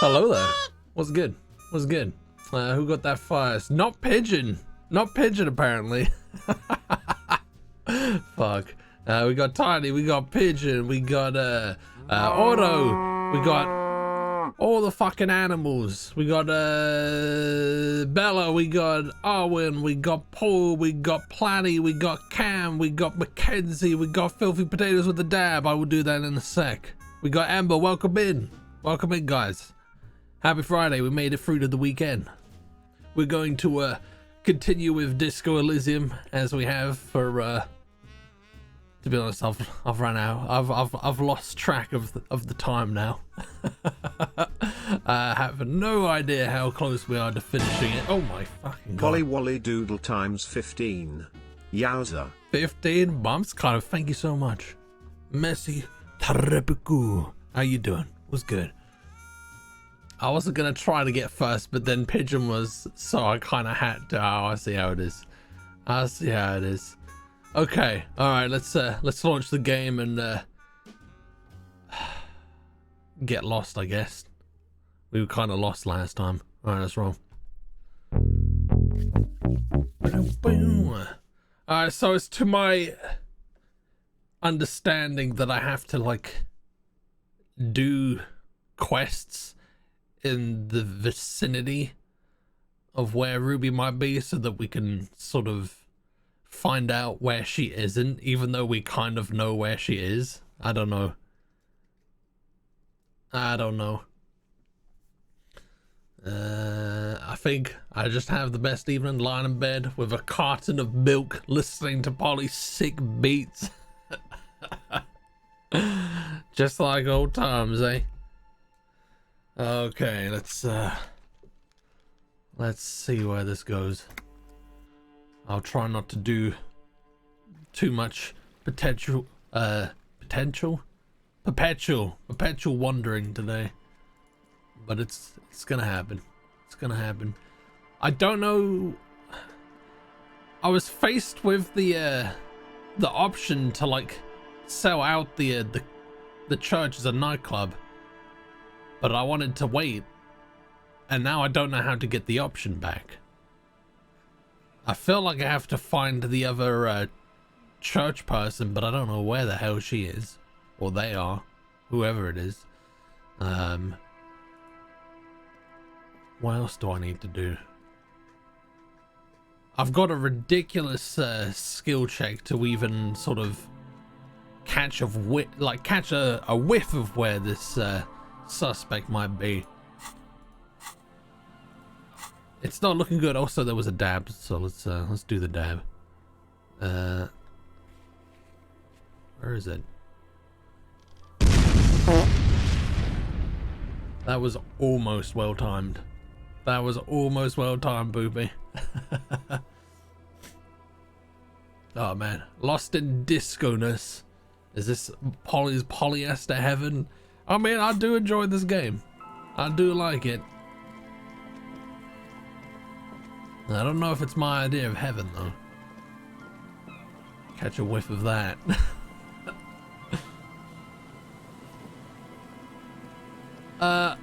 Hello there. What's good? What's good? Who got that first? Not Pigeon. Not Pigeon, apparently. Fuck. We got Tiny, we got Pigeon, we got Otto, we got all the fucking animals. We got Bella, we got Arwen, we got Paul, we got Planny, we got Cam, we got Mackenzie, we got Filthy Potatoes with the Dab. I will do that in a sec. We got Amber. Welcome in. Welcome in, guys. Happy Friday. We made it through to the weekend. We're going to continue with Disco Elysium as we have for to be honest, I've run out. I've lost track of the time now. I have no idea how close we are to finishing it. Oh my fucking god. Golly Wally Doodle times 15. Yowza. 15 bumps, kind of. Thank you so much. Messi Tarapiku. How you doing? What's good? I wasn't gonna try to get first, but then Pigeon was, so I kind of had to. Oh, I see how it is. I see how it is. Okay, all right. Let's launch the game and get lost. I guess we were kind of lost last time. All right, let's roll. All right, so it's to my understanding that I have to like do quests in the vicinity of where Ruby might be so that we can sort of find out where she isn't, even though we kind of know where she is. I don't know. I think I just have the best evening lying in bed with a carton of milk listening to Polly's sick beats. Just like old times, eh? Okay, let's see where this goes. I'll try not to do too much perpetual wandering today, but it's gonna happen. It's gonna happen. I don't know. I was faced with the option to like sell out the church as a nightclub, but I wanted to wait, and now I don't know how to get the option back. I feel like I have to find the other church person, but I don't know where the hell she is, or they are, whoever it is. What else do I need to do? I've got a ridiculous skill check to even sort of catch a whiff of where this suspect might be. It's not looking good. Also, there was a dab, so let's do the dab. Where is it? That was almost well timed. That was almost well timed, Boopy. Oh man, lost in disco-ness. Is this Polly's polyester heaven? I mean, I do enjoy this game. I do like it. I don't know if it's my idea of heaven though. Catch a whiff of that.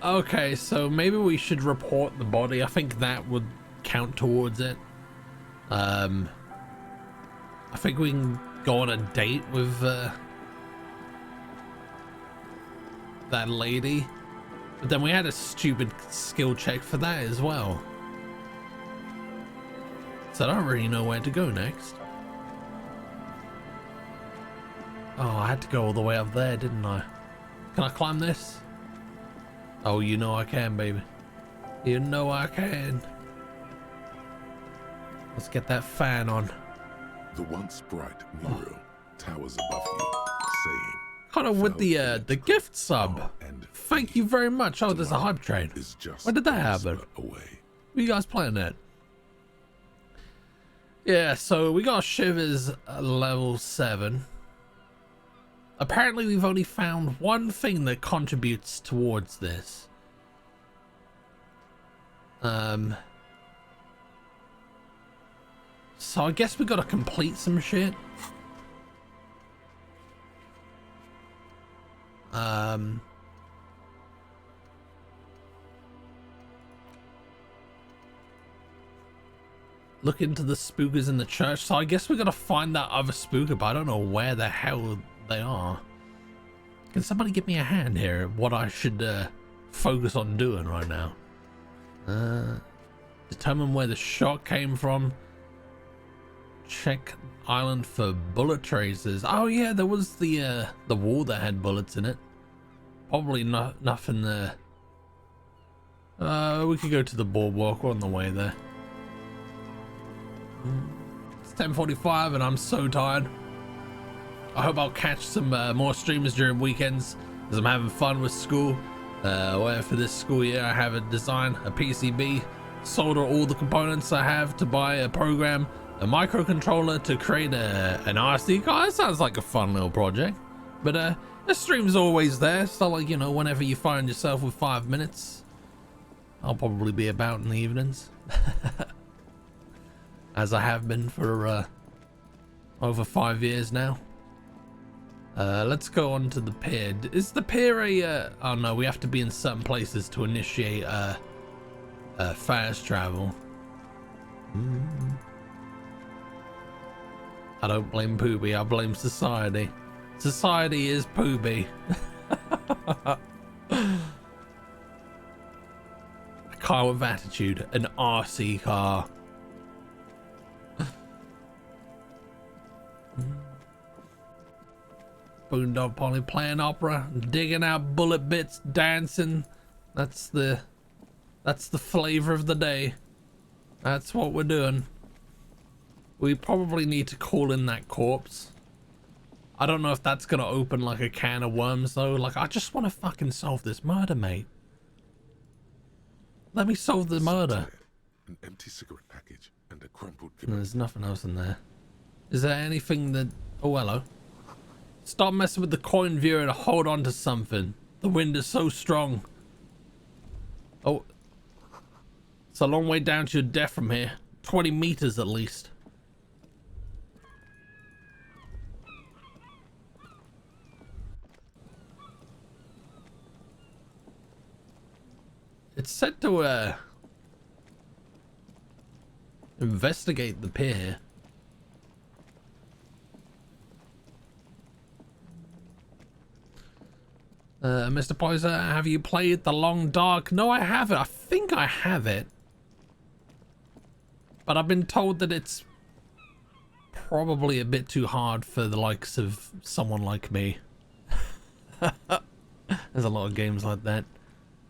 Okay, so maybe we should report the body. I think that would count towards it. I think we can go on a date with that lady, but then we had a stupid skill check for that as well. So I don't really know where to go next. Oh, I had to go all the way up there, didn't I? Can I climb this? Oh, you know I can, baby. You know I can. Let's get that fan on. The once bright mural towers above you, saying, kind of with the gift sub. Thank you very much. Oh, there's a hype train. When did that happen? Were you guys playing that? Yeah, so we got Shivers level 7. Apparently we've only found one thing that contributes towards this. So I guess we gotta complete some shit. look into the spookers in the church. So I guess we gotta find that other spooker, but I don't know where the hell they are. Can somebody give me a hand here? What I should focus on doing right now? Determine where the shot came from. Check island for bullet traces. Oh yeah, there was the wall that had bullets in it. Probably nothing there. We could go to the boardwalk. We're on the way there. It's 10:45 and I'm so tired. I hope I'll catch some more streamers during weekends as I'm having fun with school. Where for this school year I have a design a PCB, solder all the components I have to buy a program, a microcontroller to create an RC car. That sounds like a fun little project. But the stream's always there, so like, you know, whenever you find yourself with 5 minutes, I'll probably be about in the evenings. As I have been for over 5 years now. Let's go on to the pier. Is the pier a oh no, we have to be in certain places to initiate fast travel. I don't blame Poopy, I blame society. Society is Poopy. A car with attitude, an RC car. Boondog Polly playing opera, digging out bullet bits, dancing. That's the flavor of the day. That's what we're doing. We probably need to call in that corpse. I don't know if that's gonna open like a can of worms though. Like, I just want to fucking solve this murder, mate. Let me solve the murder. An empty cigarette package and a crumpled. There's nothing else in there. Is there anything that... Oh, hello. Stop messing with the coin viewer and hold on to something. The wind is so strong. Oh. It's a long way down to your death from here. 20 meters at least. It's said to investigate the pier. Mr. Poiser, have you played The Long Dark? No, I haven't. I think I have it. But I've been told that it's probably a bit too hard for the likes of someone like me. There's a lot of games like that.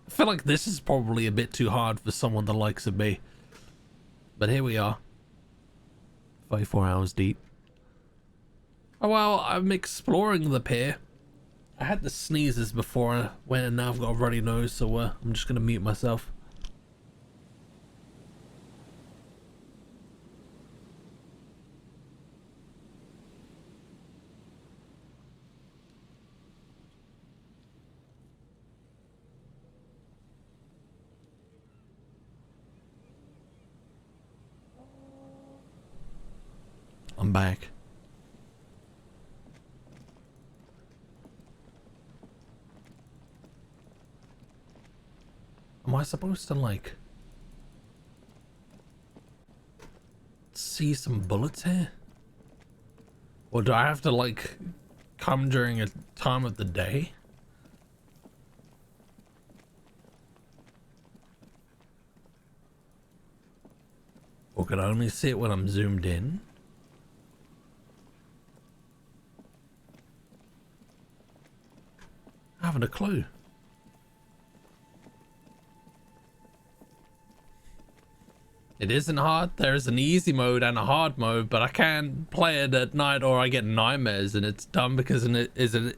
I feel like this is probably a bit too hard for someone the likes of me. But here we are. 54 hours deep. Oh well, I'm exploring the pier. I had the sneezes before I went and now I've got a runny nose, so I'm just gonna mute myself. I'm back. Am I supposed to like see some bullets here? Or do I have to like come during a time of the day? Or can I only see it when I'm zoomed in? I haven't a clue. It isn't hard. There's an easy mode and a hard mode, but I can't play it at night or I get nightmares, and it's dumb because it isn't.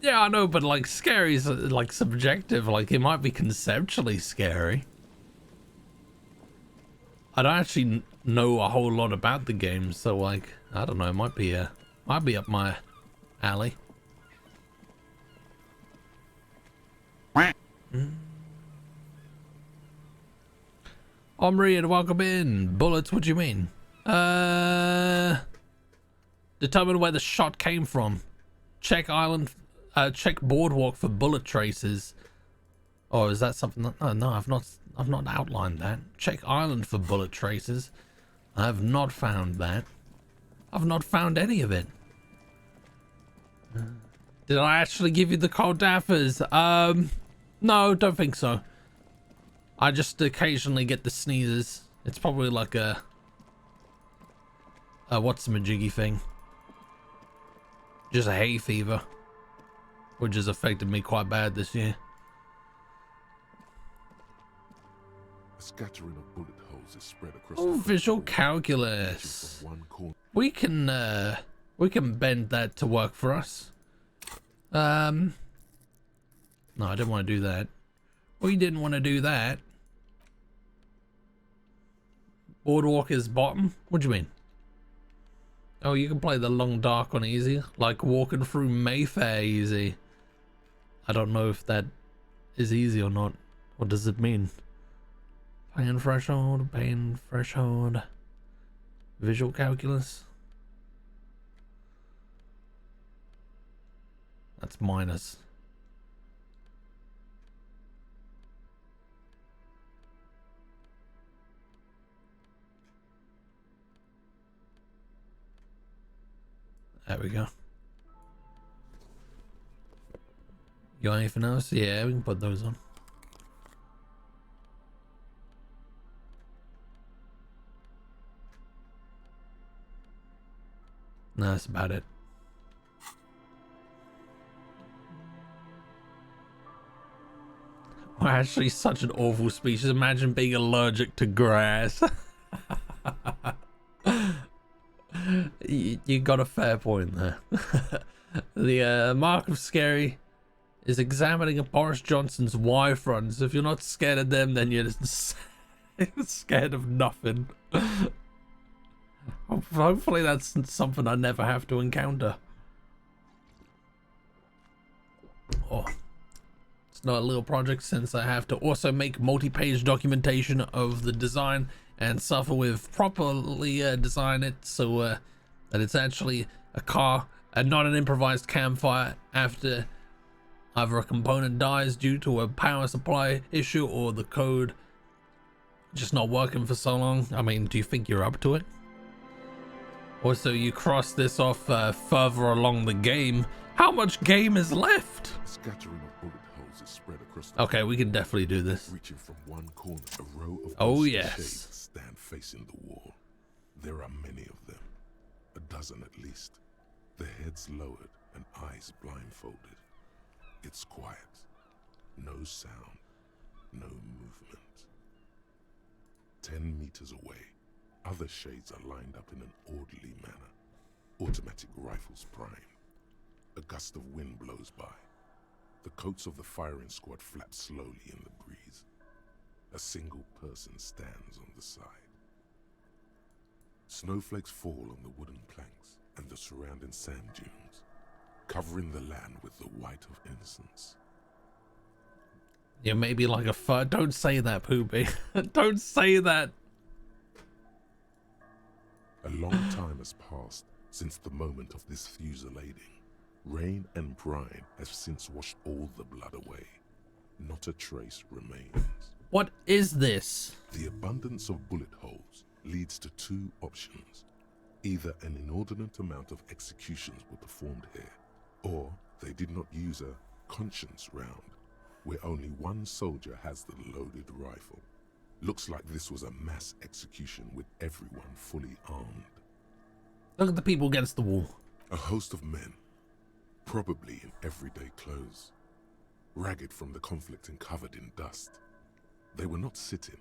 Yeah, I know, but like scary is like subjective. Like it might be conceptually scary. I don't actually know a whole lot about the game, so like I don't know. It might be up my alley. Omri, and welcome in. Bullets, what do you mean? Determine where the shot came from. Check island, check boardwalk for bullet traces. Oh, is that something that, oh no, I've not outlined that. Check island for bullet traces. I have not found that. I've not found any of it. Did I actually give you the cold daffers? No, don't think so. I just occasionally get the sneezes. It's probably like a what's the majiggy thing? Just a hay fever, which has affected me quite bad this year. A scattering of bullet holes is spread across Oh, the visual floor, calculus. from one corner. We can bend that to work for us. No, I didn't want to do that. We didn't want to do that. Boardwalk is bottom? What do you mean? Oh, you can play the long dark on easy, like walking through Mayfair easy. I don't know if that is easy or not. What does it mean? Pain threshold, visual calculus. That's minus. There we go. You got anything else? Yeah, we can put those on. No, that's about it. We're actually such an awful species. Imagine being allergic to grass. You got a fair point there. The mark of scary is examining a Boris Johnson's Y fronts. If you're not scared of them, then you're just scared of nothing. Hopefully that's something I never have to encounter. Oh, it's not a little project since I have to also make multi-page documentation of the design and suffer with properly design it so that it's actually a car and not an improvised campfire after either a component dies due to a power supply issue or the code just not working for so long. I mean, do you think you're up to it? Also, you cross this off further along the game. How much game is left? A scattering of bullet holes is spread across the Okay, we can definitely do this. Reaching from one corner, a row of Oh, ghostly yes. shades stand facing the wall. There are many of them, a dozen at least, their heads lowered and eyes blindfolded. It's quiet, no sound, no movement. 10 meters away, other shades are lined up in an orderly manner, automatic rifles primed. A gust of wind blows by. The coats of the firing squad flap slowly in the breeze. A single person stands on the side. Snowflakes fall on the wooden planks and the surrounding sand dunes, covering the land with the white of innocence. Yeah, maybe like a fur. Don't say that, Poopy. Don't say that. A long time has passed since the moment of this fusillading. Rain and brine have since washed all the blood away. Not a trace remains. What is this? The abundance of bullet holes leads to two options. Either an inordinate amount of executions were performed here, or they did not use a conscience round, where only one soldier has the loaded rifle. Looks like this was a mass execution with everyone fully armed. Look at the people against the wall. A host of men, probably in everyday clothes, ragged from the conflict and covered in dust. They were not sitting,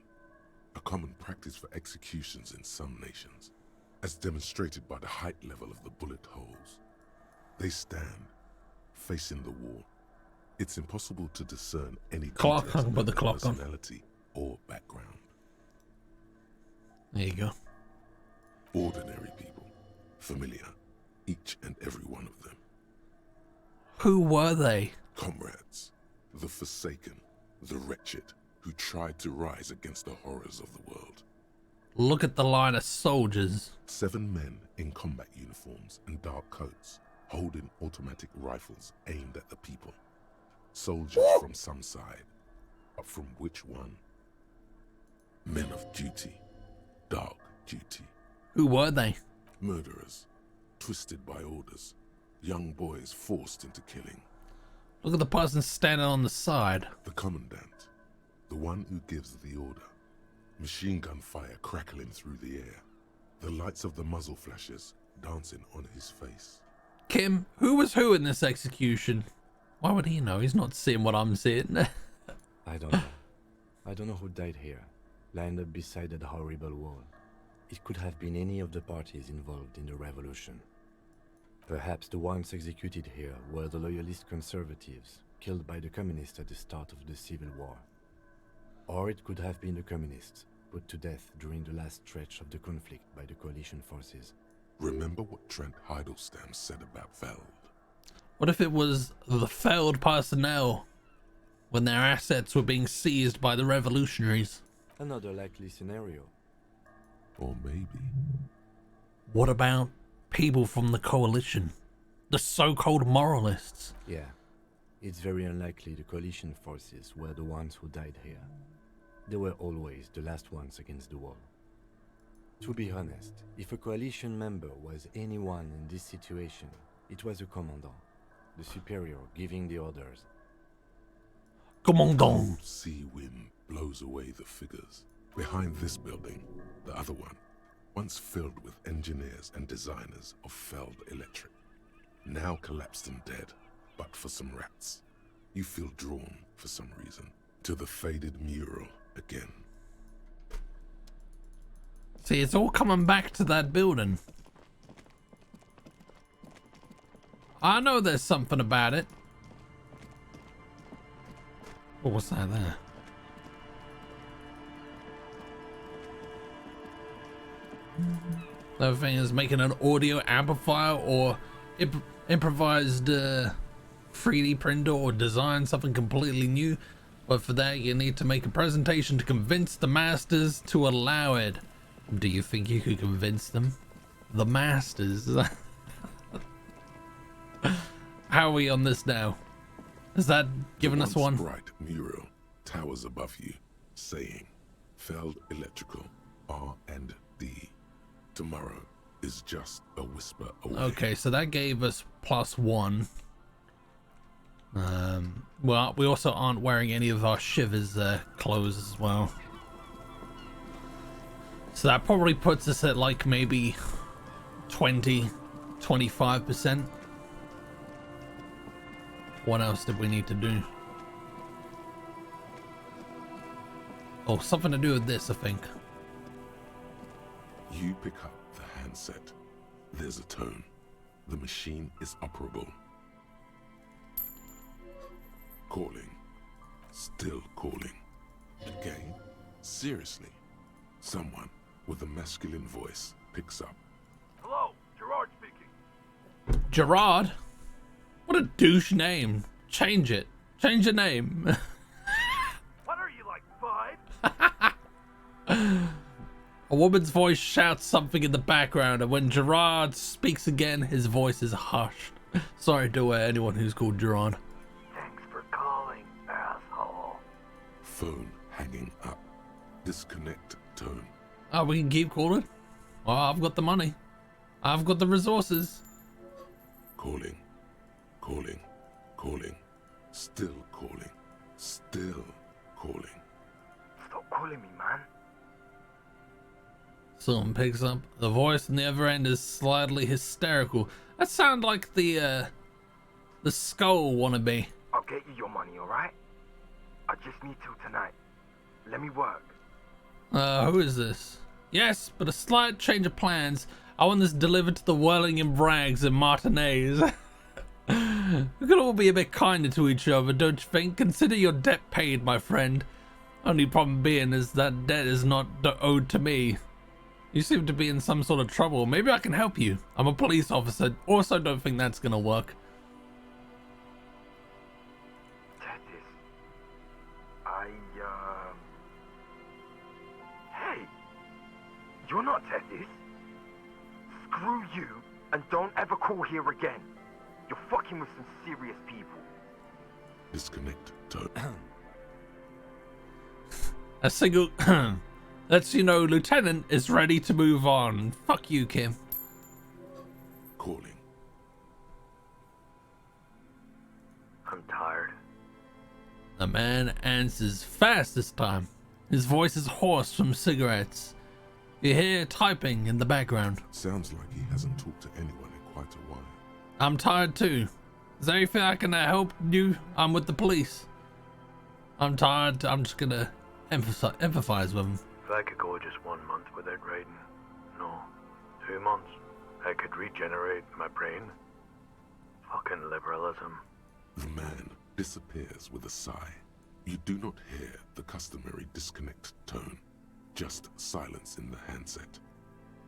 a common practice for executions in some nations, as demonstrated by the height level of the bullet holes. They stand, facing the wall. It's impossible to discern any Clock details on, about put the their clock on. personality or background. There you go. Ordinary people, familiar, each and every one of them. Who were they? Comrades, the forsaken, the wretched, who tried to rise against the horrors of the world. Look at the line of soldiers. 7 men in combat uniforms and dark coats, holding automatic rifles aimed at the people. Soldiers from some side, but from which one? Men of duty, dark duty. Who were they? Murderers, twisted by orders, young boys forced into killing. Look at the person standing on the side. The commandant, the one who gives the order. Machine gun fire crackling through the air. The lights of the muzzle flashes dancing on his face. Kim, who was who in this execution? Why would he know? He's not seeing what I'm seeing. I don't know. I don't know who died here, lined up beside that horrible wall. It could have been any of the parties involved in the revolution. Perhaps the ones executed here were the loyalist conservatives, killed by the communists at the start of the Civil War. Or it could have been the communists, put to death during the last stretch of the conflict by the coalition forces. Remember what Trent Heidelstein said about Feld? What if it was the failed personnel when their assets were being seized by the revolutionaries? Another likely scenario. Or maybe... What about people from the coalition? The so-called moralists? Yeah, it's very unlikely the coalition forces were the ones who died here. They were always the last ones against the wall. To be honest, if a coalition member was anyone in this situation, it was a commandant, the superior giving the orders. Commandant! Cold sea wind blows away the figures. Behind this building, the other one, once filled with engineers and designers of Feld Electric, now collapsed and dead, but for some rats. You feel drawn, for some reason, to the faded mural again. See, it's all coming back to that building. I know there's something about it. Oh, what's that there? The other thing is making an audio amplifier or improvised 3D printer or design something completely new. But for that, you need to make a presentation to convince the masters to allow it. Do you think you could convince them? The masters? How are we on this now? Is that giving us one? Bright mural towers above you, saying, Feld Electrical R&D. Tomorrow is just a whisper away. Okay, so that gave us +1. Well, we also aren't wearing any of our Shivers clothes as well. So that probably puts us at like maybe 20-25%. What else did we need to do? Oh, something to do with this, I think. You pick up the handset. There's a tone. The machine is operable. Calling. Still calling. Again. Seriously. Someone with a masculine voice picks up. Hello, Gerard speaking. Gerard? What a douche name. Change it. Change your name. What are you, like 5? A woman's voice shouts something in the background, and when Gerard speaks again, his voice is hushed. Sorry to anyone who's called Gerard. Thanks for calling, asshole. Phone hanging up. Disconnect tone. Oh, we can keep calling? Well, I've got the money. I've got the resources. Calling. Calling. Calling. Still calling. Still calling. Stop calling me, man. Someone picks up. The voice on the other end is slightly hysterical. That sounds like the skull wannabe. I'll get you your money, alright? I just need till tonight. Let me work. Who is this? Yes, but a slight change of plans. I want this delivered to the whirling in rags in Martinez. We could all be a bit kinder to each other, don't you think? Consider your debt paid, my friend. Only problem being is that debt is not owed to me. You seem to be in some sort of trouble. Maybe I can help you. I'm a police officer. Also don't think that's gonna work. Tethys. Hey! You're not Tethys. Screw you, and don't ever call here again. You're fucking with some serious people. Disconnect tone. A single Lets you know Lieutenant is ready to move on. Fuck you, Kim. Calling. I'm tired. The man answers fast this time. His voice is hoarse from cigarettes. You hear typing in the background. Sounds like he hasn't talked to anyone in quite a while. I'm tired too. Is there anything I can help you? I'm with the police. I'm tired. I'm just gonna empathize with him. If I could go just 1 month without writing, no, 2 months, I could regenerate my brain. Fucking liberalism. The man disappears with a sigh. You do not hear the customary disconnect tone, just silence in the handset.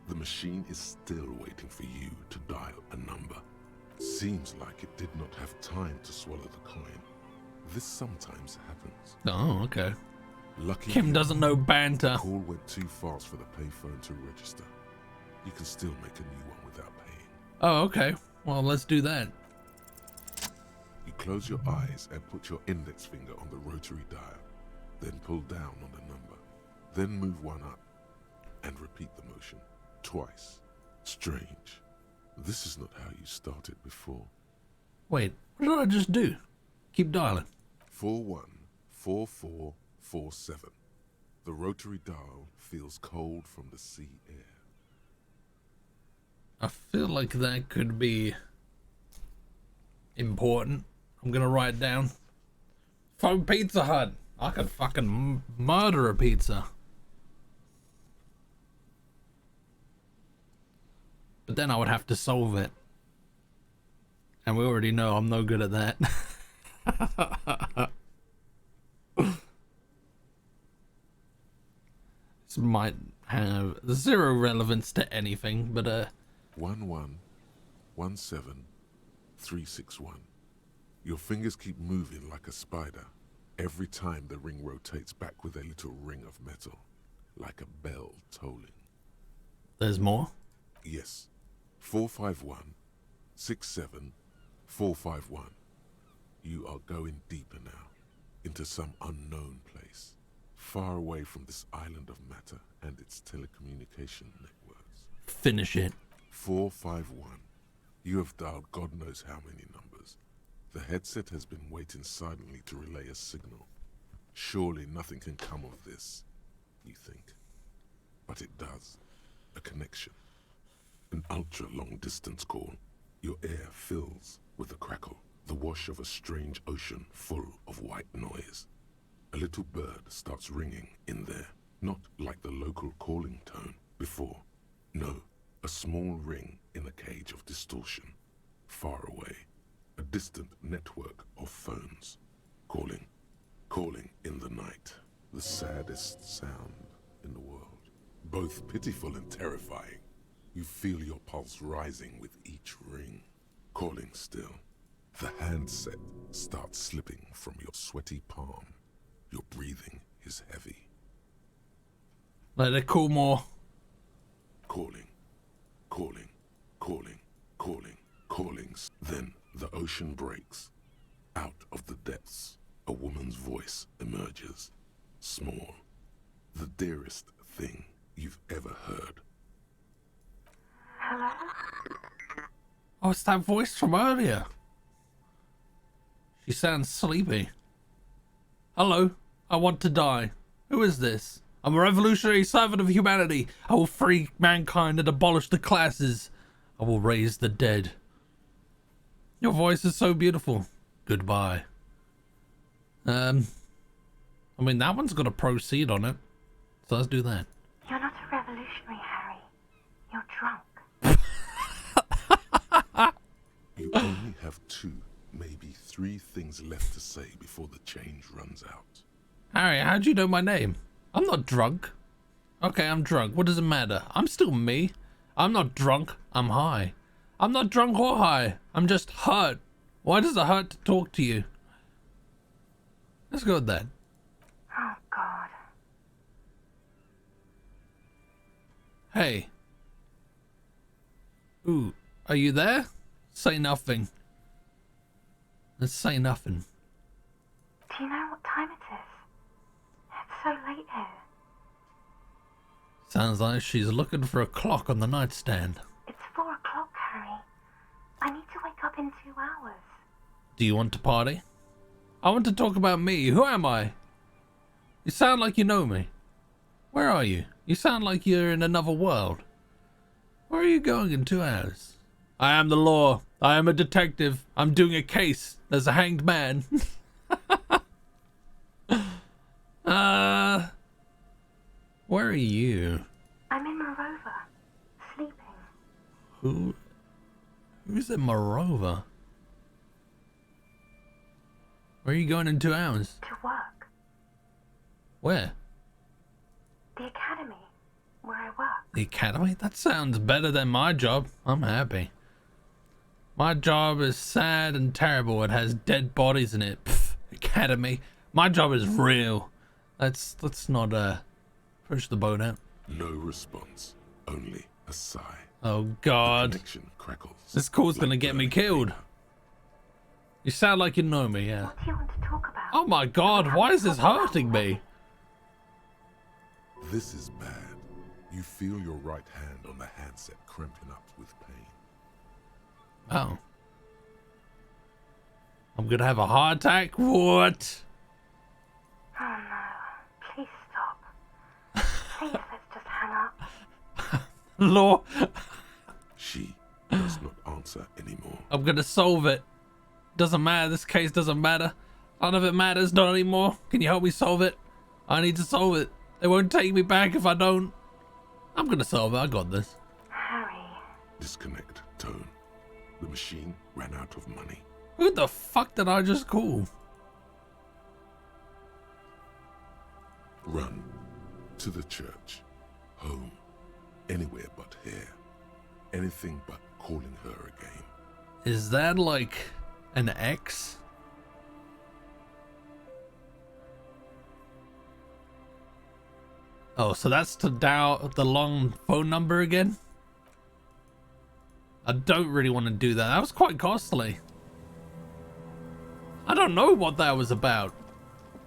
The machine is still waiting for you to dial a number. Seems like it did not have time to swallow the coin. This sometimes happens. Oh, okay. Lucky Kim you, doesn't know the banter. call went too fast for the payphone to register. You can still make a new one without paying. Oh, okay. Well, let's do that. You close your eyes and put your index finger on the rotary dial, then pull down on the number, then move one up, and repeat the motion twice. Strange. This is not how you started before. Wait, what did I just do? Keep dialing. 414447. The rotary dial feels cold from the sea air. I feel like that could be important. I'm gonna write it down. Phone Pizza Hut. I could fucking murder a pizza. But then I would have to solve it. And we already know I'm no good at that. This might have zero relevance to anything, but 1117361. Your fingers keep moving like a spider. Every time the ring rotates back with a little ring of metal, like a bell tolling. there's more. Yes. 451-67451. You are going deeper now, into some unknown place, far away from this island of matter and its telecommunication networks. Finish it. 451. You have dialed God knows how many numbers. The headset has been waiting silently to relay a signal. Surely nothing can come of this, you think. But it does. A connection. An ultra-long distance call. Your air fills with a crackle, the wash of a strange ocean full of white noise. A little bird starts ringing in there, not like the local calling tone before. No, a small ring in a cage of distortion, far away. A distant network of phones, calling in the night. The saddest sound in the world. Both pitiful and terrifying. You feel your pulse rising with each ring. Calling still. The handset starts slipping from your sweaty palm. Your breathing is heavy. Let it cool more. Calling. Then the ocean breaks. Out of the depths, a woman's voice emerges. Small. The dearest thing you've ever heard. Hello? Oh, it's that voice from earlier. She sounds sleepy. Hello, I want to die. Who is this? I'm a revolutionary servant of humanity. I will free mankind and abolish the classes. I will raise the dead. Your voice is so beautiful. Goodbye. I mean, that one's got a proceed on it. So let's do that. You're not a revolutionary, Harry. You're drunk. You only have 2, maybe 3 things left to say before the change runs out. Harry, how'd you know my name? I'm not drunk. Okay, I'm drunk. What does it matter? I'm still me. I'm not drunk. I'm high. I'm not drunk or high. I'm just hurt. Why does it hurt to talk to you? Let's go with that. Oh, God. Hey. Ooh, are you there? Say nothing. Let's say nothing. Do you know what time it is? It's so late here. Sounds like she's looking for a clock on the nightstand. It's 4 o'clock, Harry. I need to wake up in 2 hours. Do you want to party? I want to talk about me. Who am I? You sound like you know me. Where are you? You sound like you're in another world. Where are you going in 2 hours? I am the law. I am a detective. I'm doing a case. There's a hanged man. Where are you? I'm in Morova, sleeping. Who's in Morova? Where are you going in 2 hours? To work. Where? The academy, where I work. The academy? That sounds better than my job. I'm happy. My job is sad and terrible. It has dead bodies in it. Pfft, academy. My job is real. Let's not push the boat out. No response, only a sigh. Oh The God. connection crackles. This call's like gonna get me burning killed. paper. You sound like you know me, yeah. What do you want to talk about? Oh my God, why is this hurting me? This is bad. You feel your right hand on the handset cramping up with pain. Oh. I'm gonna have a heart attack? What? Oh no. Please stop. Please, let's just hang up. Law. She does not answer anymore. I'm gonna solve it. Doesn't matter, this case doesn't matter. None of it matters, not anymore. Can you help me solve it? I need to solve it. They won't take me back if I don't. I'm gonna solve it, I got this. Harry. Disconnect tone. The machine ran out of money. Who the fuck did I just call? Run. To the church. Home. Anywhere but here. Anything but calling her again. Is that like an X? Oh, so that's to dial the long phone number again? I don't really want to do that. That was quite costly. I don't know what that was about.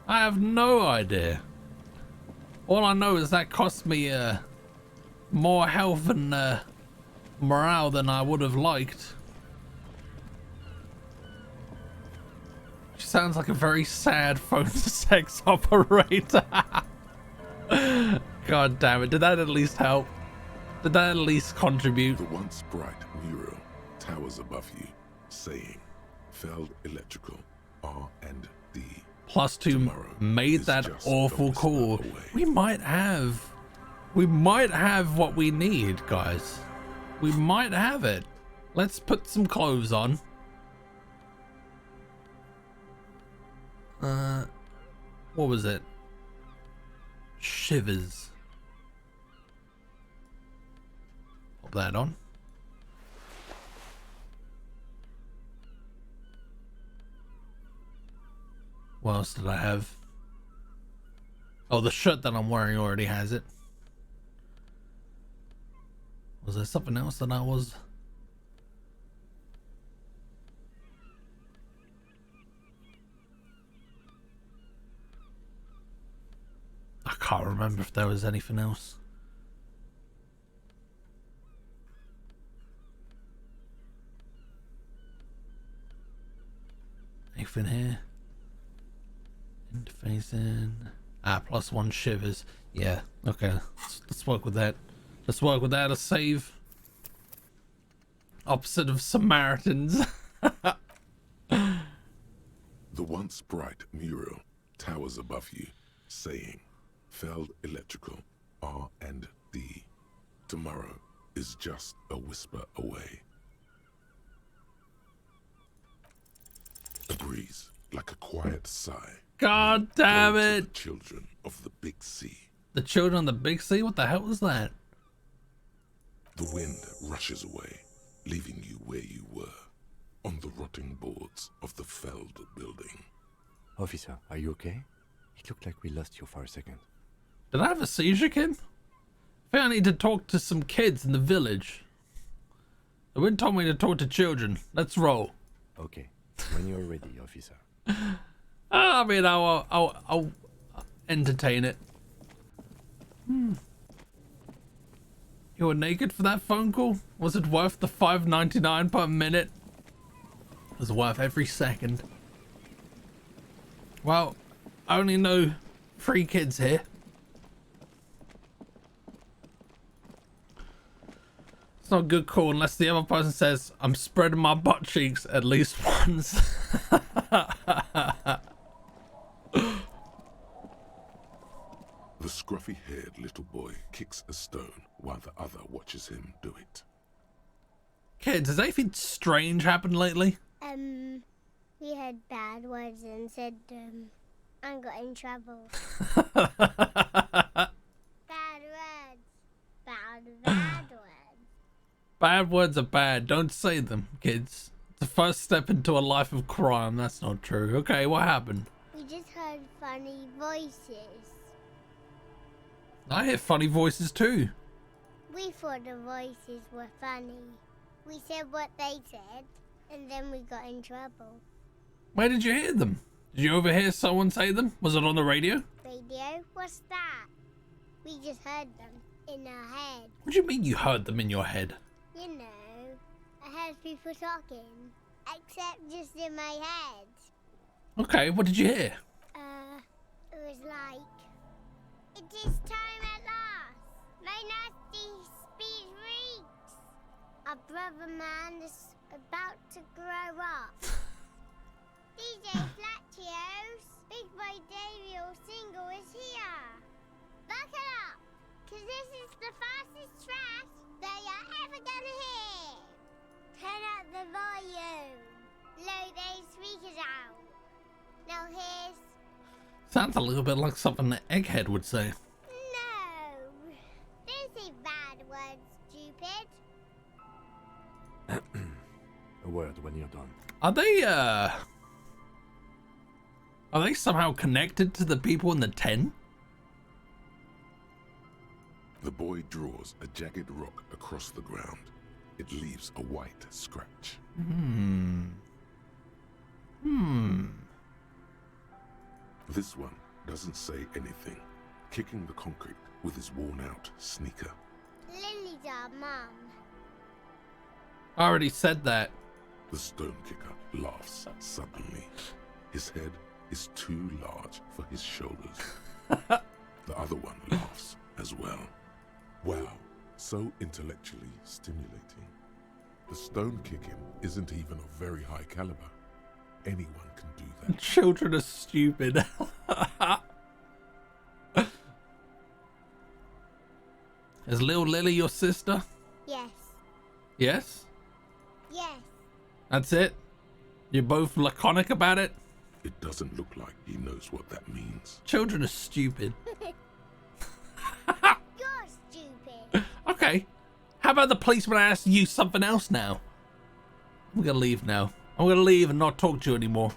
I have no idea. All I know is that cost me more health and morale than I would have liked. She sounds like a very sad phone sex operator. God damn it, did that at least help? Did that at least contribute? The once bright mural towers above you, saying, Feld Electrical, R&D. +2 Tomorrow made is that just awful a whisper call. away. We might have what we need, guys. We might have it. Let's put some clothes on. What was it? Shivers. Pop that on. What else did I have? Oh, the shirt that I'm wearing already has it. Was there something else that I was? I can't remember if there was anything else. Anything here? Interfacing. +1 shivers. Yeah, okay. Let's work with that. Let's work with that. A save. Opposite of Samaritans. The once bright mural towers above you, saying, Feld Electrical, R&D. Tomorrow is just a whisper away. A breeze, like a quiet sigh. God damn blow to it. The children of the big sea. The children of the big sea? What the hell was that? The wind rushes away, leaving you where you were, on the rotting boards of the Feld building. Officer, are you okay? It looked like we lost you for a second. Did I have a seizure, kid? I think I need to talk to some kids in the village. The wind told me to talk to children. Let's roll. Okay, when you're ready, officer. I mean, I'll entertain it. You were naked for that phone call? Was it worth the $5.99 per minute? It was worth every second. Well, I only know 3 kids here. It's not a good call unless the other person says, I'm spreading my butt cheeks at least once. The scruffy-haired little boy kicks a stone while the other watches him do it. Kids, has anything strange happened lately? We heard bad words and said, I got in trouble. Bad words. Bad words. Bad words are bad. Don't say them, kids. It's the first step into a life of crime. That's not true. Okay, what happened? We just heard funny voices. I hear funny voices too. We thought the voices were funny. We said what they said, and then we got in trouble. Where did you hear them? Did you overhear someone say them? Was it on the radio? Radio? What's that? We just heard them in our head. What do you mean you heard them in your head? You know, I heard people talking, except just in my head. Okay, what did you hear? It was like, it is time at last. My nasty speed reeks. Our brother man is about to grow up. DJ Flatios, Big Boy Davio single is here. Buckle up, cause this is the fastest track that you're ever gonna hear. Turn up the volume. Blow those speakers out. Now here's... Sounds a little bit like something that Egghead would say. No. Don't say bad words, stupid. A word when you're done. Are they somehow connected to the people in the tent? The boy draws a jagged rock across the ground. It leaves a white scratch. This one doesn't say anything, kicking the concrete with his worn-out sneaker. Lily's our mum. I already said that. The stone kicker laughs suddenly. His head is too large for his shoulders. The other one laughs as well. Wow, so intellectually stimulating. The stone kicking isn't even of very high caliber. Anyone can do that. Children are stupid. Is little Lily your sister? Yes. Yes? Yes. That's it? You're both laconic about it? It doesn't look like he knows what that means. Children are stupid. You're stupid. Okay. How about the policeman asks you something else now? I'm gonna leave now. I'm gonna leave and not talk to you anymore.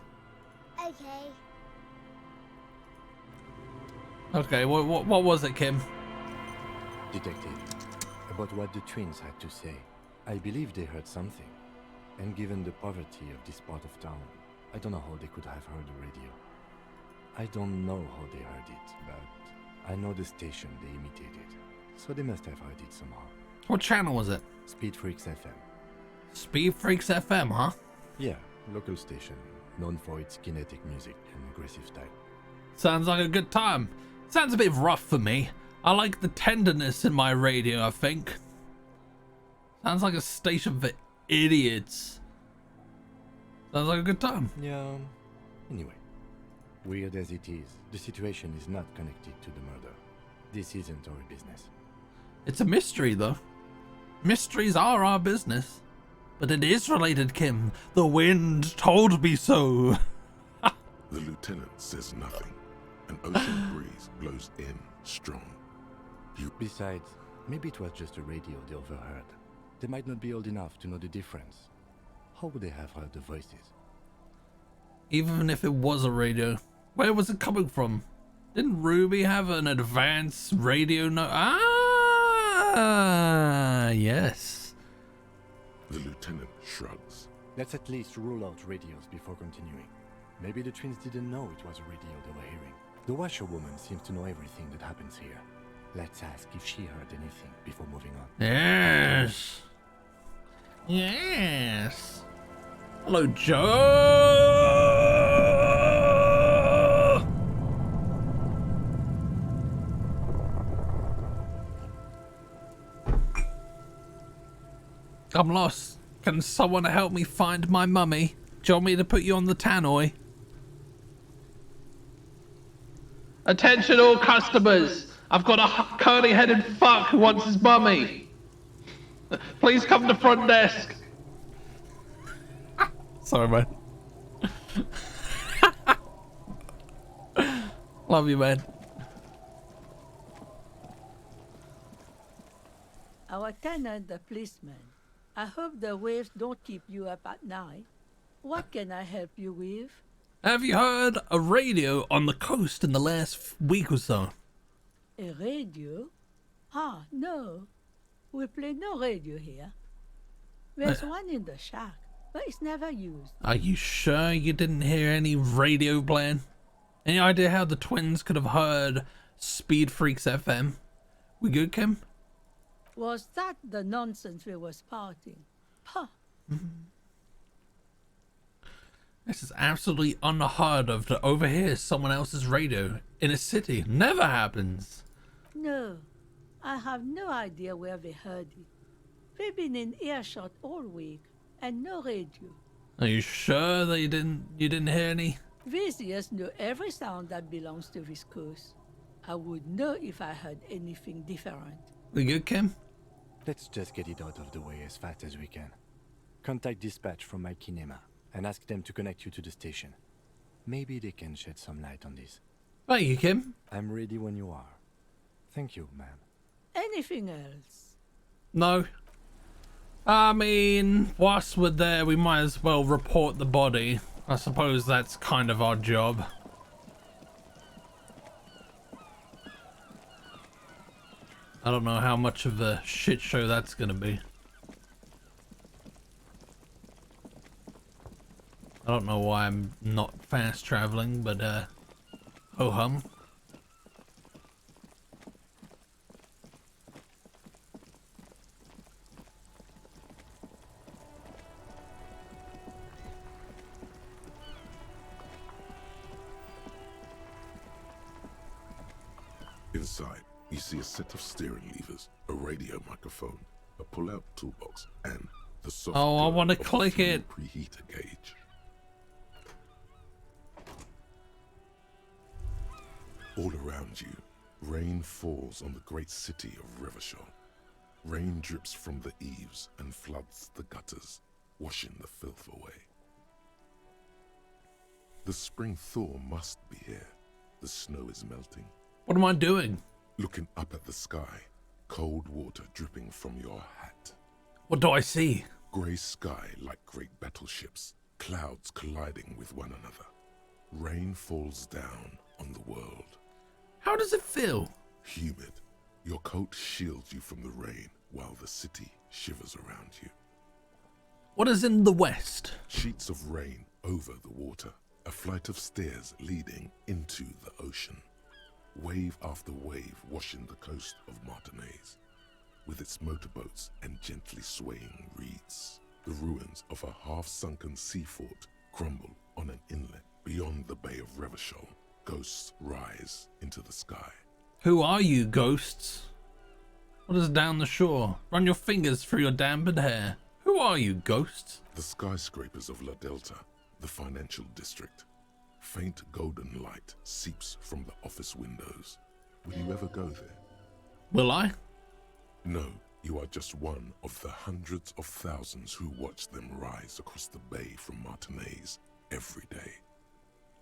Okay. Okay, what was it, Kim? Detective, about what the twins had to say. I believe they heard something. And given the poverty of this part of town, I don't know how they could have heard the radio. I don't know how they heard it, but I know the station they imitated. So they must have heard it somehow. What channel was it? Speed Freaks FM. Speed Freaks FM, huh? Yeah, local station, known for its kinetic music and aggressive style. Sounds like a good time. Sounds a bit rough for me. I like the tenderness in my radio, I think. Sounds like a station for idiots. Sounds like a good time. Yeah, anyway. Weird as it is, the situation is not connected to the murder. This isn't our business. It's a mystery, though. Mysteries are our business. But it is related, Kim. The wind told me so. The lieutenant says nothing. An ocean breeze blows in strong. Besides, maybe it was just a radio they overheard. They might not be old enough to know the difference. How would they have heard the voices? Even if it was a radio, where was it coming from? Didn't Ruby have an advanced radio yes. The lieutenant shrugs. Let's at least rule out radios before continuing. Maybe the twins didn't know it was a radio they were hearing. The washerwoman seems to know everything that happens here. Let's ask if she heard anything before moving on. Yes. Yes. Hello, Joe. I'm lost. Can someone help me find my mummy? Do you want me to put you on the tannoy? Attention all customers. I've got a curly-headed fuck who wants his mummy. Please come to front desk. Sorry, man. Love you, man. Our tenant, the policeman. I hope the waves don't keep you up at night. What can I help you with? Have you heard a radio on the coast in the last week or so? A radio? Ah, no. We play no radio here. There's one in the shack, but it's never used. Are you sure you didn't hear any radio playing? Any idea how the twins could have heard Speed Freaks FM? We good, Kim? Was that the nonsense we was parting? Huh. This is absolutely unheard of to overhear someone else's radio in a city. Never happens. No, I have no idea where they heard it. They've been in earshot all week, and no radio. Are you sure that you didn't hear any? These ears know every sound that belongs to this coast. I would know if I heard anything different. We good, Kim? Let's just get it out of the way as fast as we can. Contact dispatch from my kinema and ask them to connect you to the station. Maybe they can shed some light on this. Thank you, Kim. I'm ready when you are. Thank you, ma'am. Anything else? No. I mean, whilst we're there, we might as well report the body. I suppose that's kind of our job. I don't know how much of a shit show that's gonna be. I don't know why I'm not fast traveling, but ho hum. Inside, you see a set of steering levers, a radio microphone, a pull-out toolbox, and the soft Oh, I glow wanna of a click fuel it. preheater gauge. All around you, rain falls on the great city of Revachol. Rain drips from the eaves and floods the gutters, washing the filth away. The spring thaw must be here. The snow is melting. What am I doing? Looking up at the sky, cold water dripping from your hat. What do I see? Grey sky like great battleships, clouds colliding with one another. Rain falls down on the world. How does it feel? Humid. Your coat shields you from the rain while the city shivers around you. What is in the west? Sheets of rain over the water. A flight of stairs leading into the ocean. Wave after wave washing the coast of Martinaise, with its motorboats and gently swaying reeds. The ruins of a half-sunken sea fort crumble on an inlet beyond the Bay of Revachol. Ghosts rise into the sky. Who are you, ghosts? What is down the shore? Run your fingers through your dampened hair. Who are you, ghosts? The skyscrapers of La Delta, the financial district. Faint golden light seeps from the office windows. Will you ever go there? Will I? No, you are just one of the hundreds of thousands who watch them rise across the bay from Martinaise every day.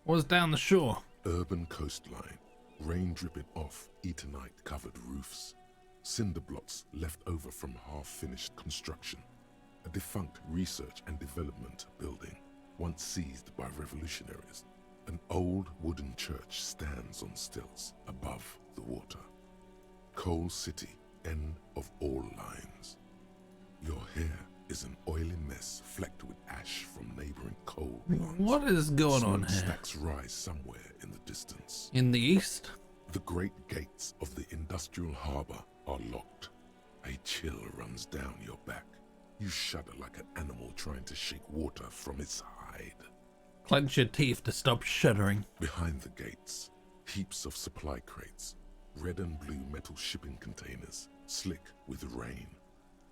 What's down the shore? Urban coastline, rain dripping off Eternite-covered roofs. Cinder blocks left over from half-finished construction. A defunct research and development building, once seized by revolutionaries. An old wooden church stands on stilts above the water. Coal City, end of all lines. Your hair is an oily mess flecked with ash from neighboring coal plants. What is going on Smoke here? stacks rise somewhere in the distance. In the east? The great gates of the industrial harbor are locked. A chill runs down your back. You shudder like an animal trying to shake water from its hide. Clench your teeth to stop shuddering. Behind the gates, heaps of supply crates, red and blue metal shipping containers, slick with rain.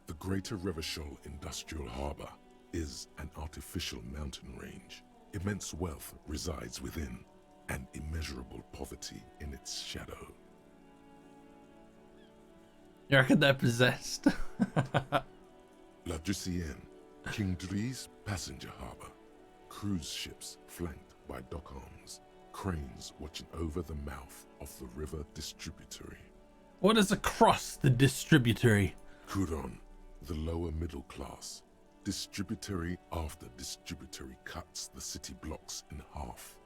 The Greater Revachol Industrial Harbor is an artificial mountain range. Immense wealth resides within, and immeasurable poverty in its shadow. You reckon they're possessed? La Drusienne, King Dries passenger harbor. Cruise ships flanked by dock arms. Cranes watching over the mouth of the river distributary. What is across the distributary? Couronne, the lower middle class. Distributary after distributary cuts the city blocks in half.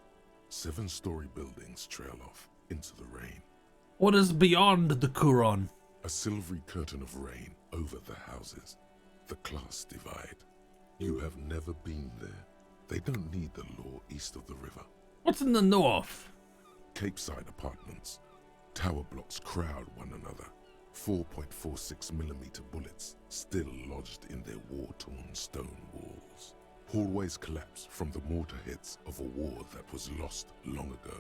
7-story buildings trail off into the rain. What is beyond the Couronne? A silvery curtain of rain over the houses. The class divide. You have never been there. They don't need the law east of the river. What's in the north? Capeside apartments. Tower blocks crowd one another. 4.46mm bullets still lodged in their war-torn stone walls. Hallways collapse from the mortar hits of a war that was lost long ago.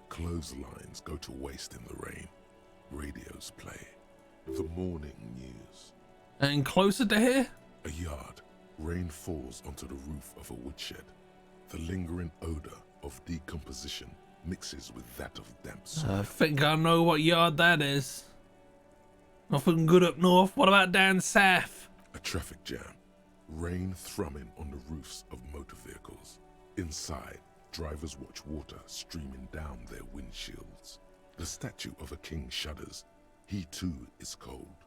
Clotheslines go to waste in the rain. Radios play. The morning news. And closer to here? A yard. Rain falls onto the roof of a woodshed. The lingering odor of decomposition mixes with that of damp soil. I think I know what yard that is. Nothing good up north. What about down south? A traffic jam. Rain thrumming on the roofs of motor vehicles. Inside, drivers watch water streaming down their windshields. The statue of a king shudders. He too is cold.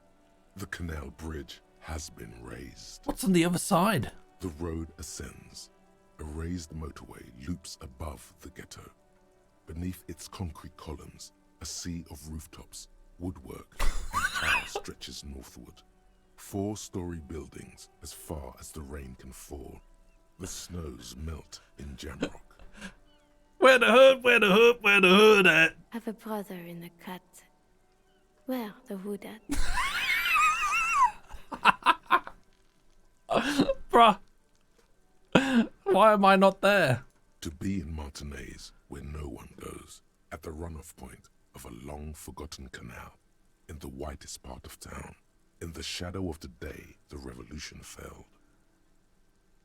The canal bridge has been raised. What's on the other side? The road ascends. A raised motorway loops above the ghetto. Beneath its concrete columns, a sea of rooftops, woodwork, and tile stretches northward. 4-story buildings as far as the rain can fall. The snows melt in Jamrock. Where the hood, where the hood, where the hood at? Have a brother in the cut. Where the hood at? Bruh. Why am I not there? To be in Martinez where no one goes, at the runoff point of a long-forgotten canal, in the whitest part of town, in the shadow of the day the revolution fell.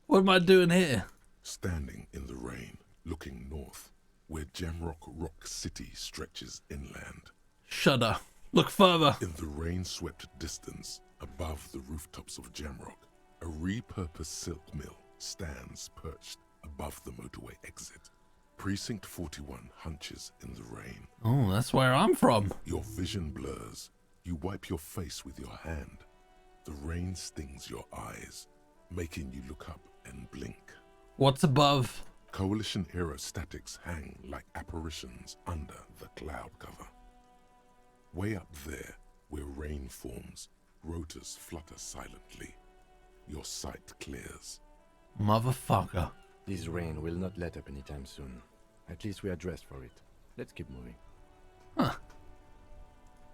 What am I doing here? Standing in the rain, looking north, where Jamrock Rock City stretches inland. Shudder. Look further. In the rain-swept distance, above the rooftops of Jamrock, a repurposed silk mill stands perched above the motorway exit. Precinct 41 hunches in the rain. Oh, that's where I'm from. Your vision blurs. You wipe your face with your hand. The rain stings your eyes, making you look up and blink. What's above? Coalition aerostatics hang like apparitions under the cloud cover. Way up there, where rain forms, rotors flutter silently. Your sight clears. Motherfucker. This rain will not let up anytime soon. At least we are dressed for it. Let's keep moving. Huh.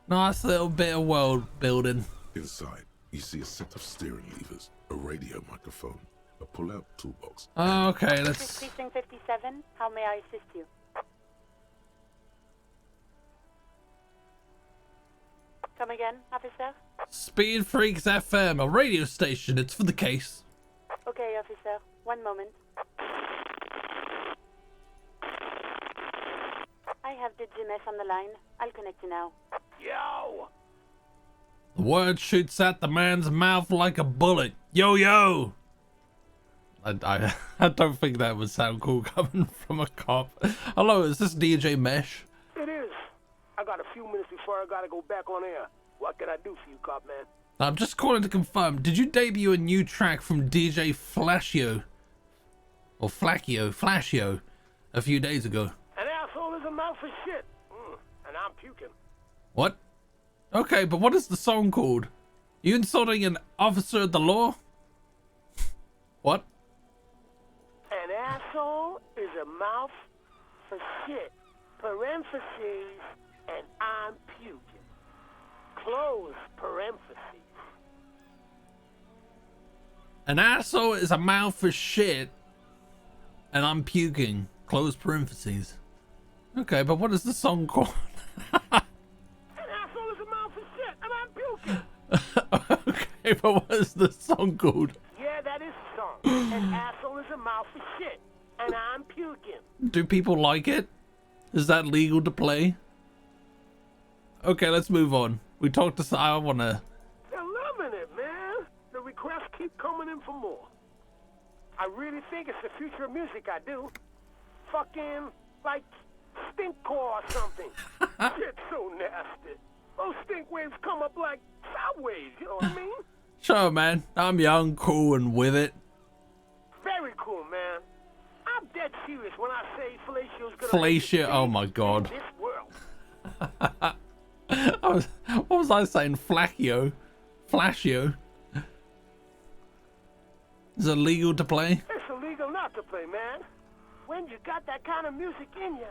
Nice little bit of world building. Inside, you see a set of steering levers, a radio microphone, a pull-out toolbox. Okay, let's... Precinct 57, how may I assist you? Come again, officer? Speed Freaks FM, a radio station. It's for the case. Okay, officer. 1 moment. I have the GMS on the line. I'll connect you now. Yo! The word shoots at the man's mouth like a bullet. Yo, yo! I don't think that would sound cool coming from a cop. Hello, is this DJ Mesh? It is. I got a few minutes before I gotta go back on air. What can I do for you, cop man? I'm just calling to confirm. Did you debut a new track from DJ Flashio? Or Flashio, a few days ago? An asshole is a mouth for shit. And I'm puking. What? Okay, but what is the song called? You insulting an officer of the law? What? An asshole is a mouth for shit. Parentheses, and I'm puking. Close parentheses. An asshole is a mouth for shit, and I'm puking. Close parentheses. Okay, but what is the song called? An asshole is a mouth for shit, and I'm puking. Okay, but what is the song called? Yeah, that is the song. An asshole is a mouth for shit, and I'm puking. Do people like it? Is that legal to play? Okay, let's move on. We talked to... I wanna... They're loving it, man. The requests keep coming in for more. I really think it's the future of music, I do. Fucking, like, stinkcore or something. Shit's so nasty. Those stink waves come up like sound waves, you know what I mean? Sure, man. I'm young, cool, and with it. Very cool, man. I'm dead serious when I say Fellatio's gonna... Fellatio, oh my god. In this world. What was I saying? Flaccio? Flashio? Is it legal to play? It's illegal not to play, man. When you got that kind of music in you,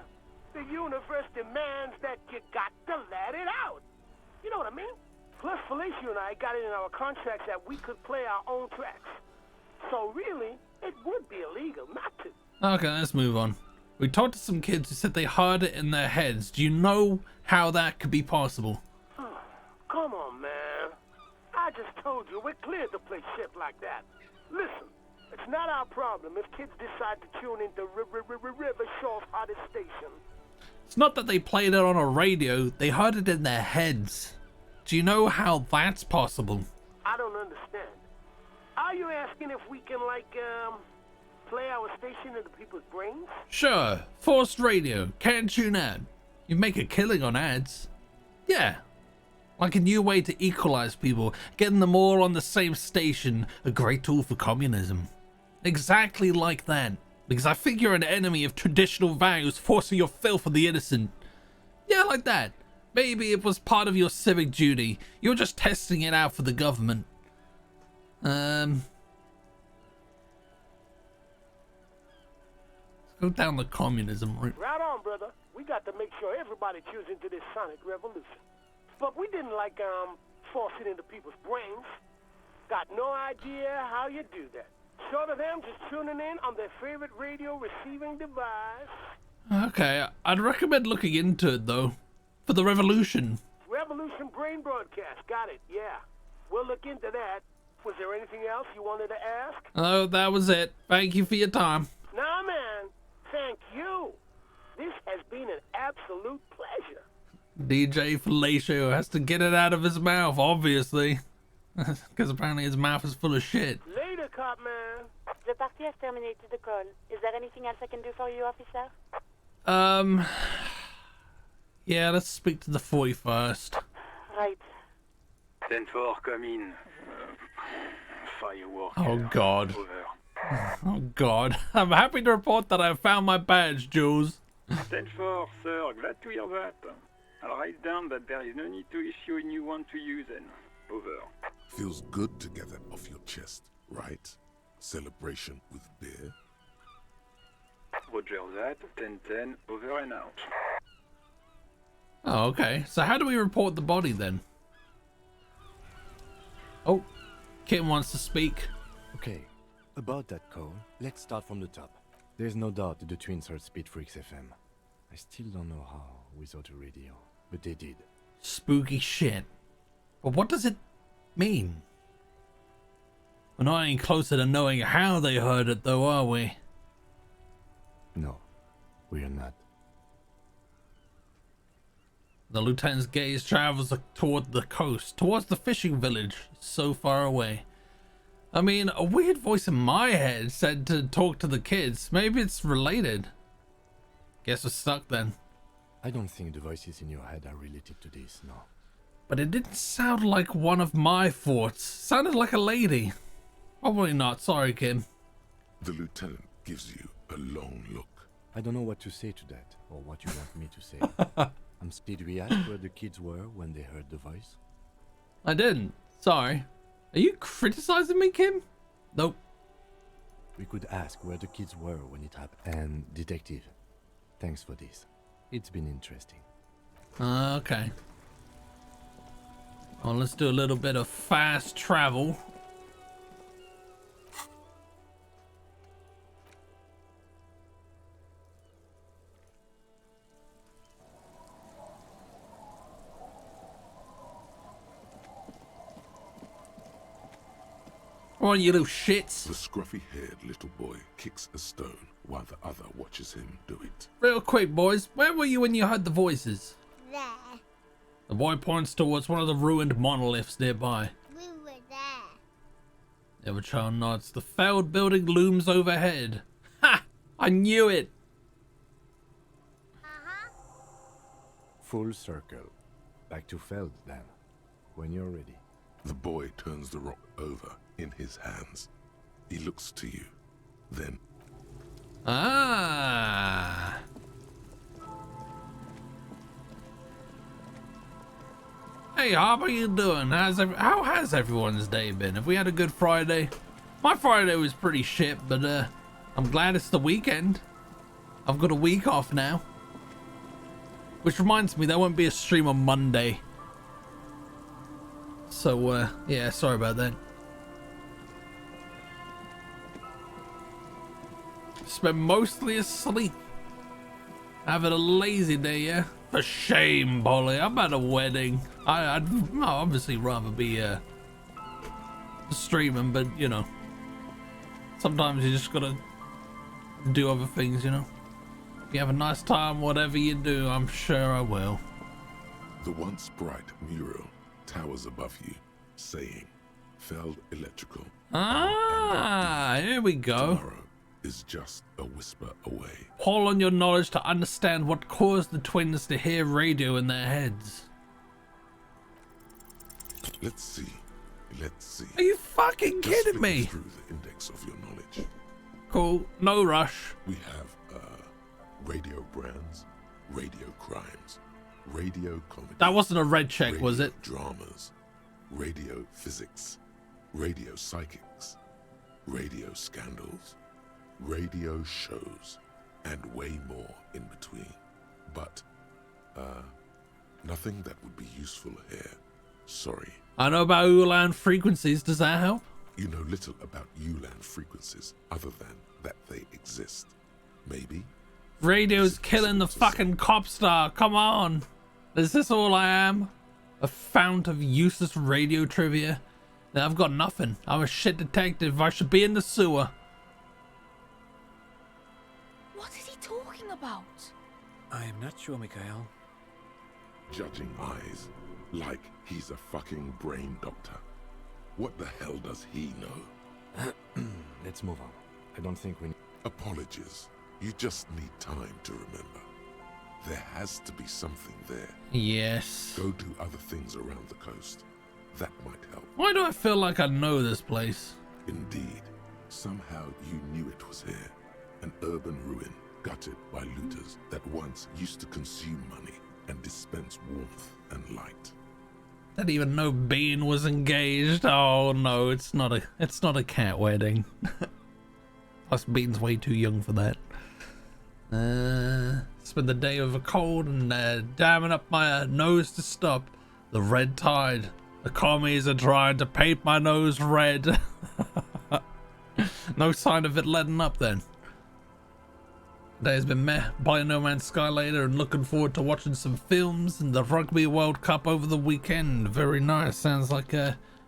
the universe demands that you got to let it out. You know what I mean? Plus, Felicio and I got it in our contracts that we could play our own tracks. So really, it would be illegal not to. Okay, let's move on. We talked to some kids who said they heard it in their heads. Do you know how that could be possible? Come on, man. I just told you we're cleared to play shit like that. Listen, it's not our problem if kids decide to tune into River Shaw's hottest station. It's not that they played it on a radio, they heard it in their heads. Do you know how that's possible? I don't understand. Are you asking if we can, like, play our station into people's brains? Sure, forced radio, can't tune out. You make a killing on ads. Yeah, like a new way to equalize people, getting them all on the same station, a great tool for communism. Exactly like that. Because I think you're an enemy of traditional values, forcing your filth on the innocent. Yeah, like that. Maybe it was part of your civic duty. You're just testing it out for the government. Let's go down the communism route. Right on, brother. We got to make sure everybody tunes into this sonic revolution. But we didn't, like, force it into people's brains. Got no idea how you do that. Short of them just tuning in on their favorite radio receiving device. Okay, I'd recommend looking into it, though. For the revolution. Revolution Brain Broadcast. Got it, yeah. We'll look into that. Was there anything else you wanted to ask? Oh, that was it. Thank you for your time. Nah, man. Thank you. This has been an absolute pleasure. DJ Fellatio has to get it out of his mouth, obviously. Because apparently his mouth is full of shit. Later, cop man. The party has terminated the call. Is there anything else I can do for you, officer? Yeah, let's speak to the 41st. Right. 10-4, come in. Firework. Oh, God. Over. Oh, God. I'm happy to report that I found my badge, Jules. 10-4, sir. Glad to hear that. I'll write down that there is no need to issue a new one to you then. Over. Feels good to get that off your chest, right? Celebration with beer. Roger that. 10-10, over and out. Oh, okay. So how do we report the body then? Oh, Kim wants to speak. Okay, about that call, let's start from the top. There's no doubt that the twins heard Speed Freaks FM. I still don't know how without a radio, but they did. Spooky shit. But what does it mean? We're not any closer to knowing how they heard it though, are we? No, we are not. The lieutenant's gaze travels toward the coast, towards the fishing village, so far away. I mean, a weird voice in my head said to talk to the kids. Maybe it's related. Guess we're stuck then. I don't think the voices in your head are related to this, no. But it didn't sound like one of my thoughts. Sounded like a lady. Probably not. Sorry, Kim. The lieutenant gives you a long look. I don't know what to say to that, or what you want me to say. Did we ask where the kids were when they heard the voice? I didn't. Sorry. Are you criticizing me, Kim? Nope. We could ask where the kids were when it happened. And, Detective, thanks for this. It's been interesting. Okay. Well, let's do a little bit of fast travel. Come on, you little shits. The scruffy-haired little boy kicks a stone while the other watches him do it. Real quick, boys. Where were you when you heard the voices? There. The boy points towards one of the ruined monoliths nearby. We were there. The other child nods. The failed building looms overhead. Ha! I knew it. Full circle. Back to Feld, then. When you're ready. The boy turns the rock over in his hands. He looks to you. Then... Ah. Hey, how are you doing? How has everyone's day been? Have we had a good Friday? My Friday was pretty shit, but I'm glad it's the weekend. I've got a week off now. Which reminds me, there won't be a stream on Monday. So, yeah, sorry about that. Spent mostly asleep. Having a lazy day, yeah? For shame, Polly. I'm at a wedding. I'd obviously rather be streaming, but, you know. Sometimes you just gotta do other things, you know? If you have a nice time, whatever you do, I'm sure I will. The once bright mural towers above you, saying, Feld Electrical. Ah, here we go. Tomorrow is just a whisper away. Call on your knowledge to understand what caused the twins to hear radio in their heads. Let's see. Let's see. Are you fucking kidding me? Through the index of your knowledge. Cool. No rush. We have radio brands, radio crimes, radio comedy. That wasn't a red check, was it? Dramas, radio physics, radio psychics, radio scandals, radio shows, and way more in between. But, nothing that would be useful here. Sorry. I know about Ulan frequencies. Does that help? You know little about Ulan frequencies other than that they exist. Maybe? Radio's killing the fucking cop star. Come on. Is this all I am? A fount of useless radio trivia? I've got nothing. I'm a shit detective. I should be in the sewer. What is he talking about? I am not sure, Mikhail. Judging eyes, like he's a fucking brain doctor. What the hell does he know? Let's move on. I don't think we need... Apologies. You just need time to remember. There has to be something there. Yes. Go do other things around the coast. That might help. Why do I feel like I know this place? Indeed. Somehow you knew it was here. An urban ruin gutted by looters that once used to consume money and dispense warmth and light. Didn't even know Bean was engaged. Oh no, it's not a cat wedding. Plus Bean's way too young for that. Spend the day with a cold and damming up my nose to stop. The red tide. The commies are trying to paint my nose red. No sign of it letting up then. Day has been met by No Man's Sky later and looking forward to watching some films and the Rugby World Cup over the weekend. Very nice. Sounds like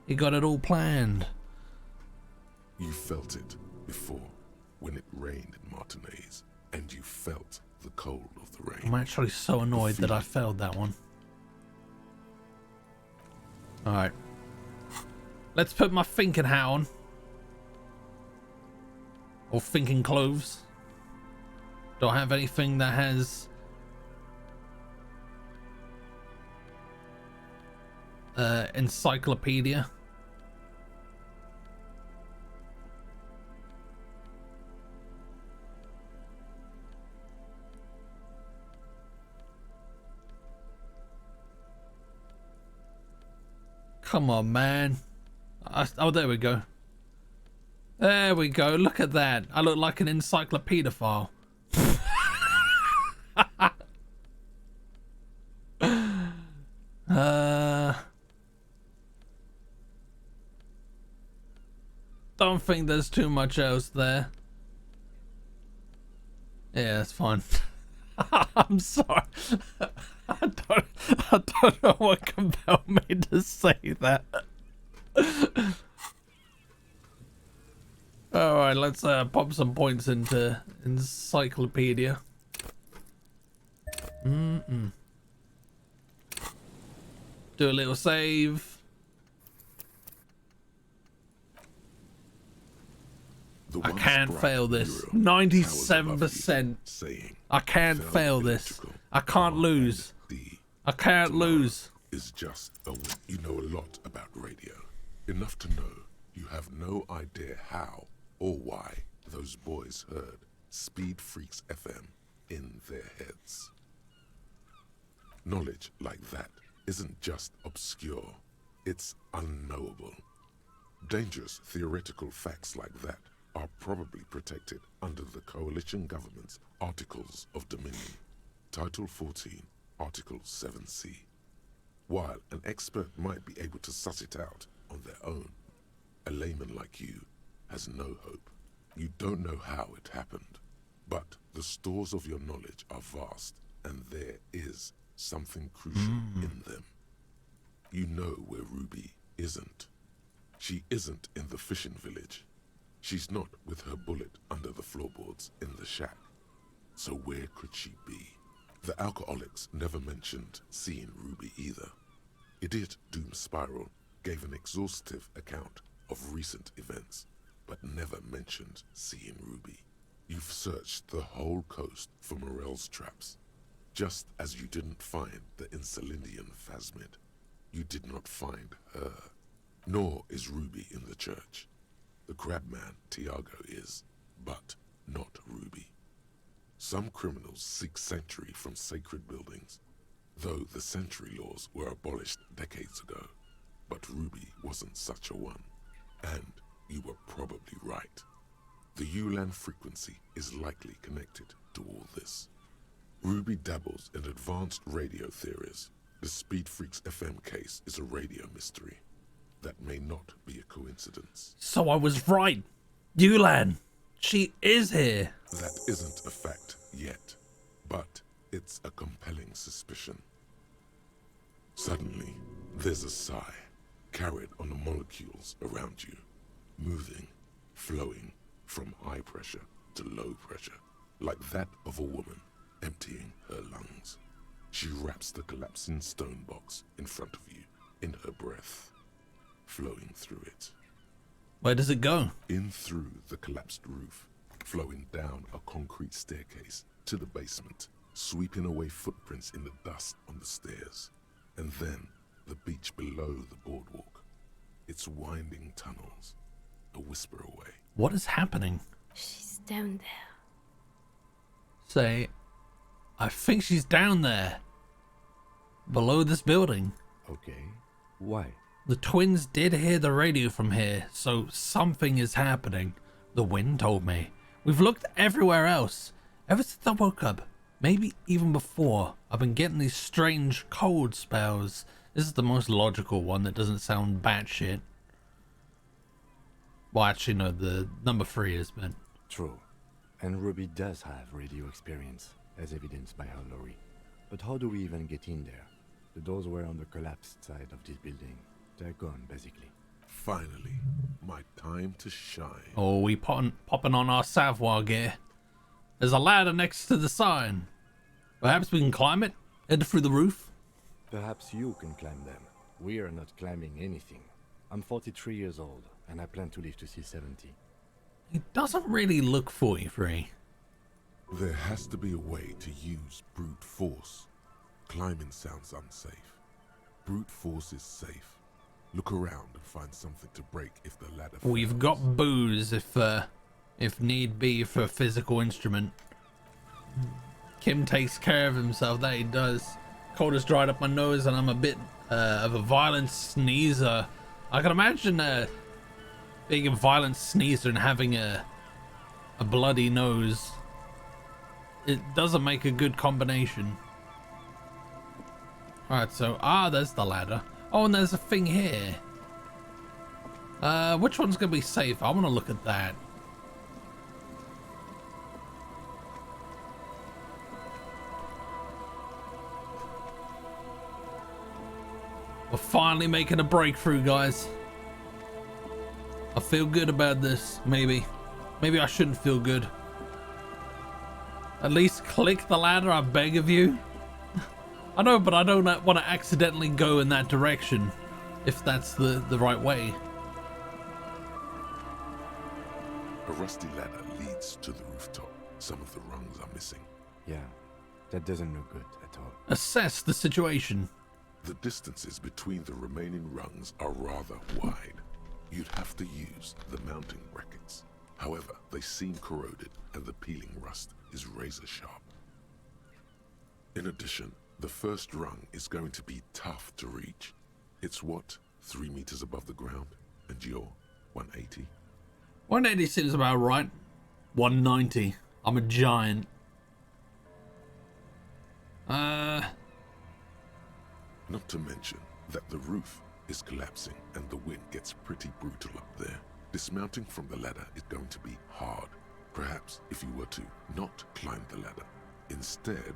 you got it all planned. You felt it before when it rained in Martinez, and you felt the cold of the rain. I'm actually so annoyed that I failed that one. Alright. Let's put my thinking hat on. Or thinking clothes. Do I have anything that has encyclopedia? Come on, man. Oh, there we go. There we go. Look at that. I look like an encyclopedophile. don't think there's too much else there. Yeah, that's fine. I'm sorry. I don't know what compelled me to say that. Alright, let's pop some points into encyclopedia. Do a little save. I can't fail this. 97%. I can't fail this. I can't lose. I can't lose. Is just a win. You know a lot about radio. Enough to know you have no idea how or why those boys heard Speed Freaks FM in their heads. Knowledge like that isn't just obscure, it's unknowable. Dangerous theoretical facts like that are probably protected under the coalition government's Articles of Dominion, Title 14, Article 7C. While an expert might be able to suss it out on their own, a layman like you has no hope. You don't know how it happened, but the stores of your knowledge are vast, and there is something crucial in them. You know where Ruby isn't. She isn't in the fishing village. She's not with her bullet under the floorboards in the shack. So where could she be? The alcoholics never mentioned seeing Ruby either. Idiot Doom Spiral gave an exhaustive account of recent events, but never mentioned seeing Ruby. You've searched the whole coast for Morel's traps. Just as you didn't find the Insulindian Phasmid, you did not find her. Nor is Ruby in the church. The crabman Tiago is, but not Ruby. Some criminals seek sanctuary from sacred buildings, though the sanctuary laws were abolished decades ago. But Ruby wasn't such a one, and you were probably right. The ULAN frequency is likely connected to all this. Ruby dabbles in advanced radio theories. The Speed Freaks FM case is a radio mystery. That may not be a coincidence. So I was right. ULAN. She is here. That isn't a fact yet, but it's a compelling suspicion. Suddenly, there's a sigh, carried on the molecules around you, moving, flowing from high pressure to low pressure, like that of a woman emptying her lungs. She wraps the collapsing stone box in front of you in her breath, flowing through it. Where does it go? In through the collapsed roof, flowing down a concrete staircase to the basement, sweeping away footprints in the dust on the stairs, and then the beach below the boardwalk. Its winding tunnels, a whisper away. What is happening? She's down there. Say, I think she's down there. Below this building. Okay, why? The twins did hear the radio from here, so something is happening. The wind told me. We've looked everywhere else. Ever since I woke up, maybe even before, I've been getting these strange cold spells. This is the most logical one that doesn't sound batshit. Well, actually, no, the number 3 is, but... True. And Ruby does have radio experience, as evidenced by her lorry. But how do we even get in there? The doors were on the collapsed side of this building. They're gone, basically. Finally, my time to shine. Oh, we popping on our savoir gear. There's a ladder next to the sign. Perhaps we can climb it? Head through the roof? Perhaps you can climb them. We are not climbing anything. I'm 43 years old, and I plan to live to see 70. He doesn't really look 43. There has to be a way to use brute force. Climbing sounds unsafe. Brute force is safe. Look around and find something to break if the ladder fails. We've got booze if need be for a physical instrument. Kim takes care of himself, that he does. Cold has dried up my nose and I'm a bit of a violent sneezer. I can imagine being a violent sneezer and having a bloody nose. It doesn't make a good combination. Alright, so, there's the ladder. Oh, and there's a thing here. Which one's gonna be safe? I want to look at that. We're finally making a breakthrough, guys. I feel good about this. Maybe I shouldn't feel good. At least click the ladder, I beg of you. I know, but I don't want to accidentally go in that direction if that's the right way. A rusty ladder leads to the rooftop. Some of the rungs are missing. Yeah, that doesn't look good at all. Assess the situation. The distances between the remaining rungs are rather wide. You'd have to use the mounting brackets. However, they seem corroded and the peeling rust is razor sharp. In addition, the first rung is going to be tough to reach. It's what, 3 meters above the ground, and you're 180? 180 seems about right. 190. I'm a giant. Not to mention that the roof is collapsing and the wind gets pretty brutal up there. Dismounting from the ladder is going to be hard. Perhaps if you were to not climb the ladder. Instead,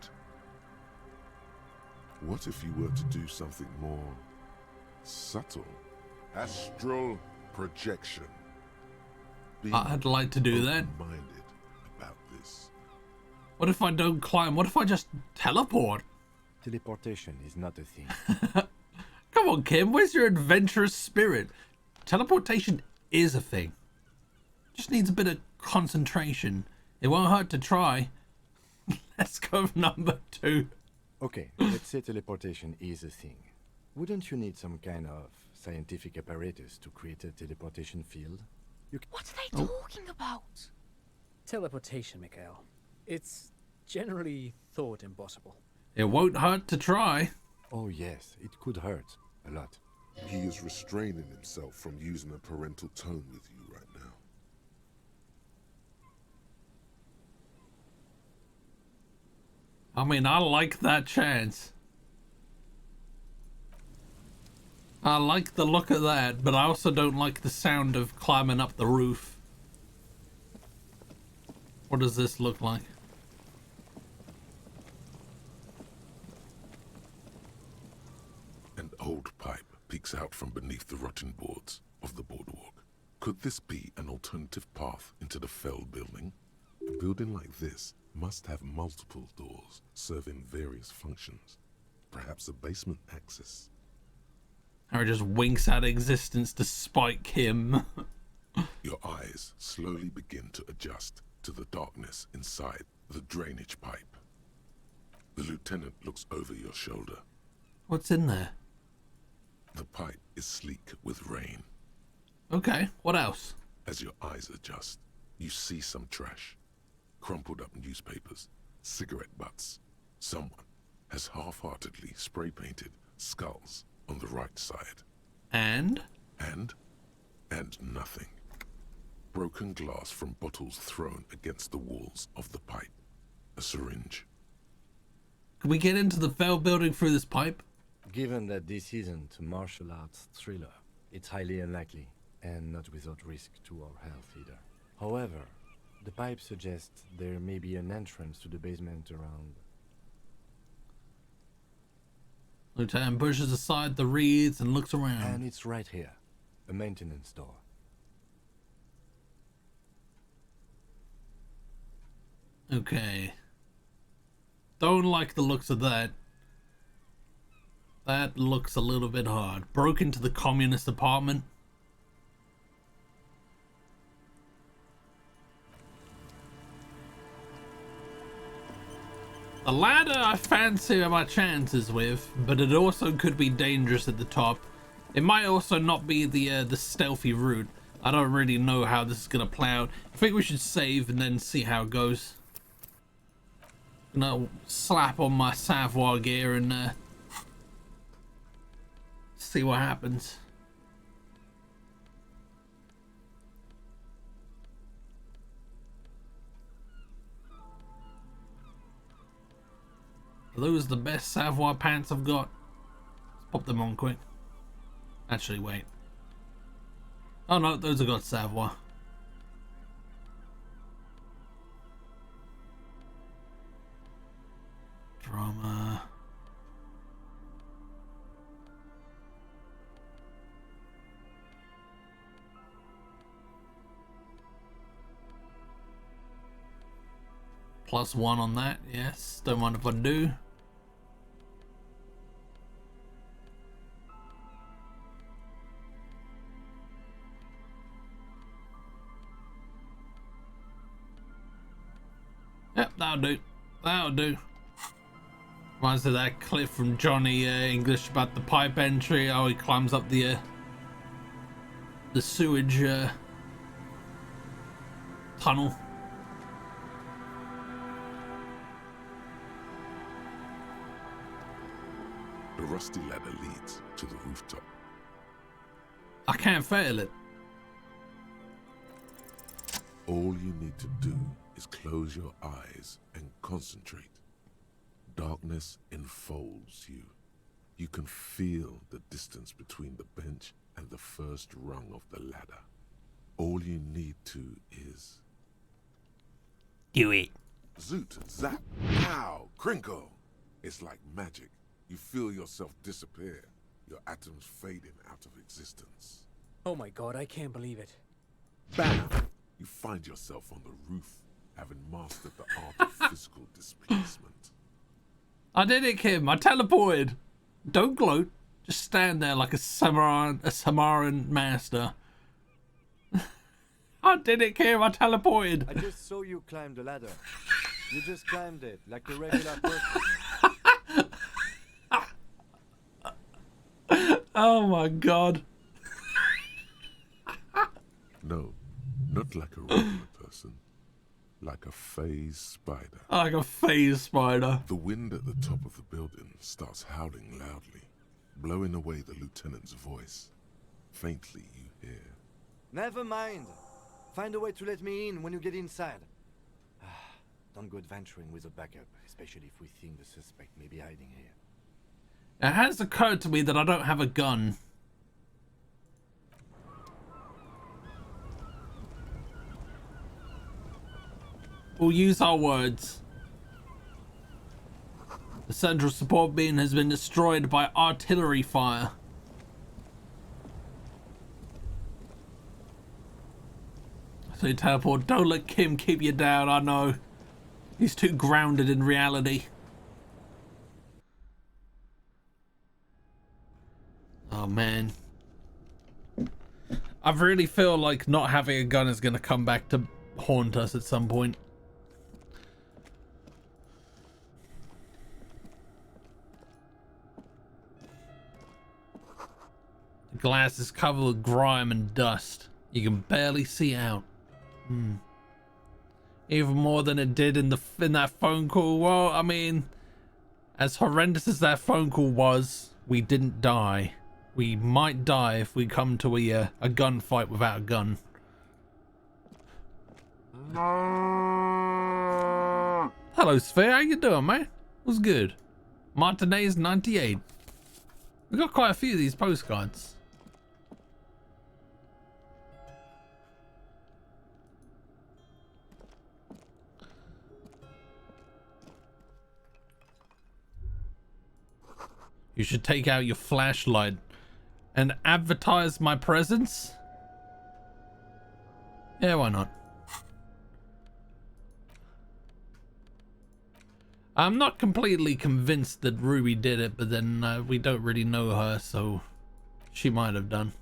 what if you were to do something more subtle? Astral projection. I'd like to do that. Minded about this. What if I don't climb? What if I just teleport? Teleportation is not a thing. Come on, Kim. Where's your adventurous spirit? Teleportation is a thing. Just needs a bit of concentration. It won't hurt to try. Let's go for number 2. Okay, let's say teleportation is a thing. Wouldn't you need some kind of scientific apparatus to create a teleportation field? What are they talking about? Teleportation, Mikhail. It's generally thought impossible. It won't hurt to try. Oh yes, it could hurt. A lot. He is restraining himself from using a parental tone with you right now. I mean, I like that chance. I like the look of that, but I also don't like the sound of climbing up the roof. What does this look like? An old pipe peeks out from beneath the rotten boards of the boardwalk. Could this be an alternative path into the fell building? A building like this must have multiple doors serving various functions. Perhaps a basement access. Harry just winks out existence to spite Kim. Your eyes slowly begin to adjust to the darkness inside the drainage pipe. The lieutenant looks over your shoulder. What's in there? The pipe is sleek with rain. Okay, what else? As your eyes adjust, you see some trash. Crumpled up newspapers, cigarette butts. Someone has half-heartedly spray-painted skulls on the right side. And nothing. Broken glass from bottles thrown against the walls of the pipe. A syringe. Can we get into the fell building through this pipe? Given that this isn't a martial arts thriller, it's highly unlikely, and not without risk to our health either. However, the pipe suggests there may be an entrance to the basement around. Lieutenant pushes aside the reeds and looks around. And it's right here. A maintenance door. Okay. Don't like the looks of that. That looks a little bit hard. Broke into the communist apartment. The ladder I fancy my chances with, but it also could be dangerous at the top. It might also not be the stealthy route. I don't really know how this is gonna play out. I think we should save and then see how it goes. Gonna slap on my Savoir gear and see what happens. Are those the best Savoir pants I've got? Let's pop them on quick. Actually, wait. Oh no, those have got Savoy. Drama. +1 on that, yes. Don't mind if I do. Yep, that'll do. That'll do. Reminds me of that clip from Johnny English about the pipe entry. Oh, he climbs up the sewage tunnel. The rusty ladder leads to the rooftop. I can't fail it. All you need to do is close your eyes and concentrate. Darkness enfolds you. You can feel the distance between the bench and the first rung of the ladder. All you need to is... do it. Zoot, zap, pow, crinkle. It's like magic. You feel yourself disappear, your atoms fading out of existence. Oh my god, I can't believe it. Bam! You find yourself on the roof, having mastered the art of physical displacement. I did it, Kim. I teleported. Don't gloat. Just stand there like a Samaran master. I did it, Kim. I teleported. I just saw you climb the ladder. You just climbed it like a regular person. Oh my god. No, not like a regular person. Like a phase spider. Like a phase spider. The wind at the top of the building starts howling loudly, blowing away the lieutenant's voice. Faintly you hear. Never mind. Find a way to let me in when you get inside. Don't go adventuring with a backup, especially if we think the suspect may be hiding here. It has occurred to me that I don't have a gun. We'll use our words. The central support beam has been destroyed by artillery fire. So you teleport. Don't let Kim keep you down, I know. He's too grounded in reality. Oh man. I really feel like not having a gun is going to come back to haunt us at some point. The glass is covered with grime and dust. You can barely see out. Even more than it did in that phone call. Well, I mean, as horrendous as that phone call was, we didn't die. We might die if we come to a gunfight without a gun. Hello, Sphere. How you doing, man? What's good? Martinez 98. We got quite a few of these postcards. You should take out your flashlight and advertise my presence. Yeah, why not? I'm not completely convinced that Ruby did it, but then we don't really know her, so she might have done.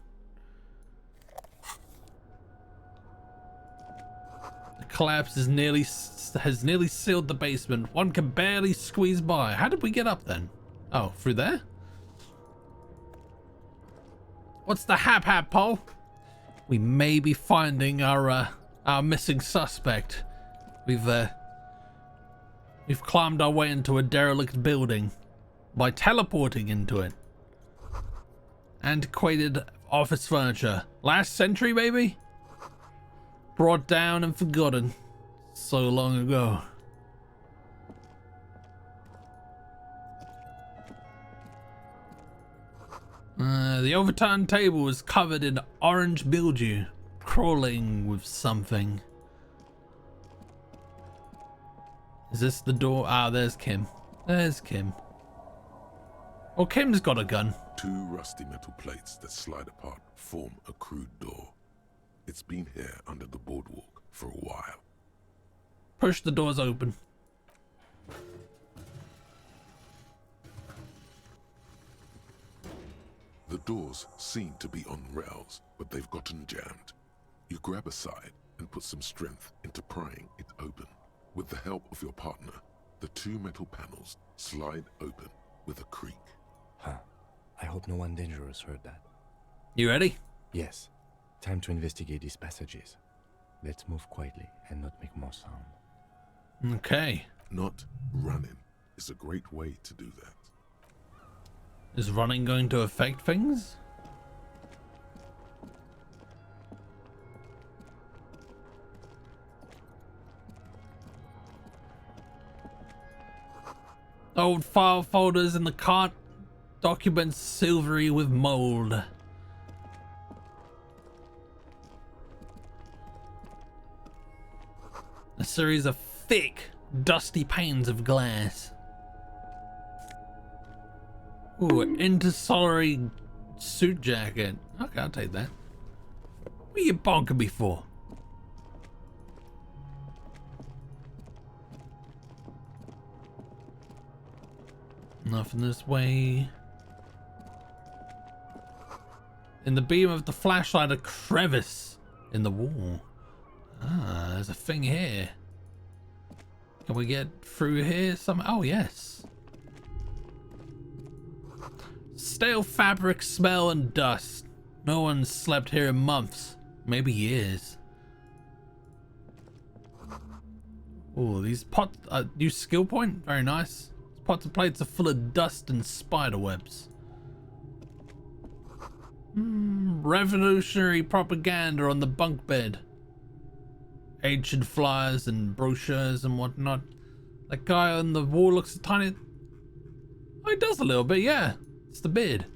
The collapse has nearly sealed the basement. One can barely squeeze by. How did we get up then? Oh, through there? What's the hap, Paul? We may be finding our missing suspect. We've climbed our way into a derelict building by teleporting into it. Antiquated office furniture. Last century, maybe? Brought down and forgotten so long ago. The overturned table was covered in orange mildew, crawling with something. Is this the door? Ah, there's Kim. There's Kim. Well, Kim's got a gun. 2 rusty metal plates that slide apart form a crude door. It's been here under the boardwalk for a while. Push the doors open. The doors seem to be on rails, but they've gotten jammed. You grab a side and put some strength into prying it open. With the help of your partner, the 2 metal panels slide open with a creak. Huh. I hope no one dangerous heard that. You ready? Yes. Time to investigate these passages. Let's move quietly and not make more sound. Okay. Not running is a great way to do that. Is running going to affect things? Old file folders in the cart. Documents silvery with mold. A series of thick, dusty panes of glass. Ooh, an intersolary suit jacket. Okay, I'll take that. What are you bonking me for? Nothing this way. In the beam of the flashlight, a crevice in the wall. Ah, there's a thing here. Can we get through here somehow? Oh, yes. Stale fabric, smell, and dust. No one's slept here in months, maybe years. Oh, these pots, new skill point, very nice. These pots and plates are full of dust and spider webs. Revolutionary propaganda on the bunk bed. Ancient flyers and brochures and whatnot. That guy on the wall looks tiny. Oh, he does a little bit, yeah. It's the beard.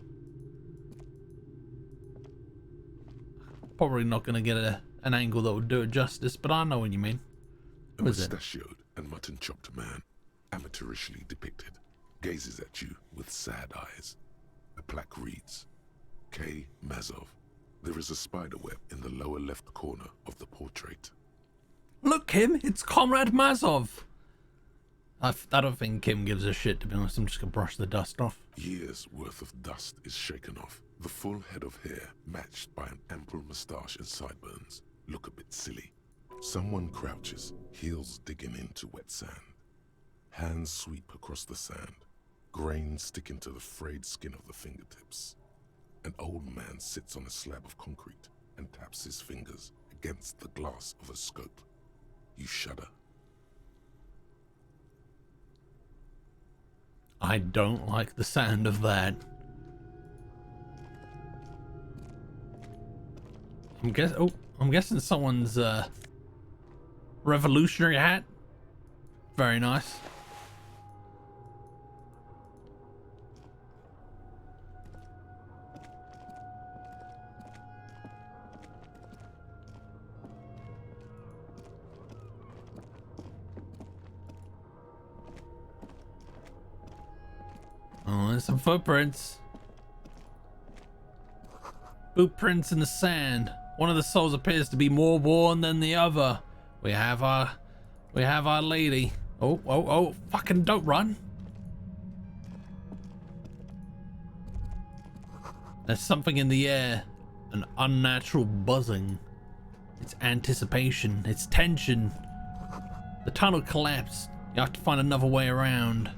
Probably not going to get an angle that would do it justice, but I know what you mean. A mustachioed and mutton-chopped man, amateurishly depicted, gazes at you with sad eyes. A plaque reads, K. Mazov. There is a spider web in the lower left corner of the portrait. Look, Kim, it's Comrade Mazov. I don't think Kim gives a shit, to be honest. I'm just going to brush the dust off. Years' worth of dust is shaken off. The full head of hair, matched by an ample moustache and sideburns, look a bit silly. Someone crouches, heels digging into wet sand. Hands sweep across the sand, grains sticking to the frayed skin of the fingertips. An old man sits on a slab of concrete and taps his fingers against the glass of a scope. You shudder. I don't like the sound of that. I'm guessing someone's revolutionary hat. Very nice. Oh, there's some footprints. Footprints in the sand. One of the souls appears to be more worn than the other. We have our lady. Oh, fucking don't run. There's something in the air. An unnatural buzzing. It's anticipation. It's tension. The tunnel collapsed. You have to find another way around.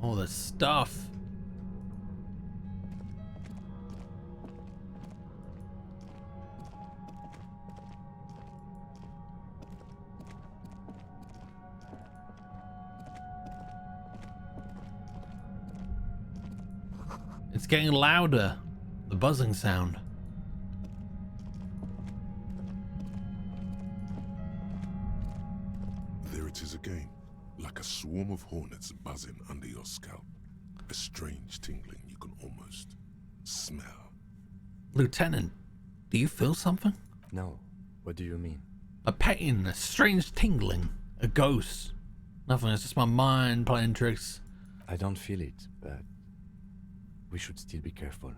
All the stuff. It's getting louder, the buzzing sound. There it is again, like a swarm of hornets buzzing under your scalp. A strange tingling you can almost smell. Lieutenant, do you feel something? No. What do you mean? A pain, a strange tingling, a ghost. Nothing, it's just my mind playing tricks. I don't feel it, but we should still be careful.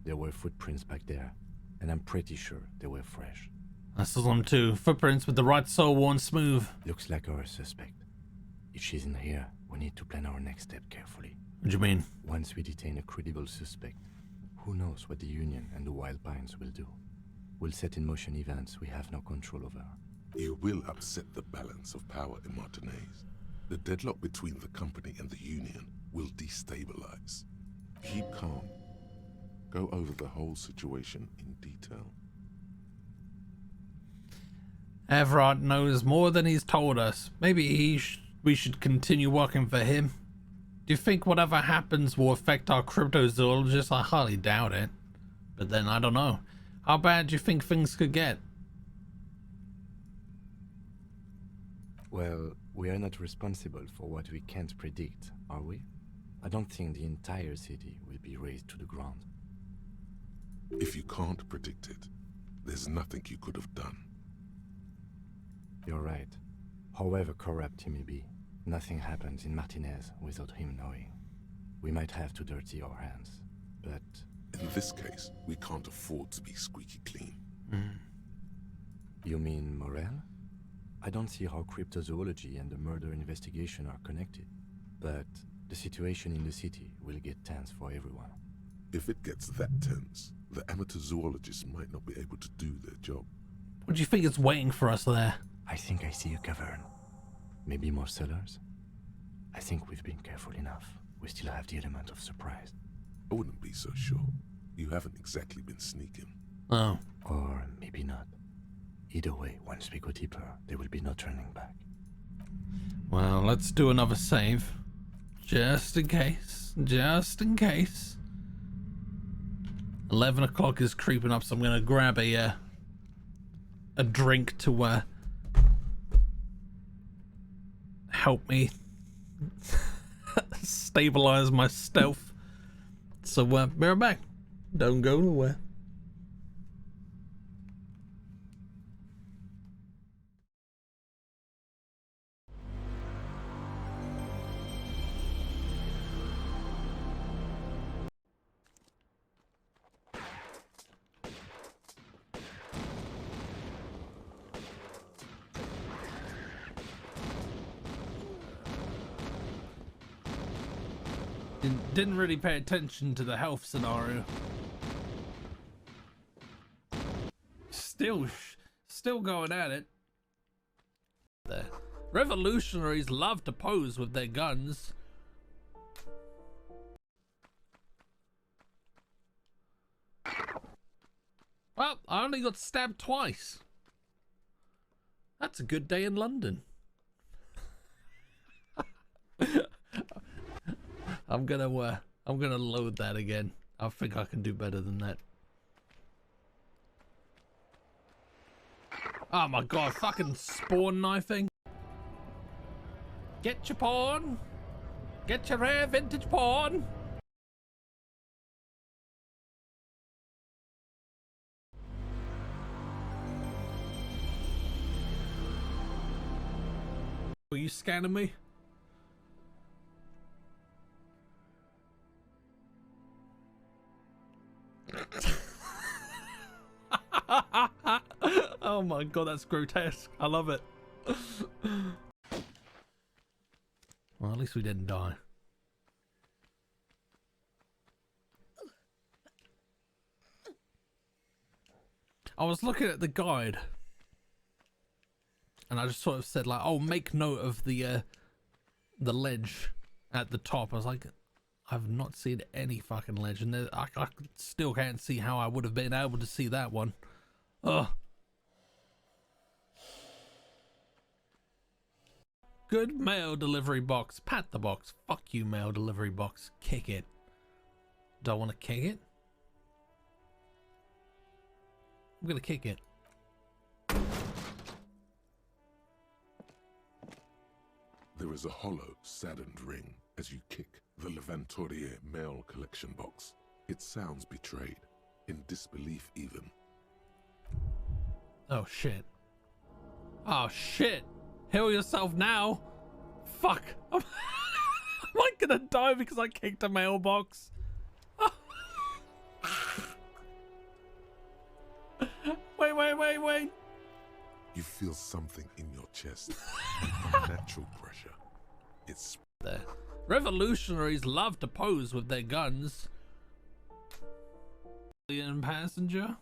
There were footprints back there, and I'm pretty sure they were fresh. I saw them too. Footprints with the right sole worn smooth. Looks like our suspect. If she's in here, we need to plan our next step carefully. What do you mean? Once we detain a credible suspect, who knows what the Union and the Wild Pines will do? We'll set in motion events we have no control over. You will upset the balance of power in Martinez. The deadlock between the company and the Union will destabilize. Keep calm. Go over the whole situation in detail. Everard knows more than he's told us. Maybe we should continue working for him. Do you think whatever happens will affect our cryptozoologists? I highly doubt it. But then, I don't know. How bad do you think things could get? Well, we are not responsible for what we can't predict, are we? I don't think the entire city will be razed to the ground. If you can't predict it, there's nothing you could have done. You're right. However corrupt he may be, nothing happens in Martinez without him knowing. We might have to dirty our hands, but... In this case, we can't afford to be squeaky clean. You mean Morel? I don't see how cryptozoology and the murder investigation are connected, but the situation in the city will get tense for everyone. If it gets that tense, the amateur zoologists might not be able to do their job. What do you think is waiting for us there? I think I see a cavern. Maybe more cellars? I think we've been careful enough. We still have the element of surprise. I wouldn't be so sure. You haven't exactly been sneaking. Oh. Or maybe not. Either way, once we go deeper, there will be no turning back. Well, let's do another save. Just in case. Just in case. 11 o'clock is creeping up, so I'm gonna grab a drink to help me stabilize my stealth. So be right back. Don't go nowhere. Didn't really pay attention to the health scenario. Still going at it. The revolutionaries love to pose with their guns. Well, I only got stabbed twice. That's a good day in London. I'm gonna load that again. I think I can do better than that. Oh my god, fucking spawn knifing. Get your pawn. Get your rare vintage pawn. Were you scanning me? Oh my god, that's grotesque. I love it. Well, at least we didn't die. I was looking at the guide and I just sort of said like, oh, make note of the ledge at the top. I was like, I've not seen any fucking ledge, and I still can't see how I would have been able to see that one. Ugh. Good mail delivery box. Pat the box. Fuck you, mail delivery box. Kick it. Don't want to kick it? I'm gonna kick it. There is a hollow, saddened ring as you kick the Levantoria mail collection box. It sounds betrayed. in disbelief even. Oh shit. Oh shit. Heal yourself now. Fuck. Am I gonna die because I kicked a mailbox? Wait. You feel something in your chest. Unnatural pressure. It's there. Revolutionaries love to pose with their guns. Alien passenger?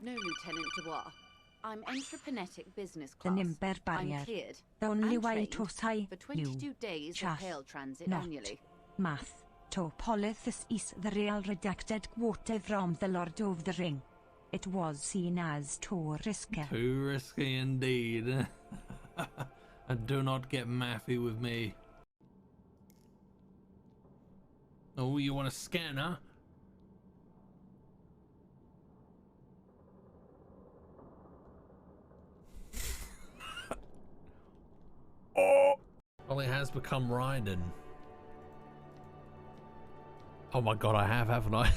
No, Lieutenant Dubois. I'm entreprenetic business The class. Nimber barrier. I'm cleared. The only and way trained to say for 22 days of chaff, pale transit not annually. math. To Polythus is the real redacted quote from the Lord of the Ring. It was seen as too risky. Too risky indeed. And do not get mathy with me. Oh, you want to scan, huh? Oh! Well, it has become Ryden. Oh my god, I have, haven't I?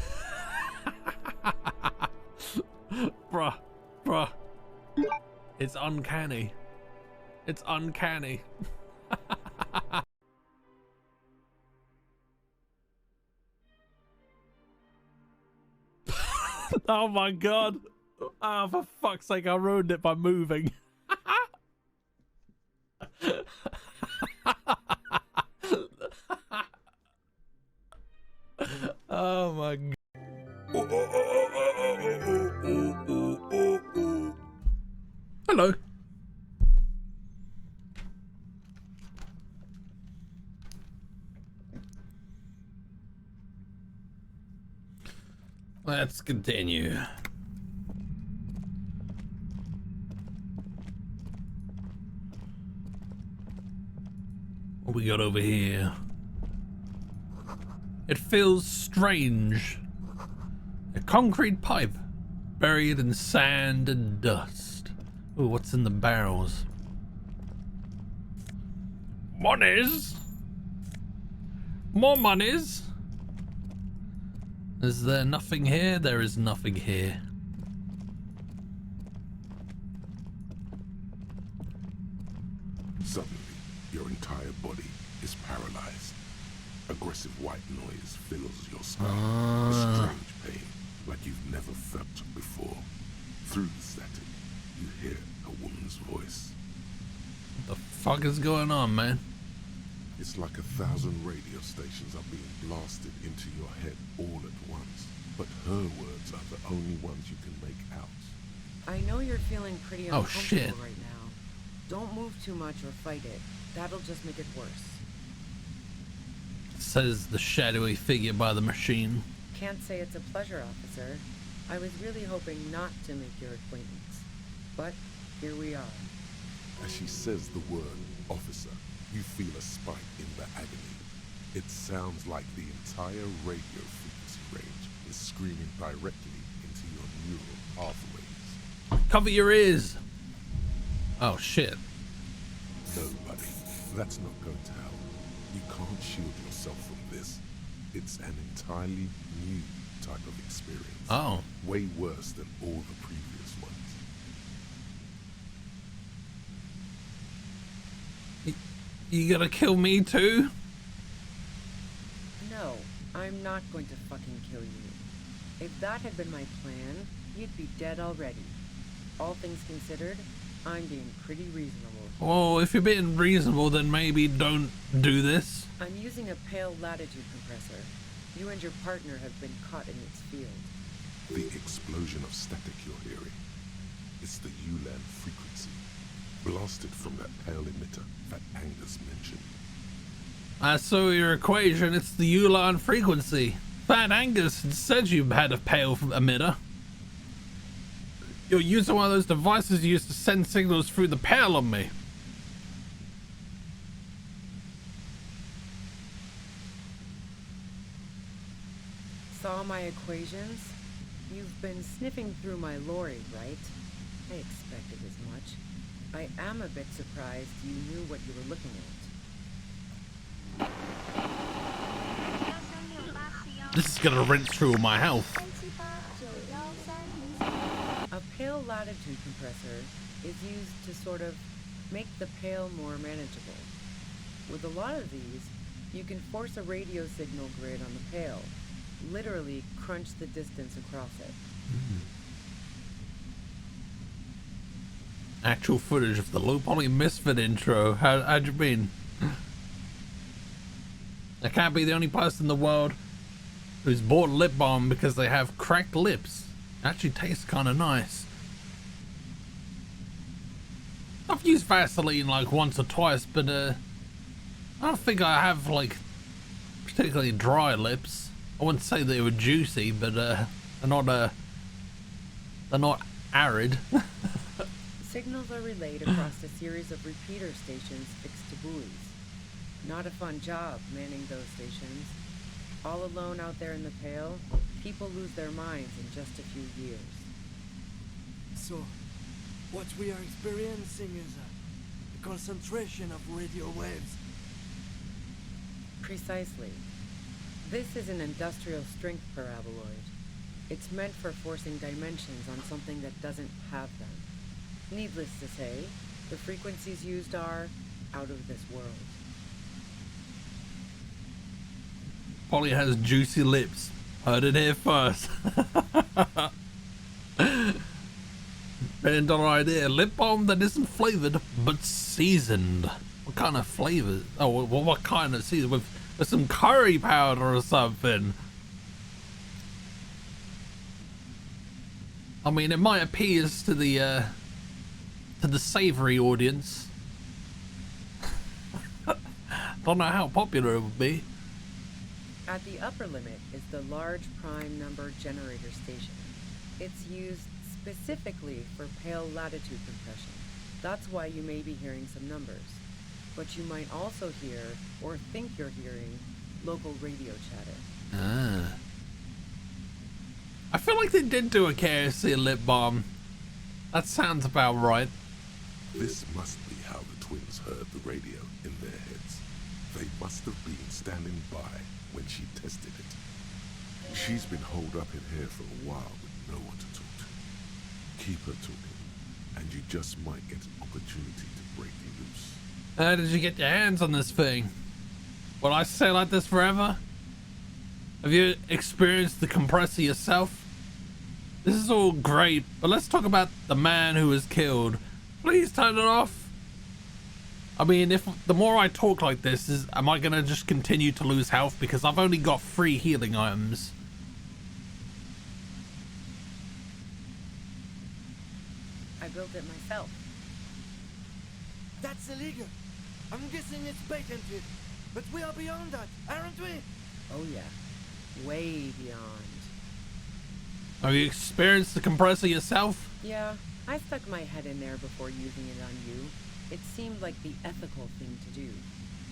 Bruh. It's uncanny. It's uncanny. Oh my god. Ah, oh, for fuck's sake, I ruined it by moving. Oh my god. Hello. Let's continue. What we got over here? It feels strange. A concrete pipe buried in sand and dust. Ooh, what's in the barrels? Monies? More monies? Is there nothing here? There is nothing here. Suddenly, your entire body is paralyzed. Aggressive white noise fills your skull. A strange pain, like you've never felt before. Through the static, you hear a woman's voice. What the fuck is going on, man? It's like 1,000 radio stations are being blasted into your head all at once. But her words are the only ones you can make out. I know you're feeling pretty Oh, uncomfortable shit. right now. Don't move too much or fight it. That'll just make it worse. Says the shadowy figure by the machine. Can't say it's a pleasure, officer. I was really hoping not to make your acquaintance. But here we are. As she says the word officer, you feel a spike in the agony. It sounds like the entire radio frequency range is screaming directly into your neural pathways. Cover your ears. Oh shit. No, buddy, that's not going to help. You can't shield yourself from this. It's an entirely new type of experience. Oh. Way worse than all the previous ones. You gonna kill me too? No, I'm not going to fucking kill you. If that had been my plan, you'd be dead already. All things considered, I'm being pretty reasonable. Well, if you're being reasonable, then maybe don't do this. I'm using a pale latitude compressor. You and your partner have been caught in its field. The explosion of static you're hearing. It's the ULAN frequency. Blasted from that pale emitter that Angus mentioned. I saw your equation. It's the Ulan frequency. Fat Angus said you had a pale emitter. You're using one of those devices you used to send signals through the pale on me. Saw my equations? You've been sniffing through my lorry, right? I expected as much. I am a bit surprised you knew what you were looking at. This is gonna rinse through my health. A pale latitude compressor is used to sort of make the pale more manageable. With a lot of these, you can force a radio signal grid on the pale, literally crunch the distance across it. Actual footage of the Low Poly Misfit intro. How'd you mean? I can't be the only person in the world who's bought lip balm because they have cracked lips. Actually tastes kind of nice. I've used Vaseline like once or twice, but I don't think I have like particularly dry lips. I wouldn't say they were juicy, but they're not arid. Signals are relayed across a series of repeater stations fixed to buoys. Not a fun job manning those stations. All alone out there in the pale, people lose their minds in just a few years. So, what we are experiencing is a concentration of radio waves. Precisely. This is an industrial strength paraboloid. It's meant for forcing dimensions on something that doesn't have them. Needless to say, the frequencies used are out of this world. Polly has juicy lips. Heard it here first. $1 million idea. Lip balm that isn't flavored, but seasoned. What kind of flavor? Oh, well, what kind of season? With some curry powder or something. I mean, it might appeal to the savory audience. Don't know how popular it would be. At the upper limit is the large prime number generator station. It's used specifically for pale latitude compression. That's why you may be hearing some numbers. But you might also hear, or think you're hearing, local radio chatter. Ah. I feel like they did do a KFC lip balm. That sounds about right. This must be how the twins heard the radio in their heads. They must have been standing by when she tested it. She's been holed up in here for a while with no one to talk to. Keep her talking, and you just might get an opportunity to break you loose. How did you get your hands on this thing? Will I stay like this forever? Have you experienced the compressor yourself? This is all great, but let's talk about the man who was killed. Please turn it off. I mean, if the more I talk like this, am I gonna just continue to lose health because I've only got 3 healing items? I built it myself. That's illegal. I'm guessing it's patented. But we are beyond that, aren't we? Oh yeah. Way beyond. Have you experienced the compressor yourself? Yeah, I stuck my head in there before using it on you. It seemed like the ethical thing to do.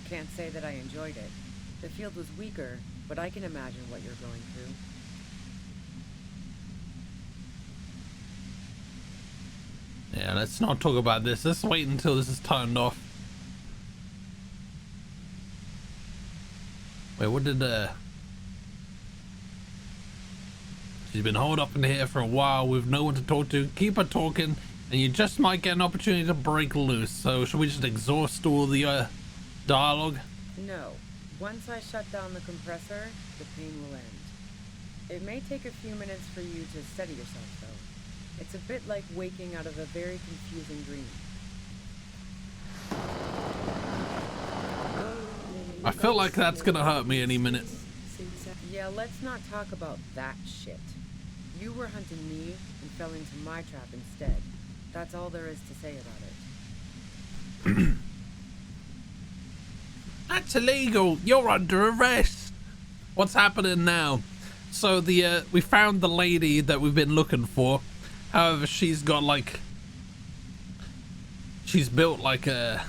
Can't say that I enjoyed it. The field was weaker, but I can imagine what you're going through. Yeah, let's not talk about this. Let's wait until this is turned off. Wait, what did She's been holed up in here for a while with no one to talk to. Keep her talking, and you just might get an opportunity to break loose. So should we just exhaust all the dialogue? No. Once I shut down the compressor, the pain will end. It may take a few minutes for you to steady yourself, though. It's a bit like waking out of a very confusing dream. I feel like that's gonna hurt me any minute. Yeah, let's not talk about that shit. You were hunting me and fell into my trap instead. That's all there is to say about it. That's illegal. You're under arrest. What's happening now? So we found the lady that we've been looking for. However, she's got like, she's built like a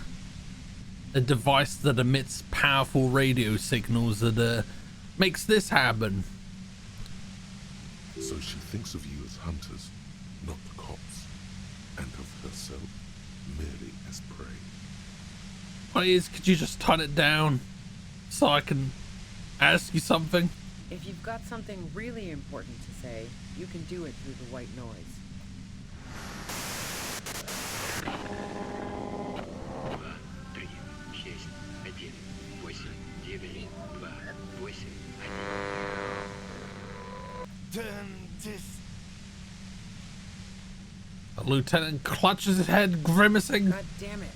device that emits powerful radio signals that makes this happen. So she thinks of you as hunters, not the cops, and of herself merely as prey. Please, could you just turn it down so I can ask you something? If you've got something really important to say, you can do it through the white noise. The lieutenant clutches his head, grimacing. God damn it.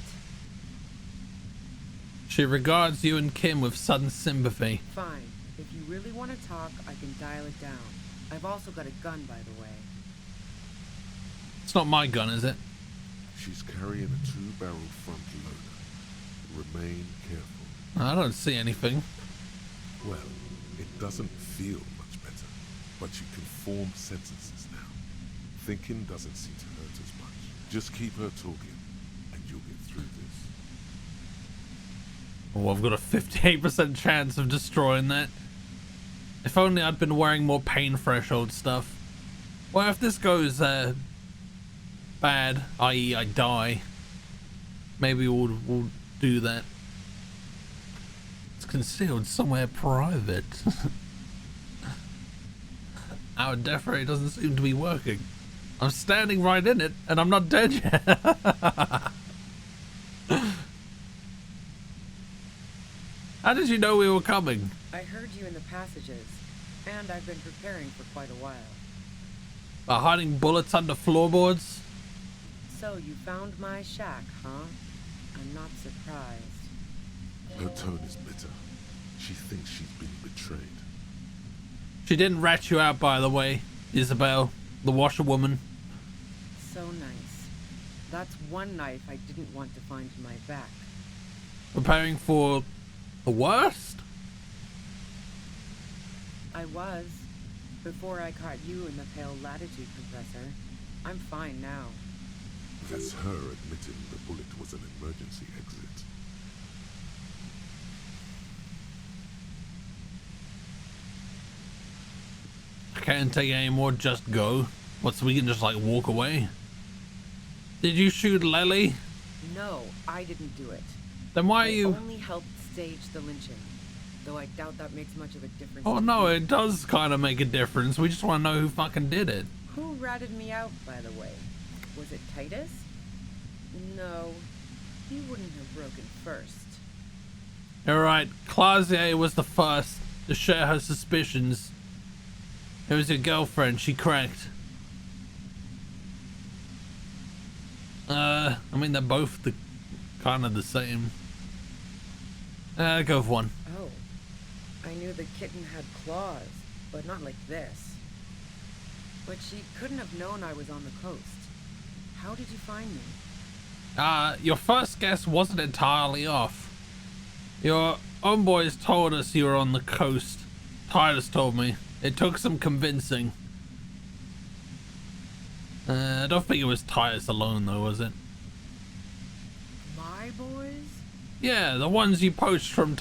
She regards you and Kim with sudden sympathy. Fine. If you really want to talk, I can dial it down. I've also got a gun, by the way. It's not my gun, is it? She's carrying a 2-barrel front loader. Remain careful. I don't see anything. Well, it doesn't feel much better, but you can form sentences now. Thinking doesn't seem to hurt as much. Just keep her talking, and you'll get through this. Oh, I've got a 58% chance of destroying that. If only I'd been wearing more pain threshold stuff. Well, if this goes bad, i.e. I die, maybe we'll do that. It's concealed somewhere private. Our death ray doesn't seem to be working. I'm standing right in it, and I'm not dead yet. How did you know we were coming? I heard you in the passages, and I've been preparing for quite a while. Hiding bullets under floorboards? So you found my shack, huh? I'm not surprised. Her tone is bitter. She thinks she's been betrayed. She didn't rat you out, by the way, Isabel, the washerwoman. So nice. That's one knife I didn't want to find in my back. Preparing for the worst? I was. Before I caught you in the pale latitude compressor. I'm fine now. That's her admitting the bullet was an emergency exit. I can't take any more, just go. What, so we can just like walk away? Did you shoot Lely? No, I didn't do it. Then why are I you... only helped stage the lynching. Though I doubt that makes much of a difference. Oh no, it does kind of make a difference. We just want to know who fucking did it. Who ratted me out, by the way? Was it Titus? No, he wouldn't have broken first. Alright, Clausier was the first to share her suspicions. It was your girlfriend, she cracked. I mean, they're both kind of the same. Go for one. Oh, I knew the kitten had claws, but not like this. But she couldn't have known I was on the coast. How did you find me? Your first guess wasn't entirely off. Your own boys told us you were on the coast. Titus told me. It took some convincing. I don't think it was Titus alone though, was it? My boys? Yeah, the ones you poached from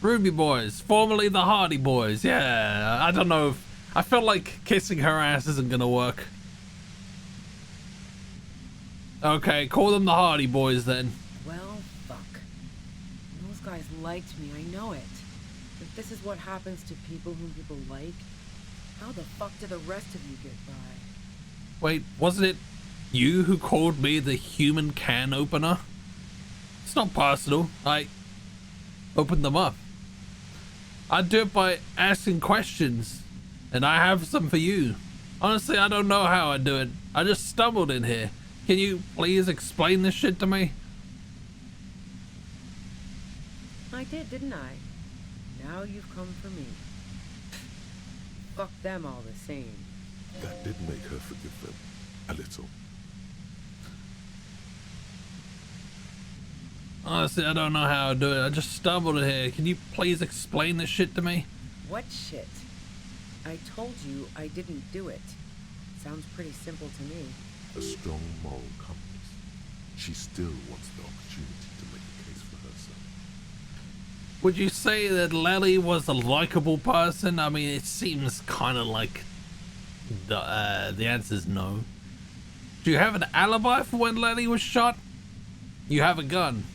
Ruby Boys, formerly the Hardy Boys. Yeah, I don't know if... I feel like kissing her ass isn't gonna work. Okay, call them the Hardy Boys then. Well, fuck. Those guys liked me, I know it. If this is what happens to people whom people like, how the fuck did the rest of you get by? Wait, wasn't it you who called me the human can opener? It's not personal. I opened them up. I do it by asking questions, and I have some for you. Honestly, I don't know how I do it. I just stumbled in here. Can you please explain this shit to me? I did, didn't I? Now you've come for me. Fuck them all the same. That did make her forgive them. A little. Honestly, I don't know how I do it. I just stumbled in here. Can you please explain this shit to me? What shit? I told you I didn't do it. Sounds pretty simple to me. A strong moral compass. She still wants the opportunity to make a case for herself. Would you say that Lely was a likable person? I mean, it seems kind of like the answer's no. Do you have an alibi for when Lely was shot? You have a gun.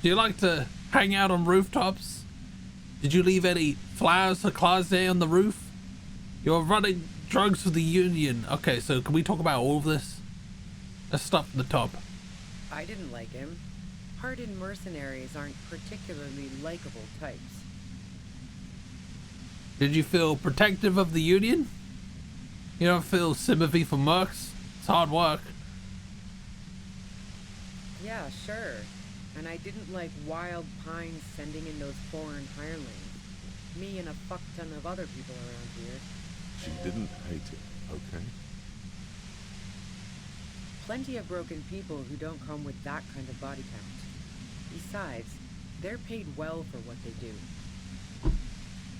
Do you like to hang out on rooftops? Did you leave any flowers for Claude on the roof? You're running drugs for the Union. Okay, so can we talk about all of this? Let's start from the top. I didn't like him. Hardened mercenaries aren't particularly likable types. Did you feel protective of the Union? You don't feel sympathy for mercs? It's hard work. Yeah, sure. And I didn't like Wild Pines sending in those foreign hirelings. Me and a fuck ton of other people around here. She didn't hate it, okay? Plenty of broken people who don't come with that kind of body count. Besides, they're paid well for what they do.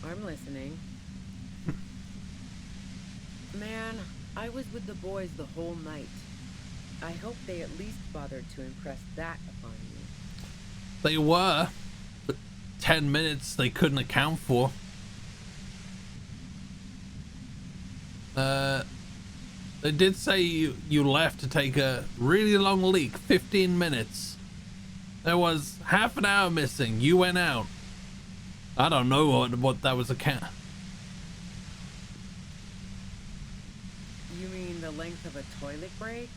I'm listening. Man, I was with the boys the whole night. I hope they at least bothered to impress that upon you. They were, but 10 minutes they couldn't account for. They did say you left to take a really long leak, 15 minutes. There was half an hour missing. You went out. I don't know what that was account. You mean the length of a toilet break?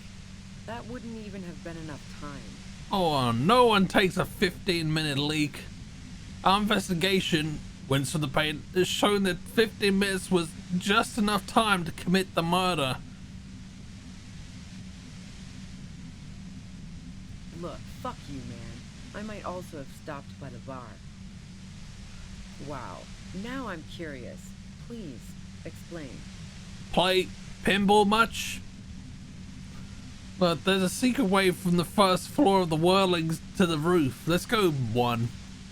That wouldn't even have been enough time. Oh, no one takes a 15-minute leak. Our investigation, wins for the pain, has shown that 15 minutes was just enough time to commit the murder. Look, fuck you, man. I might also have stopped by the bar. Wow, now I'm curious. Please, explain. Play pinball much? But there's a secret way from the first floor of the Whirlings to the roof. Let's go one.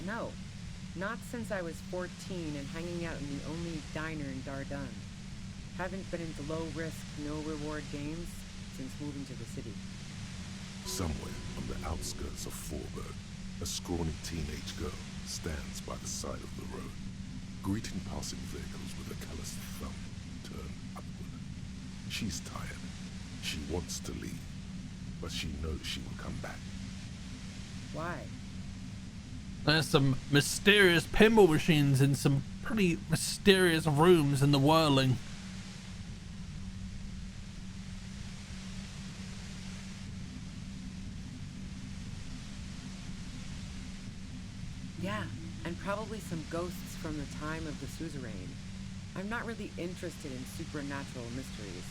No, not since I was 14 and hanging out in the only diner in Dardun. Haven't been into low-risk, no-reward games since moving to the city. Somewhere on the outskirts of Forburg, a scrawny teenage girl stands by the side of the road, greeting passing vehicles with a calloused thumb turned upward. She's tired. She wants to leave, but she knows she will come back. Why? There's some mysterious pinball machines in some pretty mysterious rooms in the Whirling. Yeah, and probably some ghosts from the time of the suzerain. I'm not really interested in supernatural mysteries.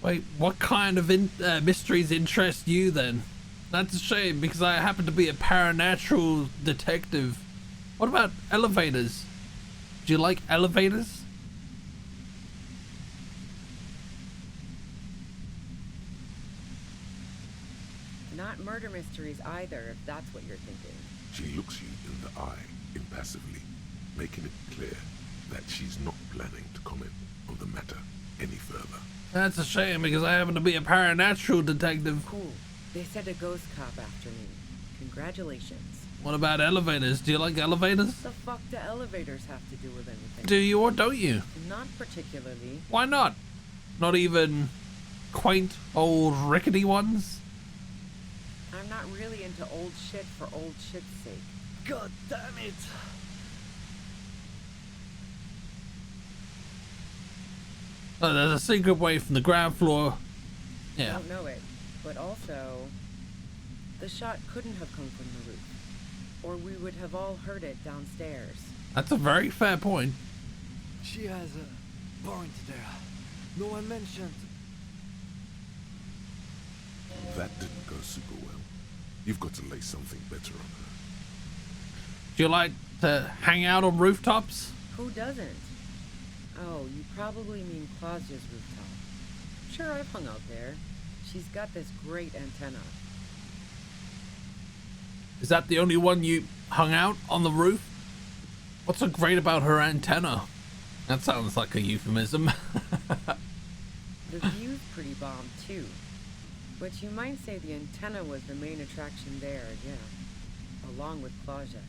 Wait, what kind of mysteries interest you then? That's a shame, because I happen to be a paranatural detective. What about elevators? Do you like elevators? Not murder mysteries either, if that's what you're thinking. She looks you in the eye impassively, making it clear that she's not planning to comment on the matter any further. That's a shame, because I happen to be a paranatural detective. Cool. They sent a ghost cop after me. Congratulations. What about elevators? Do you like elevators? What the fuck do elevators have to do with anything? Do you or don't you? Not particularly. Why not? Not even quaint old rickety ones? I'm not really into old shit for old shit's sake. God damn it! Oh, there's a secret way from the ground floor. Yeah. I don't know it, but also, the shot couldn't have come from the roof, or we would have all heard it downstairs. That's a very fair point. She has a point there. No one mentioned. That didn't go super well. You've got to lay something better on her. Do you like to hang out on rooftops? Who doesn't? Oh, you probably mean Claudia's rooftop. Sure, I've hung out there. She's got this great antenna. Is that the only one you hung out on the roof? What's so great about her antenna? That sounds like a euphemism. The view's pretty bomb, too. But you might say the antenna was the main attraction there, yeah. Along with Claudia.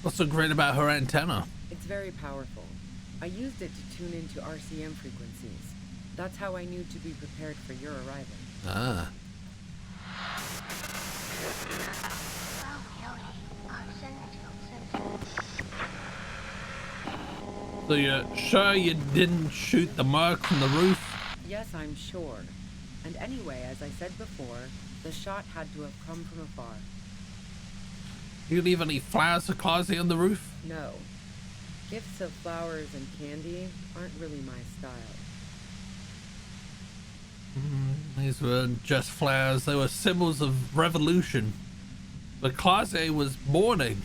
What's so great about her antenna? It's very powerful. I used it to tune into RCM frequencies. That's how I knew to be prepared for your arrival. Ah. Our central So you're sure you didn't shoot the merc from the roof? Yes, I'm sure. And anyway, as I said before, the shot had to have come from afar. You leave any flowers for Clausy on the roof? No. Gifts of flowers and candy aren't really my style. These weren't just flowers, they were symbols of revolution. But Clausy was mourning.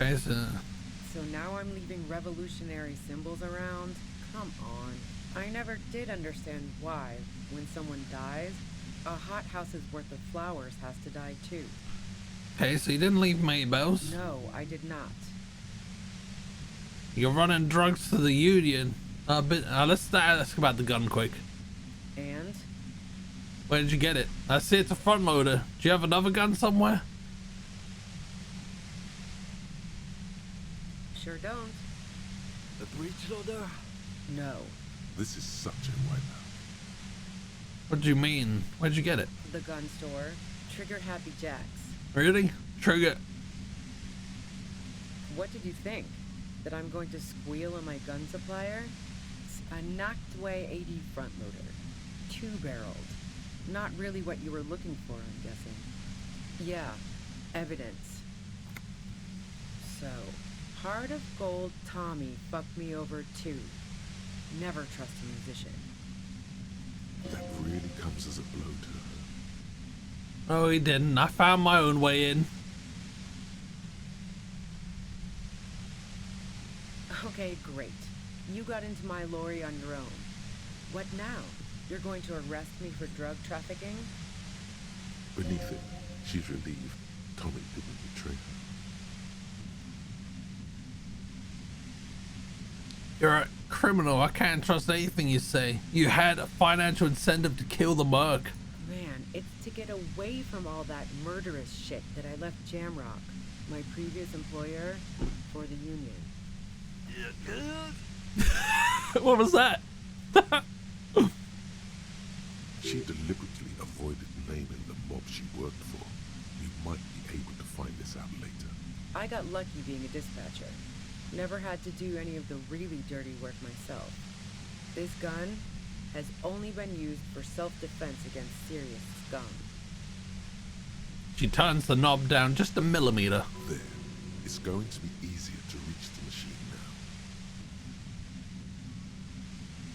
Okay, So now I'm leaving revolutionary symbols around? Come on. I never did understand why, when someone dies, a hothouse's worth of flowers has to die too. Okay, so you didn't leave Maybells. No, I did not. You're running drugs to the Union. Let's ask about the gun quick. And? Where did you get it? I see it's a front loader. Do you have another gun somewhere? Sure don't. A breech loader? No. This is such a wipeout. What do you mean? Where'd you get it? The gun store. Trigger Happy Jacks. Really? Trigger. What did you think? That I'm going to squeal on my gun supplier? It's a knocked away 80 front loader. 2-barreled. Not really what you were looking for, I'm guessing. Yeah, evidence. So, Heart of Gold Tommy fucked me over too. Never trust a musician. That really comes as a blow to her. Oh, he didn't. I found my own way in. Okay, great. You got into my lorry on your own. What now? You're going to arrest me for drug trafficking? Beneath it, she's relieved Tommy didn't betray her. You're a criminal. I can't trust anything you say. You had a financial incentive to kill the merc. Man, it's to get away from all that murderous shit that I left Jamrock, my previous employer, for the Union. What was that? She deliberately avoided naming the mob she worked for. You might be able to find this out later. I got lucky being a dispatcher. Never had to do any of the really dirty work myself. This gun has only been used for self-defense against serious scum. She turns the knob down just a millimeter. There. It's going to be easier to reach the machine now.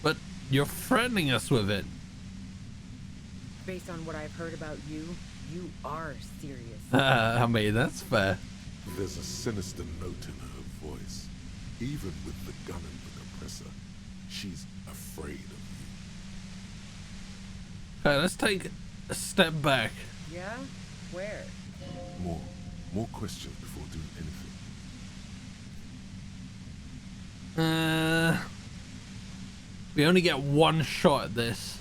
But you're threatening us with it. Based on what I've heard about you, you are serious. I mean, that's fair. There's a sinister note in her voice. Even with the gun and the compressor, she's afraid of you. Okay, let's take a step back. Yeah? Where? More questions before doing anything. We only get one shot at this.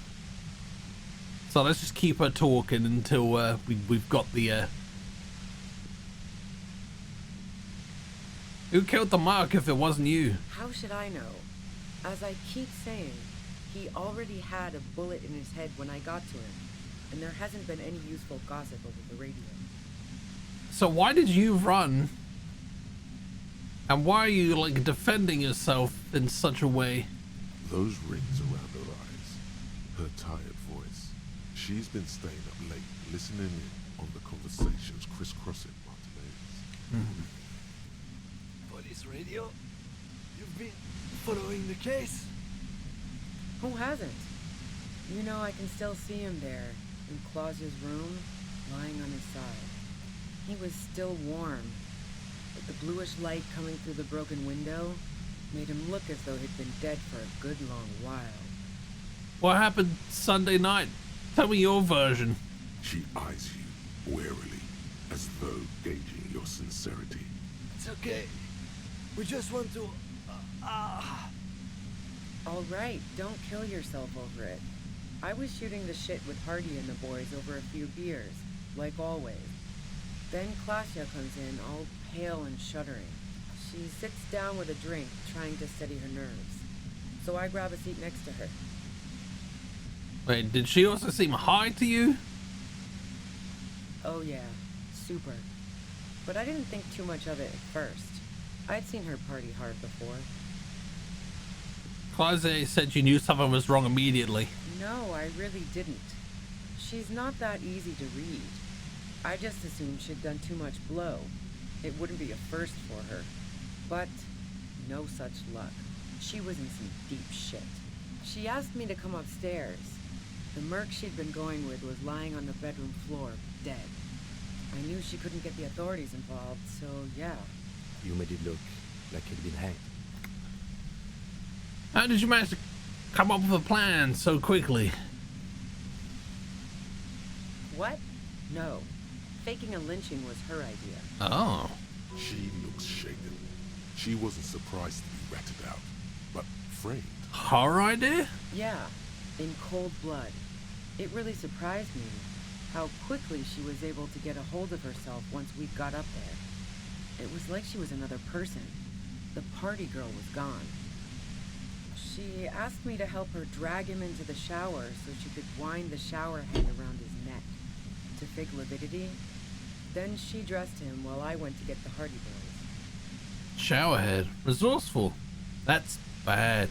So let's just keep her talking until we've got the... Who killed the merc if it wasn't you? How should I know? As I keep saying, he already had a bullet in his head when I got to him, and there hasn't been any useful gossip over the radio. So why did you run? And why are you, like, defending yourself in such a way? Those rings around her eyes, her tired voice. She's been staying up late, listening in on the conversations crisscrossing Martinez. Police radio? You've been following the case? Who hasn't? You know, I can still see him there, in Claus's room, lying on his side. He was still warm, but the bluish light coming through the broken window made him look as though he'd been dead for a good long while. What happened Sunday night? Tell me your version. She eyes you warily, as though gauging your sincerity. It's okay. We just want to... All right, don't kill yourself over it. I was shooting the shit with Hardy and the boys over a few beers, like always. Then Klasya comes in, all pale and shuddering. She sits down with a drink, trying to steady her nerves. So I grab a seat next to her. Wait, did she also seem high to you? Oh yeah, super. But I didn't think too much of it at first. I'd seen her party hard before. Claude said you knew something was wrong immediately. No, I really didn't. She's not that easy to read. I just assumed she'd done too much blow. It wouldn't be a first for her. But no such luck. She was in some deep shit. She asked me to come upstairs. The merc she'd been going with was lying on the bedroom floor, dead. I knew she couldn't get the authorities involved, so yeah. You made it look like he'd been hanged. How did you manage to come up with a plan so quickly? What? No. Faking a lynching was her idea. Oh. She looks shaken. She wasn't surprised to be ratted out, but framed. Her idea? Yeah, in cold blood. It really surprised me how quickly she was able to get a hold of herself once we got up there. It was like she was another person. The party girl was gone. She asked me to help her drag him into the shower so she could wind the shower head around his neck to fake lividity. Then she dressed him while I went to get the Hardy Boys. Showerhead. Resourceful. That's bad.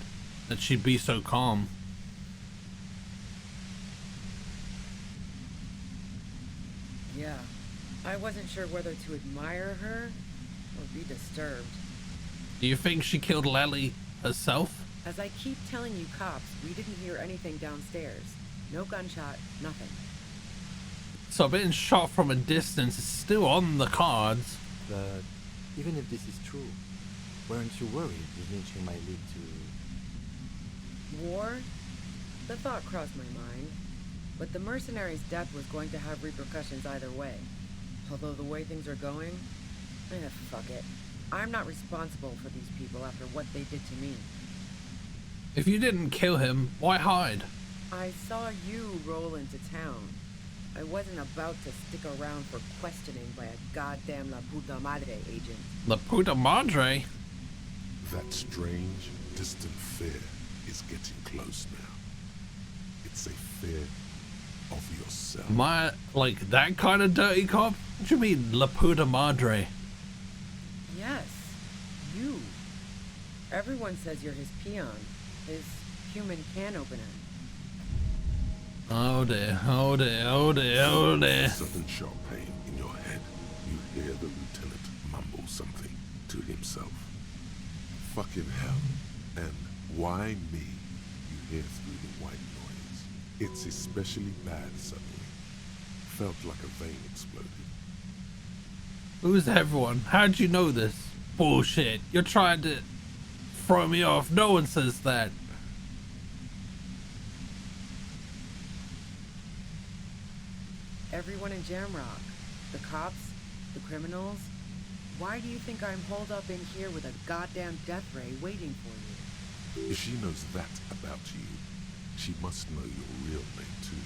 That she'd be so calm. Yeah. I wasn't sure whether to admire her or be disturbed. Do you think she killed Lally herself? As I keep telling you cops, we didn't hear anything downstairs. No gunshot, nothing. So being shot from a distance is still on the cards. But even if this is true, weren't you worried the lynching might lead to... War? The thought crossed my mind. But the mercenary's death was going to have repercussions either way. Although the way things are going, fuck it. I'm not responsible for these people after what they did to me. If you didn't kill him, why hide? I saw you roll into town. I wasn't about to stick around for questioning by a goddamn La Puta Madre agent. La Puta Madre? That strange, distant fear is getting close now. It's a fear of yourself. Like that kind of dirty cop? What do you mean, La Puta Madre? Yes, you. Everyone says you're his peon, his human can opener. Oh dear, oh dear, oh dear, oh dear. Sudden sharp pain in your head. You hear the lieutenant mumble something to himself. Fucking hell. And why me? You hear through the white noise. It's especially bad suddenly. Felt like a vein exploded. Who's everyone? How'd you know this? Bullshit. You're trying to throw me off. No one says that. Everyone in Jamrock. The cops, the criminals. Why do you think I'm holed up in here with a goddamn death ray waiting for you? If she knows that about you, she must know your real name too.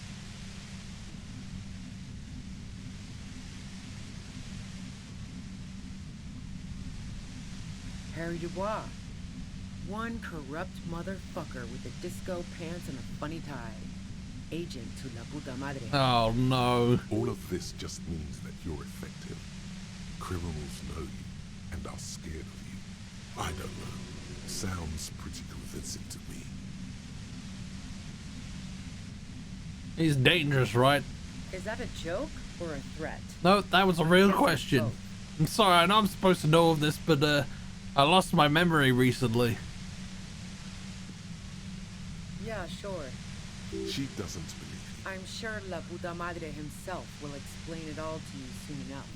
Harry Dubois. One corrupt motherfucker with a disco pants and a funny tie. Agent to La Puta Madre. Oh no. All of this just means that you're effective. Criminals know you and are scared of you. I don't know. Sounds pretty convincing to me. He's dangerous, right? Is that a joke or a threat? No, that was a real question. I'm sorry, I know I'm supposed to know all of this, but I lost my memory recently. Yeah, sure. She doesn't believe you. I'm sure La Puta Madre himself will explain it all to you soon enough.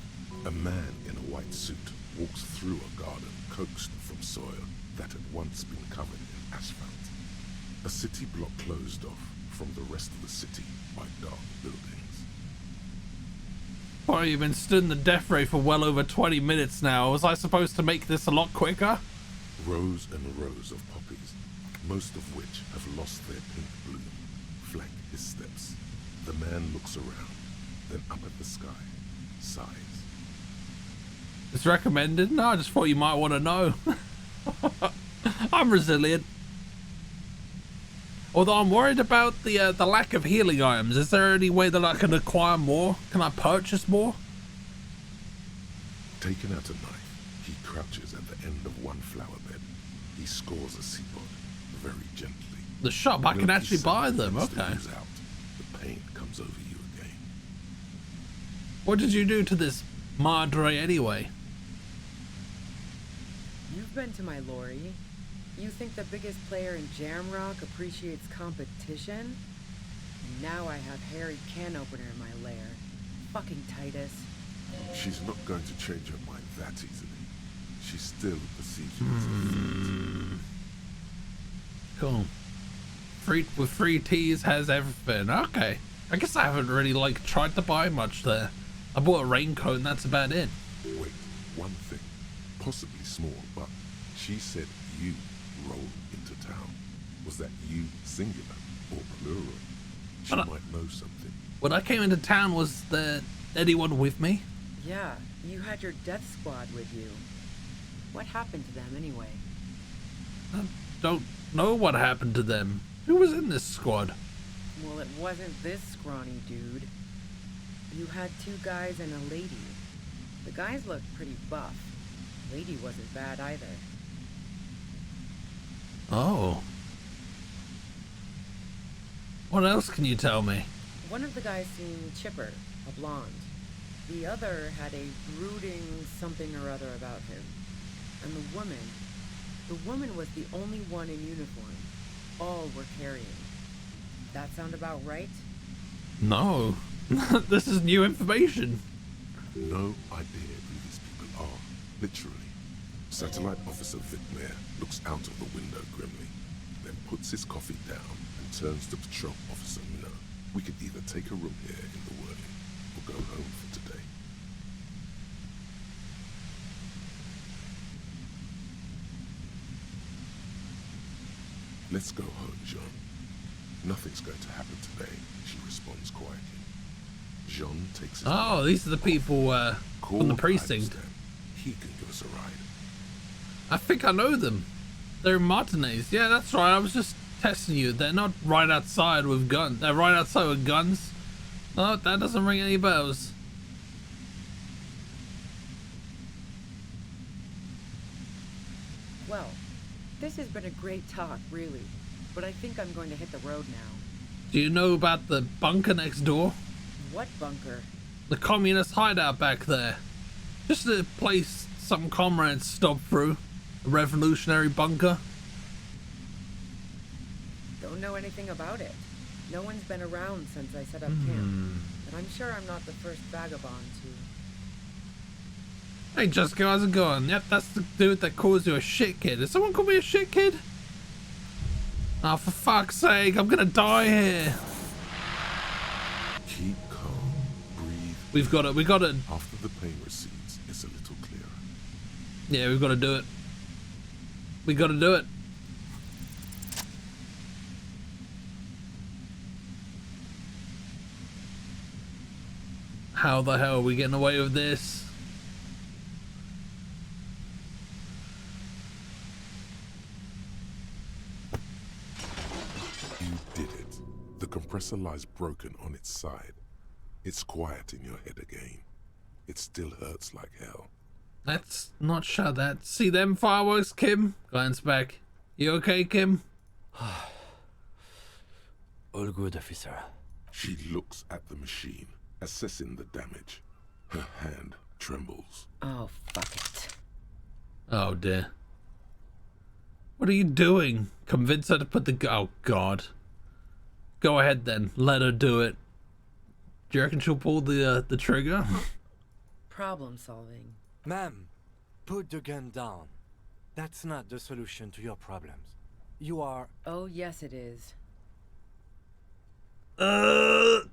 A man in a white suit walks through a garden coaxed from soil that had once been covered in asphalt. A city block closed off from the rest of the city by dark buildings. Boy, you've been stood in the death ray for well over 20 minutes now. Was I supposed to make this a lot quicker? Rows and rows of poppies, most of which have lost their pink bloom, flank his steps. The man looks around, then up at the sky, sighs. It's recommended? No, I just thought you might want to know. I'm resilient. Although I'm worried about the lack of healing items. Is there any way that I can acquire more? Can I purchase more? Taking out a knife, he crouches at the end of one flower bed. He scores a seapod very gently. The shop, I can Milky actually buy Sun them, begins to okay. ooze out. The pain comes over you again. What did you do to this Madre anyway? You've been to my lorry. You think the biggest player in Jamrock appreciates competition? And now I have Harry can opener in my lair. Fucking Titus. She's not going to change her mind that easily. She still perceives you as a threat. Cool. Free teas has everything. Okay. I guess I haven't really like tried to buy much there. I bought a raincoat and that's about it. Wait, one thing. Possibly small, but she said you rolled into town. Was that you singular or plural? She might know something. When I came into town, was there anyone with me? Yeah, you had your death squad with you. What happened to them anyway? I don't know what happened to them. Who was in this squad? Well, it wasn't this scrawny dude. You had 2 guys and a lady. The guys looked pretty buff. Lady wasn't bad either. Oh. What else can you tell me? One of the guys seemed chipper, a blonde. The other had a brooding something or other about him. And the woman was the only one in uniform. All were carrying. That sound about right? No. This is new information. No idea who these people are, literally. Satellite Officer Vicmere looks out of the window grimly, then puts his coffee down and turns to Patrol Officer Minot. We could either take a room here in the Whirling or go home for today. Let's go home, Jean. Nothing's going to happen today, she responds quietly. Jean takes his Oh, these are the people from the precinct. He can give us a ride. I think I know them. They're Martinez. Yeah, that's right. I was just testing you. They're not right outside with guns. They're right outside with guns. No, that doesn't ring any bells. Well, this has been a great talk, really. But I think I'm going to hit the road now. Do you know about the bunker next door? What bunker? The communist hideout back there. Just a place some comrades stopped through. A revolutionary bunker. Don't know anything about it. No one's been around since I set up camp. And I'm sure I'm not the first vagabond to... Hey Jessica, how's it going? Yep, that's the dude that calls you a shit kid. Did someone call me a shit kid? Oh, for fuck's sake, I'm gonna die here. Keep calm, breathe. We got it. After the pain recedes, it's a little clearer. Yeah, we've got to do it. We got to do it. How the hell are we getting away with this? You did it. The compressor lies broken on its side. It's quiet in your head again. It still hurts like hell. Let's not shut that. See them fireworks, Kim? Glance back. You okay, Kim? All good, officer. She looks at the machine, assessing the damage. Her hand trembles. Oh, fuck it. Oh, dear. What are you doing? Convince her to put the... Oh, God. Go ahead, then. Let her do it. Do you reckon she'll pull the trigger? Problem solving. Ma'am, put the gun down. That's not the solution to your problems. You are... Oh, yes, it is. Oh,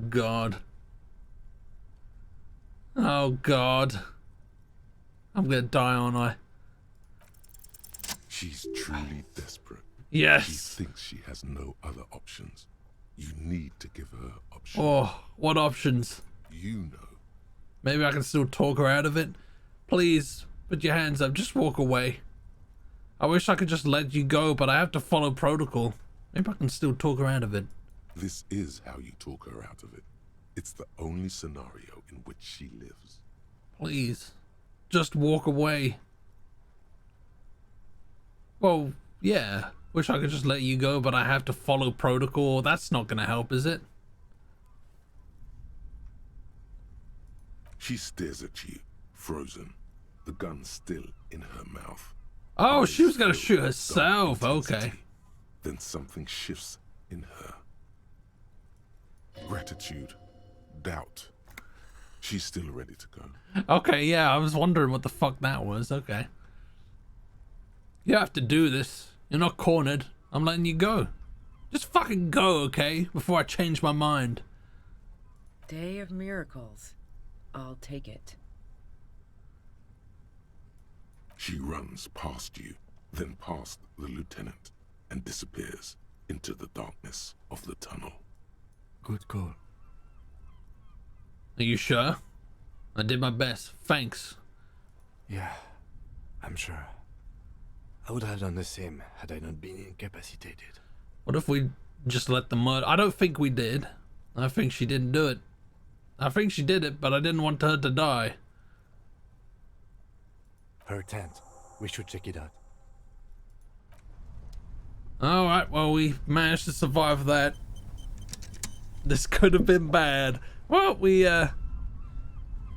God. Oh, God. I'm gonna die, aren't I? She's truly desperate. Yes. She thinks she has no other options. You need to give her options. Oh, what options? You know. Maybe I can still talk her out of it. Please, put your hands up. Just walk away. I wish I could just let you go, but I have to follow protocol. Maybe I can still talk her out of it. This is how you talk her out of it. It's the only scenario in which she lives. Please, just walk away. Well, yeah. Wish I could just let you go, but I have to follow protocol. That's not gonna help, is it? She stares at you, frozen, the gun still in her mouth. Oh, Eyes she was gonna filled shoot with herself. dark Okay. intensity. Then something shifts in her. Gratitude, doubt. She's still ready to go. Okay, yeah, I was wondering what the fuck that was. Okay. You have to do this. You're not cornered. I'm letting you go. Just fucking go, okay? Before I change my mind. Day of miracles. I'll take it. She runs past you, then past the lieutenant, and disappears into the darkness of the tunnel. Good call. Are you sure? I did my best. Thanks. Yeah, I'm sure. I would have done the same had I not been incapacitated. What if we just let the murder... I don't think we did. I think she didn't do it. I think she did it, but I didn't want her to die. Her tent. We should check it out. Alright, well, we managed to survive that. This could have been bad. Well,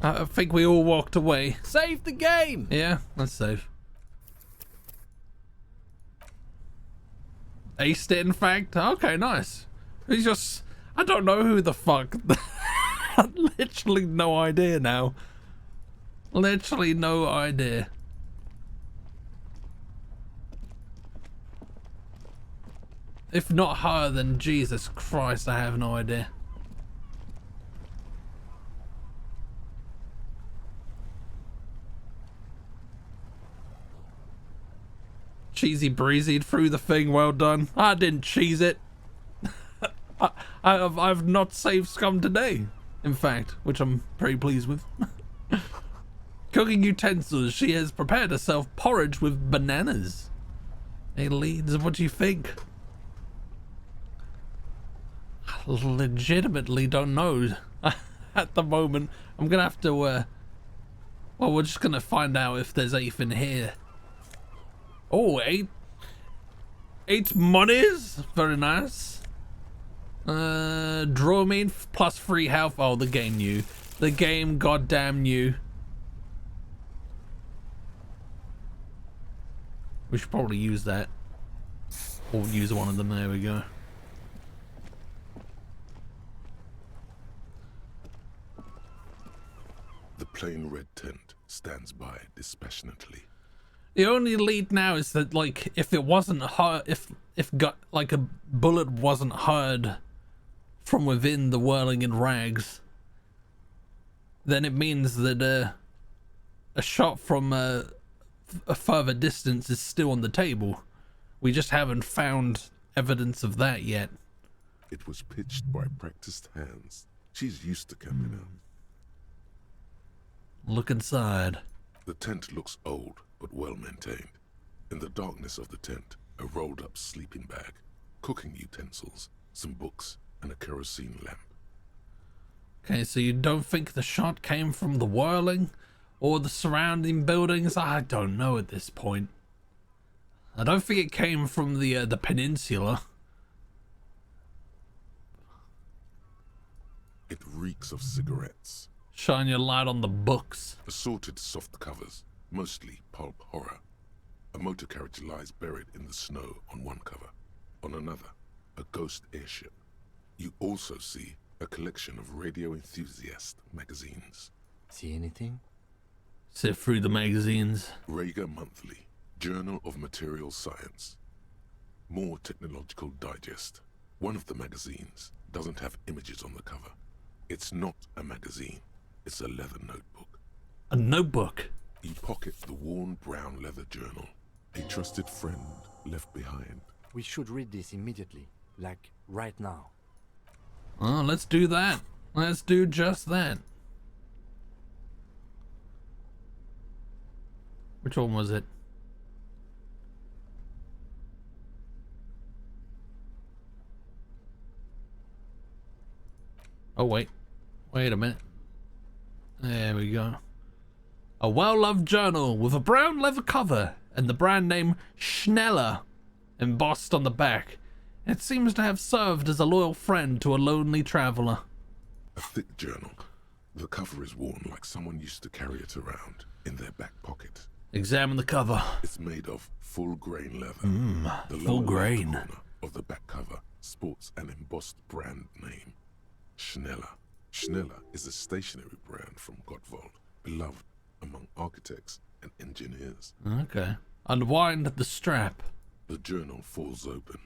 I think we all walked away. Save the game! Yeah, that's safe. Aced it, in fact. Okay, nice. He's just... I don't know who the fuck... Literally no idea now. Literally no idea. If not her, then Jesus Christ, I have no idea. Cheesy breezy through the thing, well done. I didn't cheese it. I've not saved scum today, in fact, which I'm pretty pleased with. Cooking utensils. She has prepared herself porridge with bananas. Hey, Leeds, what do you think? Legitimately don't know at the moment. I'm gonna have to well, we're just gonna find out if there's anything here. Oh, eight monies, very nice. Dramine plus 3 health. Oh, the game knew. The game goddamn knew. We should probably use that, or use one of them. There we go. The plain red tent stands by dispassionately. The only lead now is that, like, if it wasn't heard, if got like a bullet wasn't heard from within the whirling in rags, then it means that a shot from a further distance is still on the table. We just haven't found evidence of that yet. It was pitched by practiced hands. She's used to camping out. Look inside. The tent looks old, but well maintained. In the darkness of the tent, a rolled up sleeping bag, cooking utensils, some books, and a kerosene lamp. Okay, so you don't think the shot came from the whirling or the surrounding buildings? I don't know at this point. I don't think it came from the peninsula. It reeks of cigarettes. Shine your light on the books. Assorted soft covers, mostly pulp horror. A motor carriage lies buried in the snow on one cover. On another, a ghost airship. You also see a collection of radio enthusiast magazines. See anything? Sift through the magazines. Rager Monthly, Journal of Material Science. More Technological Digest. One of the magazines doesn't have images on the cover. It's not a magazine. It's a leather notebook. A notebook? You pocket the worn brown leather journal. A trusted friend left behind. We should read this immediately. Like, right now. Oh, let's do that. Let's do just that. Which one was it? Oh, wait. Wait a minute. There we go. A well-loved journal with a brown leather cover and the brand name Schneller embossed on the back. It seems to have served as a loyal friend to a lonely traveler. A thick journal. The cover is worn like someone used to carry it around in their back pocket. Examine the cover. It's made of full-grain leather. The Full lower grain. left corner of the back cover sports an embossed brand name. Schneller. Schneller is a stationery brand from Gottwald, beloved among architects and engineers. Okay. Unwind the strap. The journal falls open.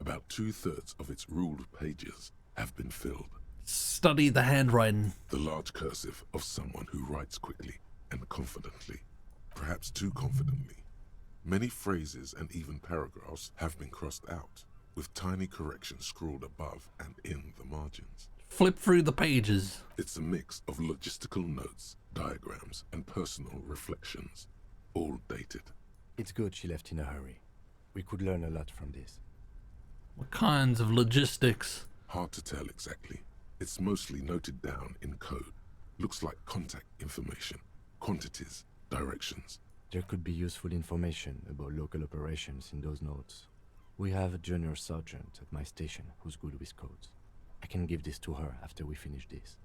About 2/3 of its ruled pages have been filled. Study the handwriting. The large cursive of someone who writes quickly and confidently, perhaps too confidently. Many phrases and even paragraphs have been crossed out, with tiny corrections scrawled above and in the margins. Flip through the pages. It's a mix of logistical notes, diagrams, and personal reflections, all dated. It's good she left in a hurry. We could learn a lot from this. What kinds of logistics? Hard to tell exactly. It's mostly noted down in code. Looks like contact information, quantities, directions. There could be useful information about local operations in those notes. We have a junior sergeant at my station who's good with codes. I can give this to her after we finish this.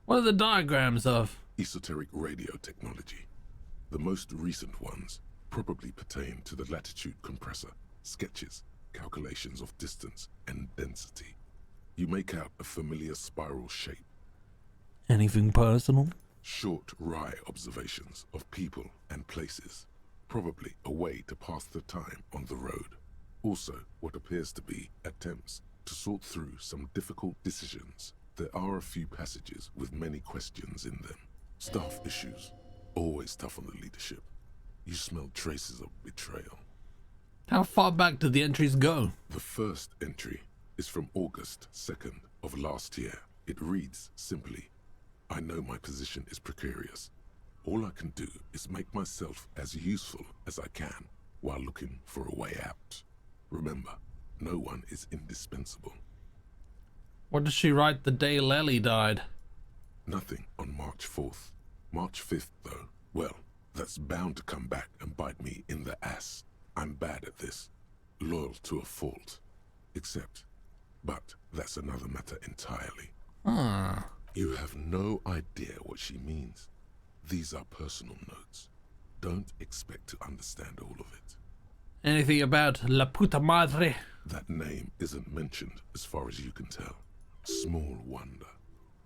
What are the diagrams of? Esoteric radio technology. The most recent ones probably pertain to the latitude compressor, sketches, calculations of distance and density. You make out a familiar spiral shape. Anything personal? Short, wry observations of people and places. Probably a way to pass the time on the road. Also, what appears to be attempts to sort through some difficult decisions. There are a few passages with many questions in them. Staff issues. Always tough on the leadership. You smell traces of betrayal. How far back did the entries go? The first entry is from August 2nd of last year. It reads simply, I know my position is precarious. All I can do is make myself as useful as I can while looking for a way out. Remember, no one is indispensable. What did she write the day Lely died? Nothing on March 4th. March 5th, though, well, that's bound to come back and bite me in the ass. I'm bad at this. Loyal to a fault. But that's another matter entirely. You have no idea what she means. These are personal notes. Don't expect to understand all of it. Anything about La Puta Madre? That name isn't mentioned as far as you can tell. Small wonder.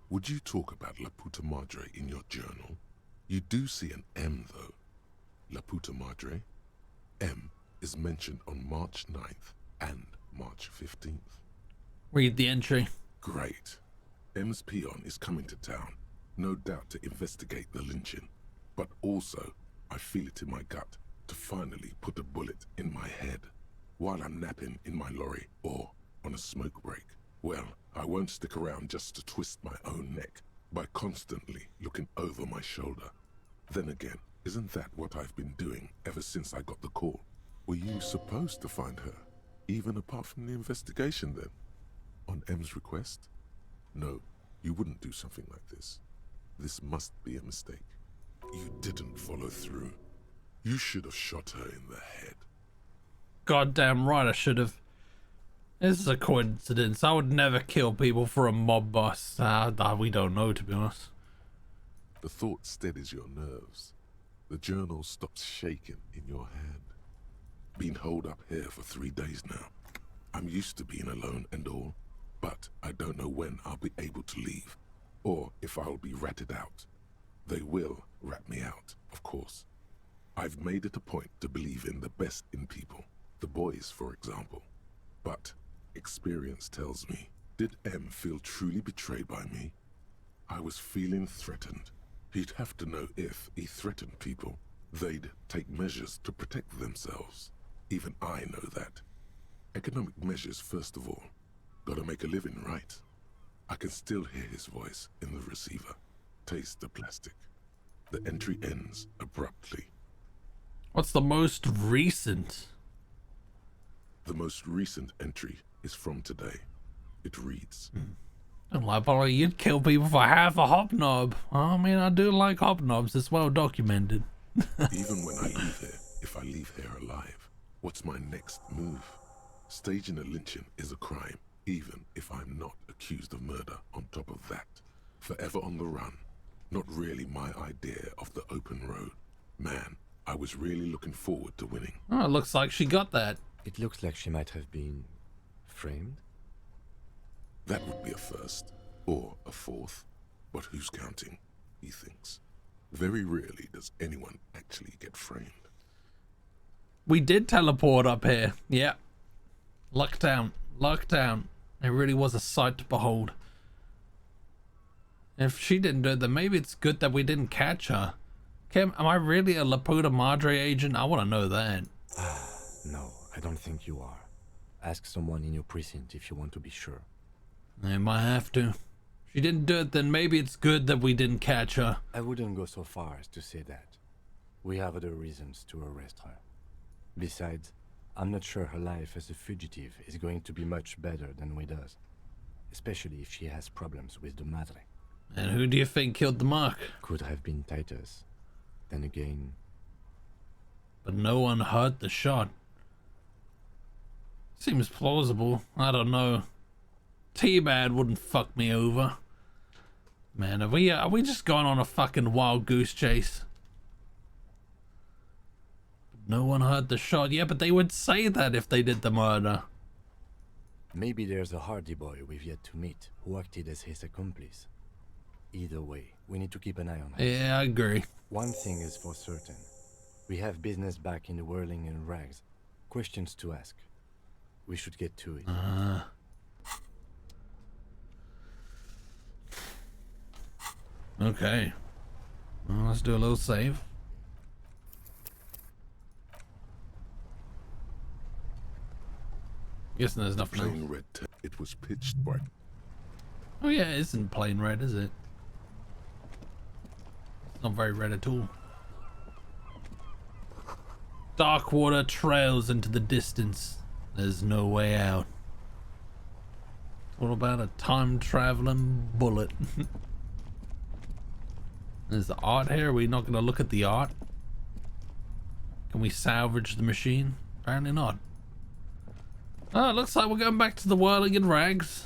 Would you talk about La Puta Madre in your journal? You do see an M, though. La Puta Madre. M is mentioned on March 9th and March 15th. Read the entry. Great. M's peon is coming to town, no doubt to investigate the lynching. But also, I feel it in my gut to finally put a bullet in my head while I'm napping in my lorry or on a smoke break. Well, I won't stick around just to twist my own neck by constantly looking over my shoulder. Then again, isn't that what I've been doing ever since I got the call? Were you supposed to find her, even apart from the investigation then? On M's request? No, you wouldn't do something like this. This must be a mistake. You didn't follow through. You should have shot her in the head. Goddamn right I should have. This is a coincidence. I would never kill people for a mob boss. We don't know, to be honest. The thought steadies your nerves. The journal stops shaking in your hand. Been holed up here for 3 days now. I'm used to being alone and all, but I don't know when I'll be able to leave, or if I'll be ratted out. They will rat me out, of course. I've made it a point to believe in the best in people, the boys, for example. But experience tells me, did M feel truly betrayed by me? I was feeling threatened. He'd have to know if he threatened people, they'd take measures to protect themselves. Even I know that. Economic measures first of all. Gotta make a living, right? I can still hear his voice in the receiver. Taste the plastic. The entry ends abruptly. What's the most recent? The most recent entry is from today. It reads, And like, but you'd kill people for half a hobnob. I mean, I do like hobnobs. It's well documented. Even when I leave here, if I leave here alive, what's my next move? Staging a lynching is a crime, even if I'm not accused of murder on top of that. Forever on the run. Not really my idea of the open road. Man, I was really looking forward to winning. Oh, it looks like she got that. It looks like she might have been framed. That would be a first, or a fourth. But who's counting, he thinks. Very rarely does anyone actually get framed. We did teleport up here. Yeah. Lockdown. Lockdown. It really was a sight to behold. If she didn't do it, then maybe it's good that we didn't catch her. Kim, am I really a La Puta Madre agent? I want to know that. No, I don't think you are. Ask someone in your precinct if you want to be sure. I might have to. If she didn't do it, then maybe it's good that we didn't catch her. I wouldn't go so far as to say that. We have other reasons to arrest her. Besides, I'm not sure her life as a fugitive is going to be much better than with us. Especially if she has problems with the Madre. And who do you think killed the Mark? Could have been Titus. Then again... But no one heard the shot. Seems plausible. I don't know. T-Bad wouldn't fuck me over. Man, are we just going on a fucking wild goose chase? No one heard the shot. Yeah, but they would say that if they did the murder. Maybe there's a Hardy boy we've yet to meet who acted as his accomplice. Either way, we need to keep an eye on her. Yeah, I agree. One thing is for certain. We have business back in the whirling and rags. Questions to ask. We should get to it. Okay. Well, let's do a little save. Guessing there's nothing Plain else. red. It was pitch dark. Oh yeah, it isn't plain red, is it? It's not very red at all. Dark water trails into the distance. There's no way out. What about a time-traveling bullet? There's the art here. Are we not going to look at the art? Can we salvage the machine? Apparently not. Oh, it looks like we're going back to the whirling in rags.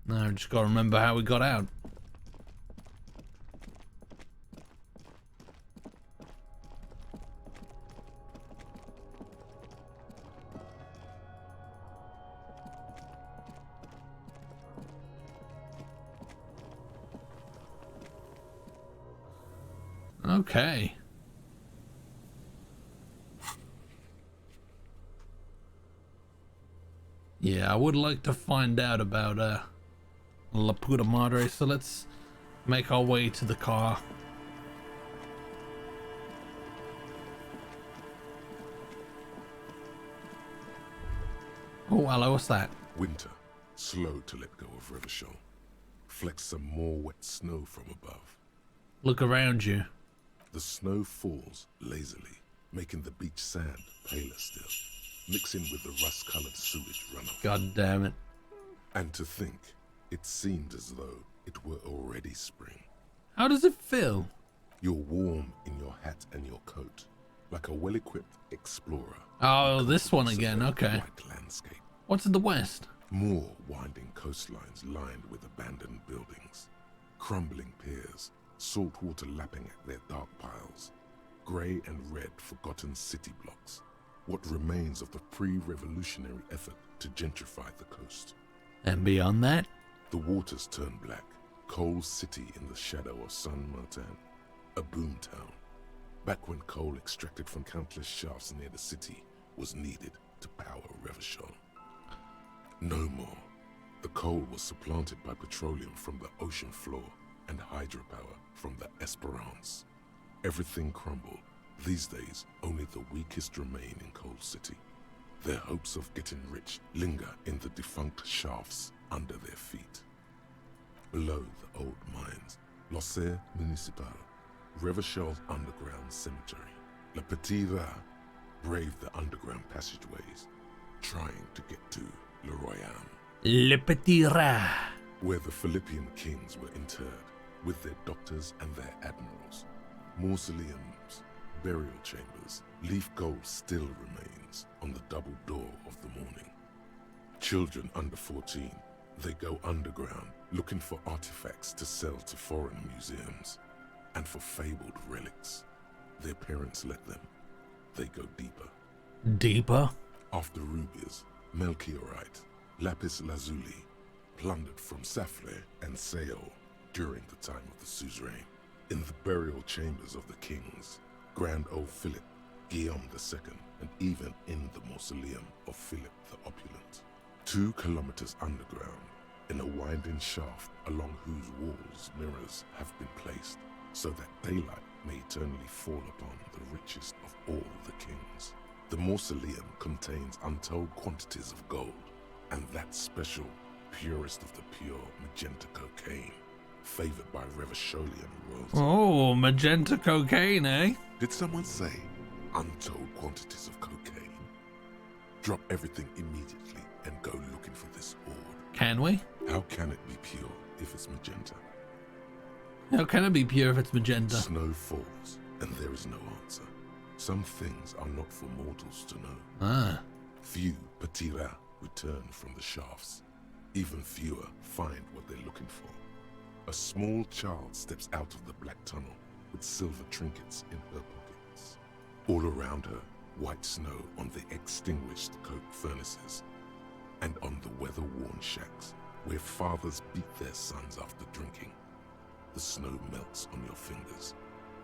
No, just got to remember how we got out. Okay. Yeah, I would like to find out about La Puta Madre, so let's make our way to the car. Oh, hello, what's that? Winter, slow to let go of Revachol. Flecks some more wet snow from above. Look around you. The snow falls lazily, making the beach sand paler still, mixing with the rust-colored sewage runoff. God damn it. And to think, it seemed as though it were already spring. How does it feel? You're warm in your hat and your coat, like a well-equipped explorer. Oh, this one again, okay. White landscape. What's in the west? More winding coastlines lined with abandoned buildings, crumbling piers, salt water lapping at their dark piles, grey and red forgotten city blocks, what remains of the pre-revolutionary effort to gentrify the coast. And beyond that? The waters turn black, coal city in the shadow of San Martin, a boom town, back when coal extracted from countless shafts near the city was needed to power Revachol. No more. The coal was supplanted by petroleum from the ocean floor and hydropower from the Esperance. Everything crumbled. These days, only the weakest remain in Coal City. Their hopes of getting rich linger in the defunct shafts under their feet. Below the old mines, L'Océan Municipal, Revachol's underground cemetery. Le Petit Rat braved the underground passageways, trying to get to Le Royaume. Le Petit Rat. Where the Philippian kings were interred, with their doctors and their admirals. Mausoleums, burial chambers, leaf gold still remains on the double door of the morning. Children under 14, they go underground looking for artifacts to sell to foreign museums, and for fabled relics. Their parents let them. They go deeper. Deeper? After rubies, melchiorite, lapis lazuli, plundered from Safle and Seol during the time of the suzerain. In the burial chambers of the kings, Grand old Philip, Guillaume II, and even in the mausoleum of Philip the Opulent. 2 kilometers underground, in a winding shaft along whose walls mirrors have been placed, so that daylight may eternally fall upon the richest of all the kings. The mausoleum contains untold quantities of gold, and that special, purest of the pure magenta cocaine, favored by Revacholian royalty. Oh, magenta cocaine, eh? Did someone say untold quantities of cocaine? Drop everything immediately and go looking for this ore. Can we? How can it be pure if it's magenta? How can it be pure if it's magenta? Snow falls, and there is no answer. Some things are not for mortals to know. Ah. Few petits rats return from the shafts. Even fewer find what they're looking for. A small child steps out of the black tunnel with silver trinkets in her pockets. All around her, white snow on the extinguished coke furnaces, and on the weather-worn shacks where fathers beat their sons after drinking. The snow melts on your fingers,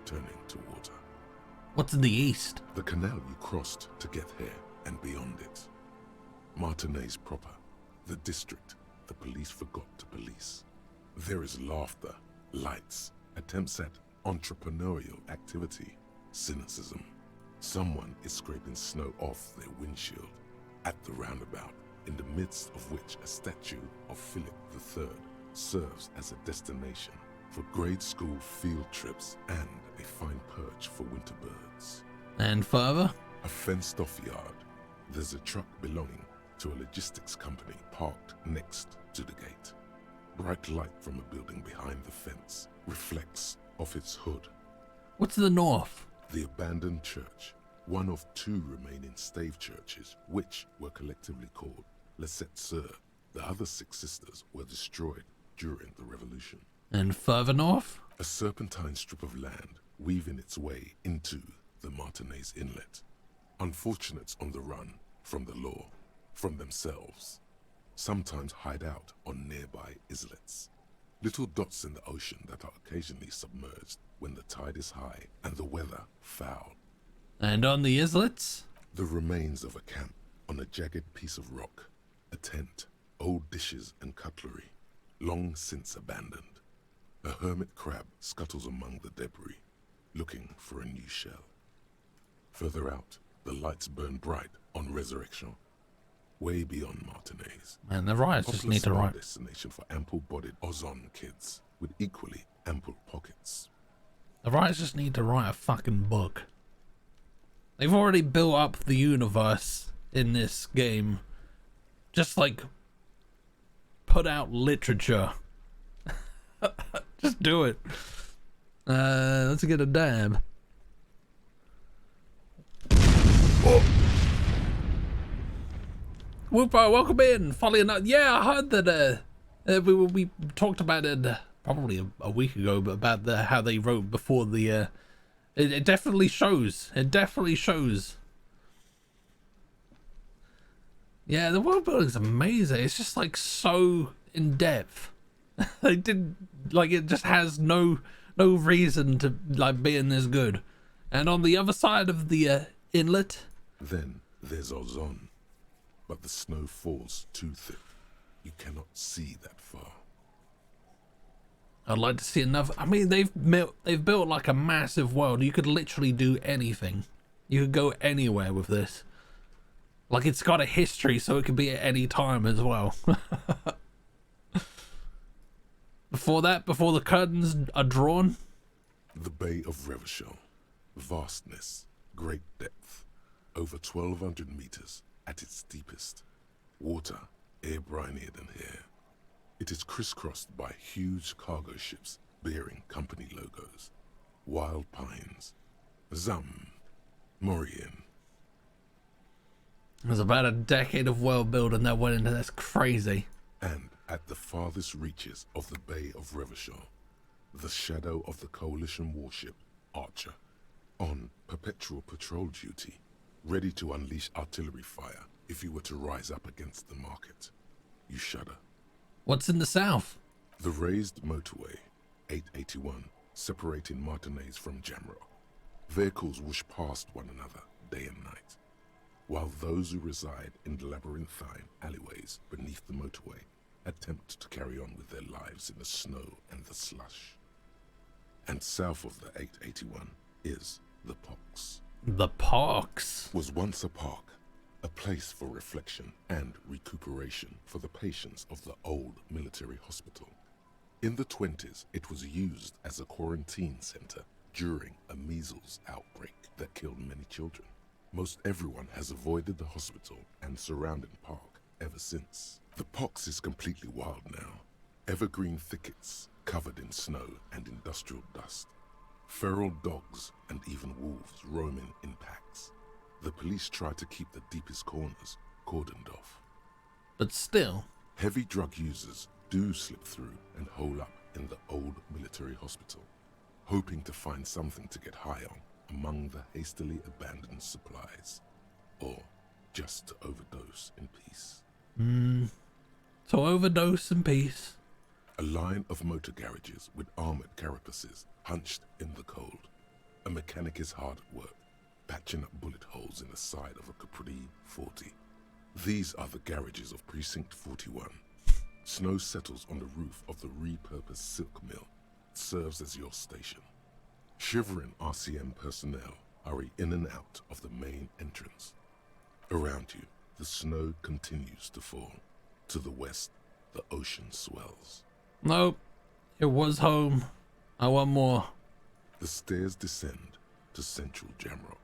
turning to water. What's in the east? The canal you crossed to get here and beyond it. Martinez proper, the district the police forgot to police. There is laughter, lights, attempts at entrepreneurial activity, cynicism. Someone is scraping snow off their windshield at the roundabout, in the midst of which a statue of Philip III serves as a destination for grade school field trips and a fine perch for winter birds. And further? A fenced-off yard. There's a truck belonging to a logistics company parked next to the gate. Bright light from a building behind the fence reflects off its hood. What's to the north? The abandoned church, one of 2 remaining stave churches, which were collectively called Les Sept Sœurs. The other 6 sisters were destroyed during the Revolution. And further north? A serpentine strip of land weaving its way into the Martinez Inlet. Unfortunates on the run from the law, from themselves, sometimes hide out on nearby islets. Little dots in the ocean that are occasionally submerged when the tide is high and the weather foul. And on the islets? The remains of a camp on a jagged piece of rock, a tent, old dishes and cutlery, long since abandoned. A hermit crab scuttles among the debris, looking for a new shell. Further out, the lights burn bright on Resurrection, way beyond Martinez. Man, the riots just need to write. Destination for ample-bodied Ozon kids with equally ample pockets. The writers just need to write a fucking book. They've already built up the universe in this game. Just like put out literature. Just do it. Let's get a dab. Oh. Whoopo, welcome in. Funny enough, yeah, I heard that we talked about it probably a week ago, but about how they wrote before the. It definitely shows. It definitely shows. Yeah, the world building's amazing. It's just like so in depth. They did like it just has no reason to like being this good. And on the other side of the inlet, then there's Ozon, but the snow falls too thick. You cannot see that far. I'd like to see another. I mean, they've built like a massive world. You could literally do anything. You could go anywhere with this. Like it's got a history, so it could be at any time as well. Before the curtains are drawn. The Bay of Revachol, vastness, great depth, over 1,200 meters at its deepest. Water, air brinier than here. It is crisscrossed by huge cargo ships bearing company logos. Wild Pines, Zam, Morian. There's about a decade of world building that went into this. Crazy. And at the farthest reaches of the Bay of Revachol, the shadow of the Coalition warship, Archer, on perpetual patrol duty, ready to unleash artillery fire if you were to rise up against the market. You shudder. What's in the south? The raised motorway, 881, separating Martinez from Jamrock. Vehicles whoosh past one another day and night, while those who reside in the labyrinthine alleyways beneath the motorway attempt to carry on with their lives in the snow and the slush. And south of the 881 is the Pox. The Pox was once a park, a place for reflection and recuperation for the patients of the old military hospital. In the 20s, it was used as a quarantine center during a measles outbreak that killed many children. Most everyone has avoided the hospital and surrounding park ever since. The Pox is completely wild now. Evergreen thickets covered in snow and industrial dust. Feral dogs and even wolves roaming in packs. The police try to keep the deepest corners cordoned off. But still, heavy drug users do slip through and hole up in the old military hospital, hoping to find something to get high on among the hastily abandoned supplies, or just to overdose in peace. To overdose in peace. A line of motor garages with armored carapaces hunched in the cold. A mechanic is hard at work, patching up bullet holes in the side of a Capri 40. These are the garages of Precinct 41. Snow settles on the roof of the repurposed silk mill. It serves as your station. Shivering RCM personnel hurry in and out of the main entrance. Around you, the snow continues to fall. To the west, the ocean swells. Nope. It was home. I want more. The stairs descend to central Jamrock.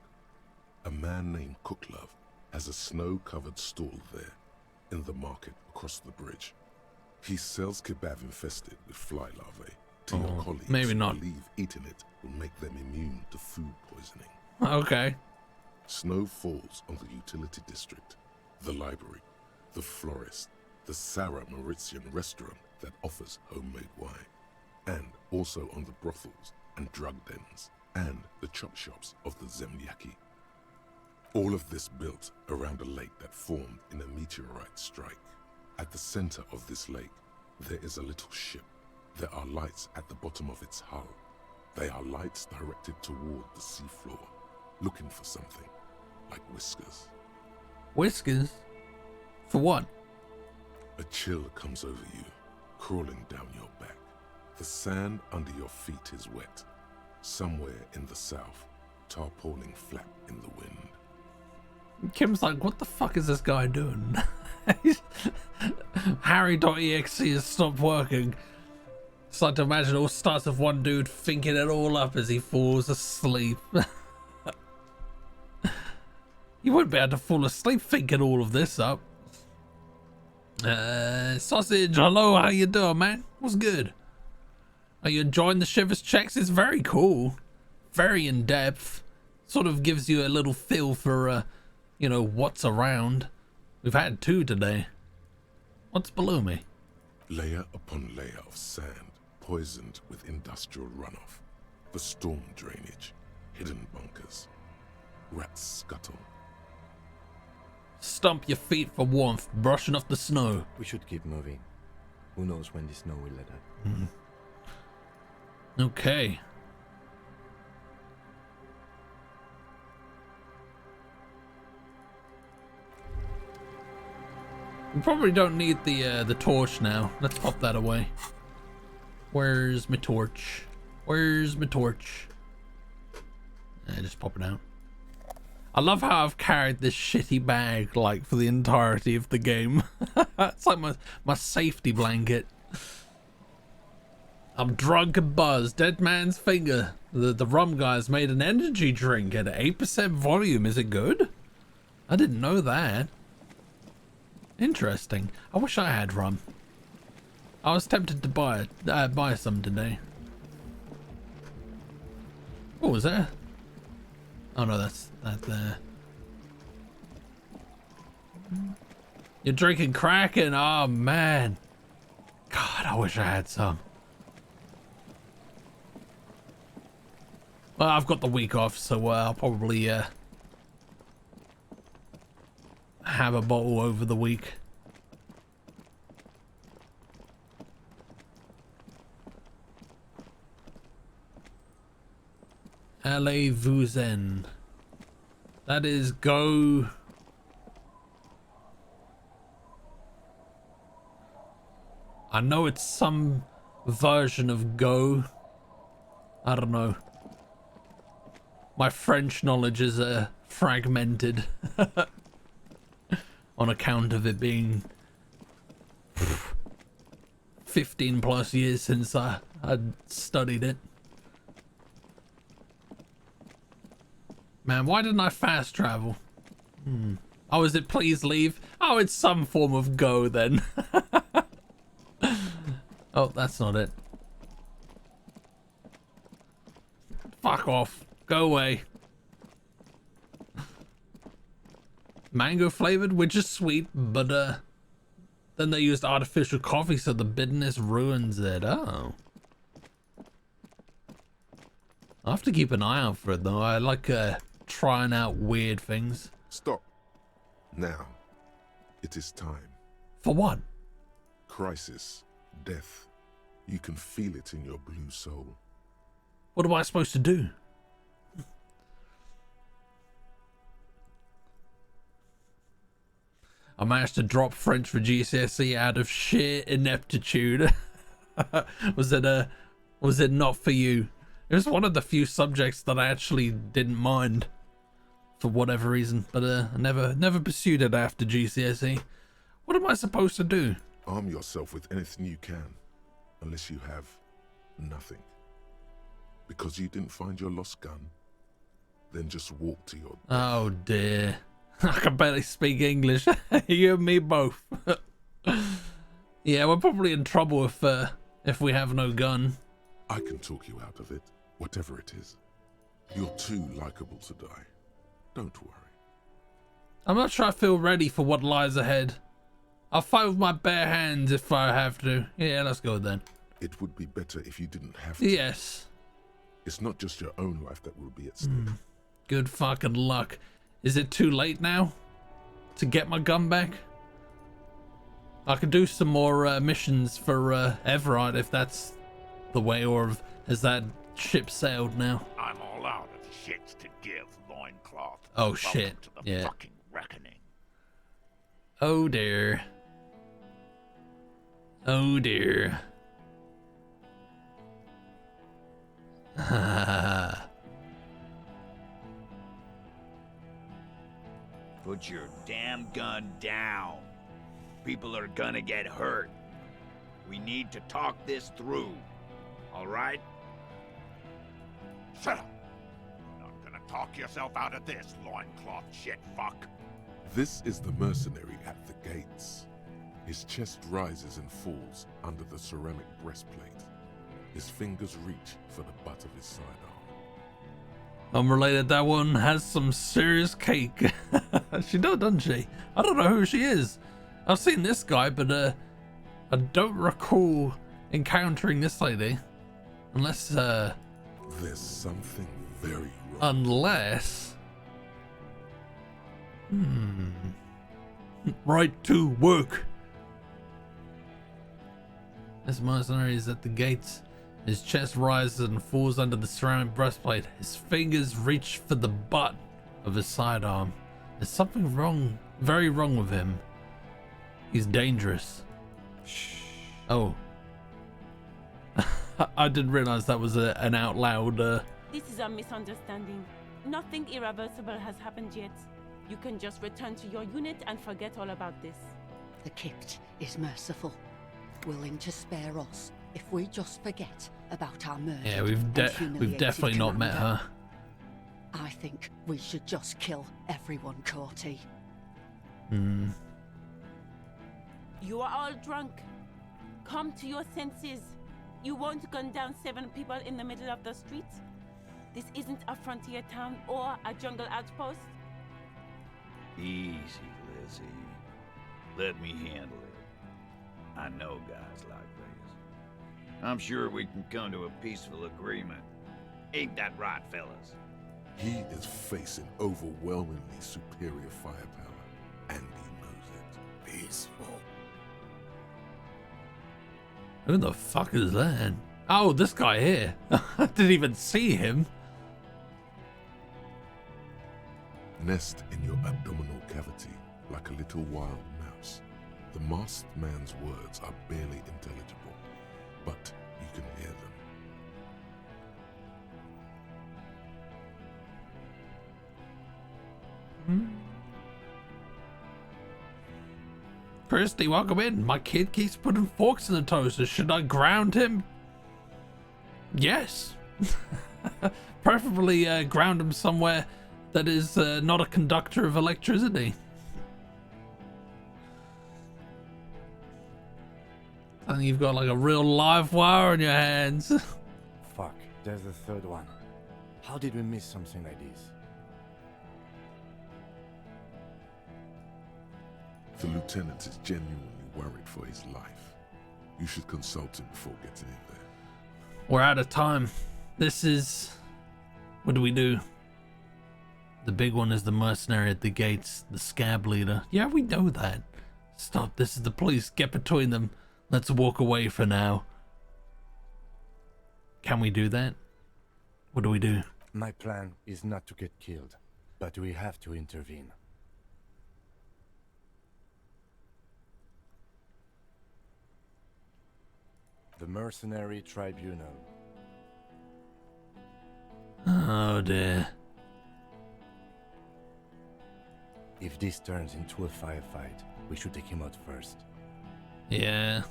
A man named Cooklove has a snow-covered stall there in the market across the bridge. He sells kebab infested with fly larvae to your colleagues maybe not. who believe eating it will make them immune to food poisoning. Okay. Snow falls on the utility district, the library, the florist, the Sarah Mauritian restaurant that offers homemade wine, and also on the brothels and drug dens, and the chop shops of the Zemlyaki. All of this built around a lake that formed in a meteorite strike. At the center of this lake, there is a little ship. There are lights at the bottom of its hull. They are lights directed toward the seafloor, looking for something, like whiskers. Whiskers? For what? A chill comes over you, crawling down your back. The sand under your feet is wet. Somewhere in the south, tarpaulin flap in the wind. Kim's like, what the fuck is this guy doing? Harry.exe has stopped working. It's like to imagine it all starts with one dude thinking it all up as he falls asleep. You wouldn't be able to fall asleep thinking all of this up. Sausage, hello, how you doing, man? What's good? Are you enjoying the Shivers checks? It's very cool. Very in-depth. Sort of gives you a little feel for, you know, what's around. We've had 2 today. What's below me? Layer upon layer of sand, poisoned with industrial runoff. The storm drainage, hidden bunkers. Rats scuttle. Stump your feet for warmth, brushing off the snow. We should keep moving. Who knows when the snow will let up. Okay. We probably don't need the torch now. Let's pop that away. Where's my torch? Where's my torch? Just pop it out. I love how I've carried this shitty bag like for the entirety of the game. It's like my safety blanket. I'm drunk and buzzed. Dead man's finger. The rum guys made an energy drink at 8% volume. Is it good? I didn't know that. Interesting. I wish I had rum. I was tempted to buy some today. What was that? Oh no, that's that there. You're drinking Kraken? Oh man. God, I wish I had some. Well, I've got the week off, so I'll probably have a bottle over the week. Allez-vous-en. That is go. I know it's some version of go. I don't know. My French knowledge is fragmented on account of it being 15 plus years since I had studied it. Man, why didn't I fast travel? Oh, is it please leave? Oh, it's some form of go then. Oh, that's not it. Fuck off. Go away. Mango flavored, which is sweet, but then they used artificial coffee, so the bitterness ruins it. Oh. I'll have to keep an eye out for it though. I like trying out weird things. Stop. Now. It is time. For what? Crisis. Death. You can feel it in your blue soul. What am I supposed to do? I managed to drop French for GCSE out of sheer ineptitude. Was it not for you? It was one of the few subjects that I actually didn't mind for whatever reason, but I never pursued it after GCSE. What am I supposed to do? Arm yourself with anything you can, unless you have nothing. Because you didn't find your lost gun, then just walk to your death. Oh dear. I can barely speak English. You and me both. Yeah, we're probably in trouble if we have no gun. I can talk you out of it, whatever it is. You're too likable to die. Don't worry. I'm not sure I feel ready for what lies ahead. I'll fight with my bare hands if I have to. Yeah, let's go then. It would be better if you didn't have to. Yes. It's not just your own life that will be at stake. Good fucking luck. Is it too late now to get my gun back? I could do some more missions for Everard if that's the way, or has that ship sailed now? I'm all out of shits to give, loincloth. Oh Welcome shit, to the yeah. fucking reckoning. Oh dear. Oh dear. Put your damn gun down. People are gonna get hurt. We need to talk this through. All right? Shut up. You're not gonna talk yourself out of this, loincloth shit fuck. This is the mercenary at the gates. His chest rises and falls under the ceramic breastplate. His fingers reach for the butt of his sidearm. Unrelated, that one has some serious cake. She does, doesn't she? I don't know who she is. I've seen this guy, but I don't recall encountering this lady. Unless, there's something very wrong. Unless... Right to work. This mercenary is at the gates. His chest rises and falls under the ceramic breastplate. His fingers reach for the butt of his sidearm. There's something wrong, very wrong with him. He's dangerous. Shh. Oh. I didn't realize that was an out loud. This is a misunderstanding. Nothing irreversible has happened yet. You can just return to your unit and forget all about this. The Kipt is merciful, willing to spare us if we just forget about our murder. Yeah, we've definitely not met her. I think we should just kill everyone, Corty. You are all drunk. Come to your senses. You won't gun down 7 people in the middle of the street. This isn't a frontier town or a jungle outpost. Easy, Lizzie. Let me handle it. I know guys like this. I'm sure we can come to a peaceful agreement. Ain't that right, fellas? He is facing overwhelmingly superior firepower, and he knows it. Peaceful. Who the fuck is that? Oh, this guy here. I didn't even see him. Nest in your abdominal cavity like a little wild mouse. The masked man's words are barely intelligible, but you can hear them. Christy, welcome in. My kid keeps putting forks in the toaster. Should I ground him? Yes. Preferably ground him somewhere that is not a conductor of electricity. I think you've got like a real live wire on your hands. Fuck, there's the third one. How did we miss something like this? The lieutenant is genuinely worried for his life. You should consult him before getting in there. We're out of time. This is... What do we do? The big one is the mercenary at the gates, the scab leader. Yeah, we know that. Stop, this is the police. Get between them. Let's walk away for now. Can we do that? What do we do? My plan is not to get killed, but we have to intervene. The Mercenary Tribunal. Oh dear. If this turns into a firefight, we should take him out first. Yeah.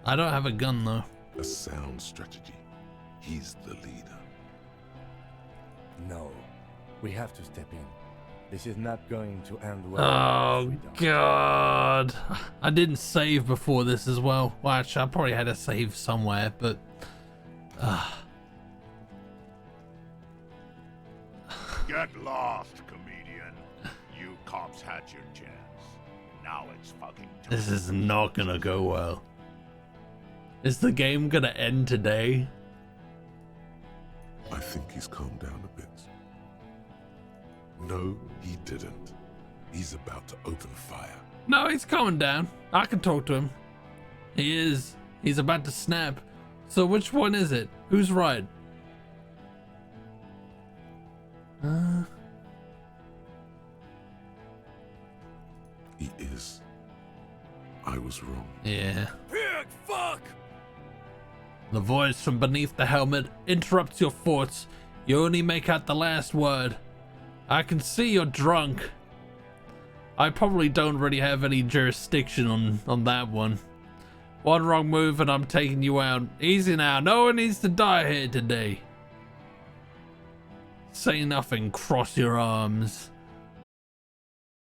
I don't have a gun though. A sound strategy. He's the leader. No. We have to step in. This is not going to end well. Oh god. I didn't save before this as well. Well, actually, I probably had a save somewhere, but... Get lost, comedian. You cops had your chance. Now it's fucking time. This is not gonna go well. Is the game gonna end today? I think he's calmed down a bit. No, he didn't. He's about to open fire. No, he's calming down. I can talk to him. He is. He's about to snap. So which one is it? Who's right? He is. I was wrong. Yeah. Pig fuck! The voice from beneath the helmet interrupts your thoughts. You only make out the last word. I can see you're drunk. I probably don't really have any jurisdiction on that one. One wrong move and I'm taking you out. Easy now. No one needs to die here today. Say nothing. Cross your arms.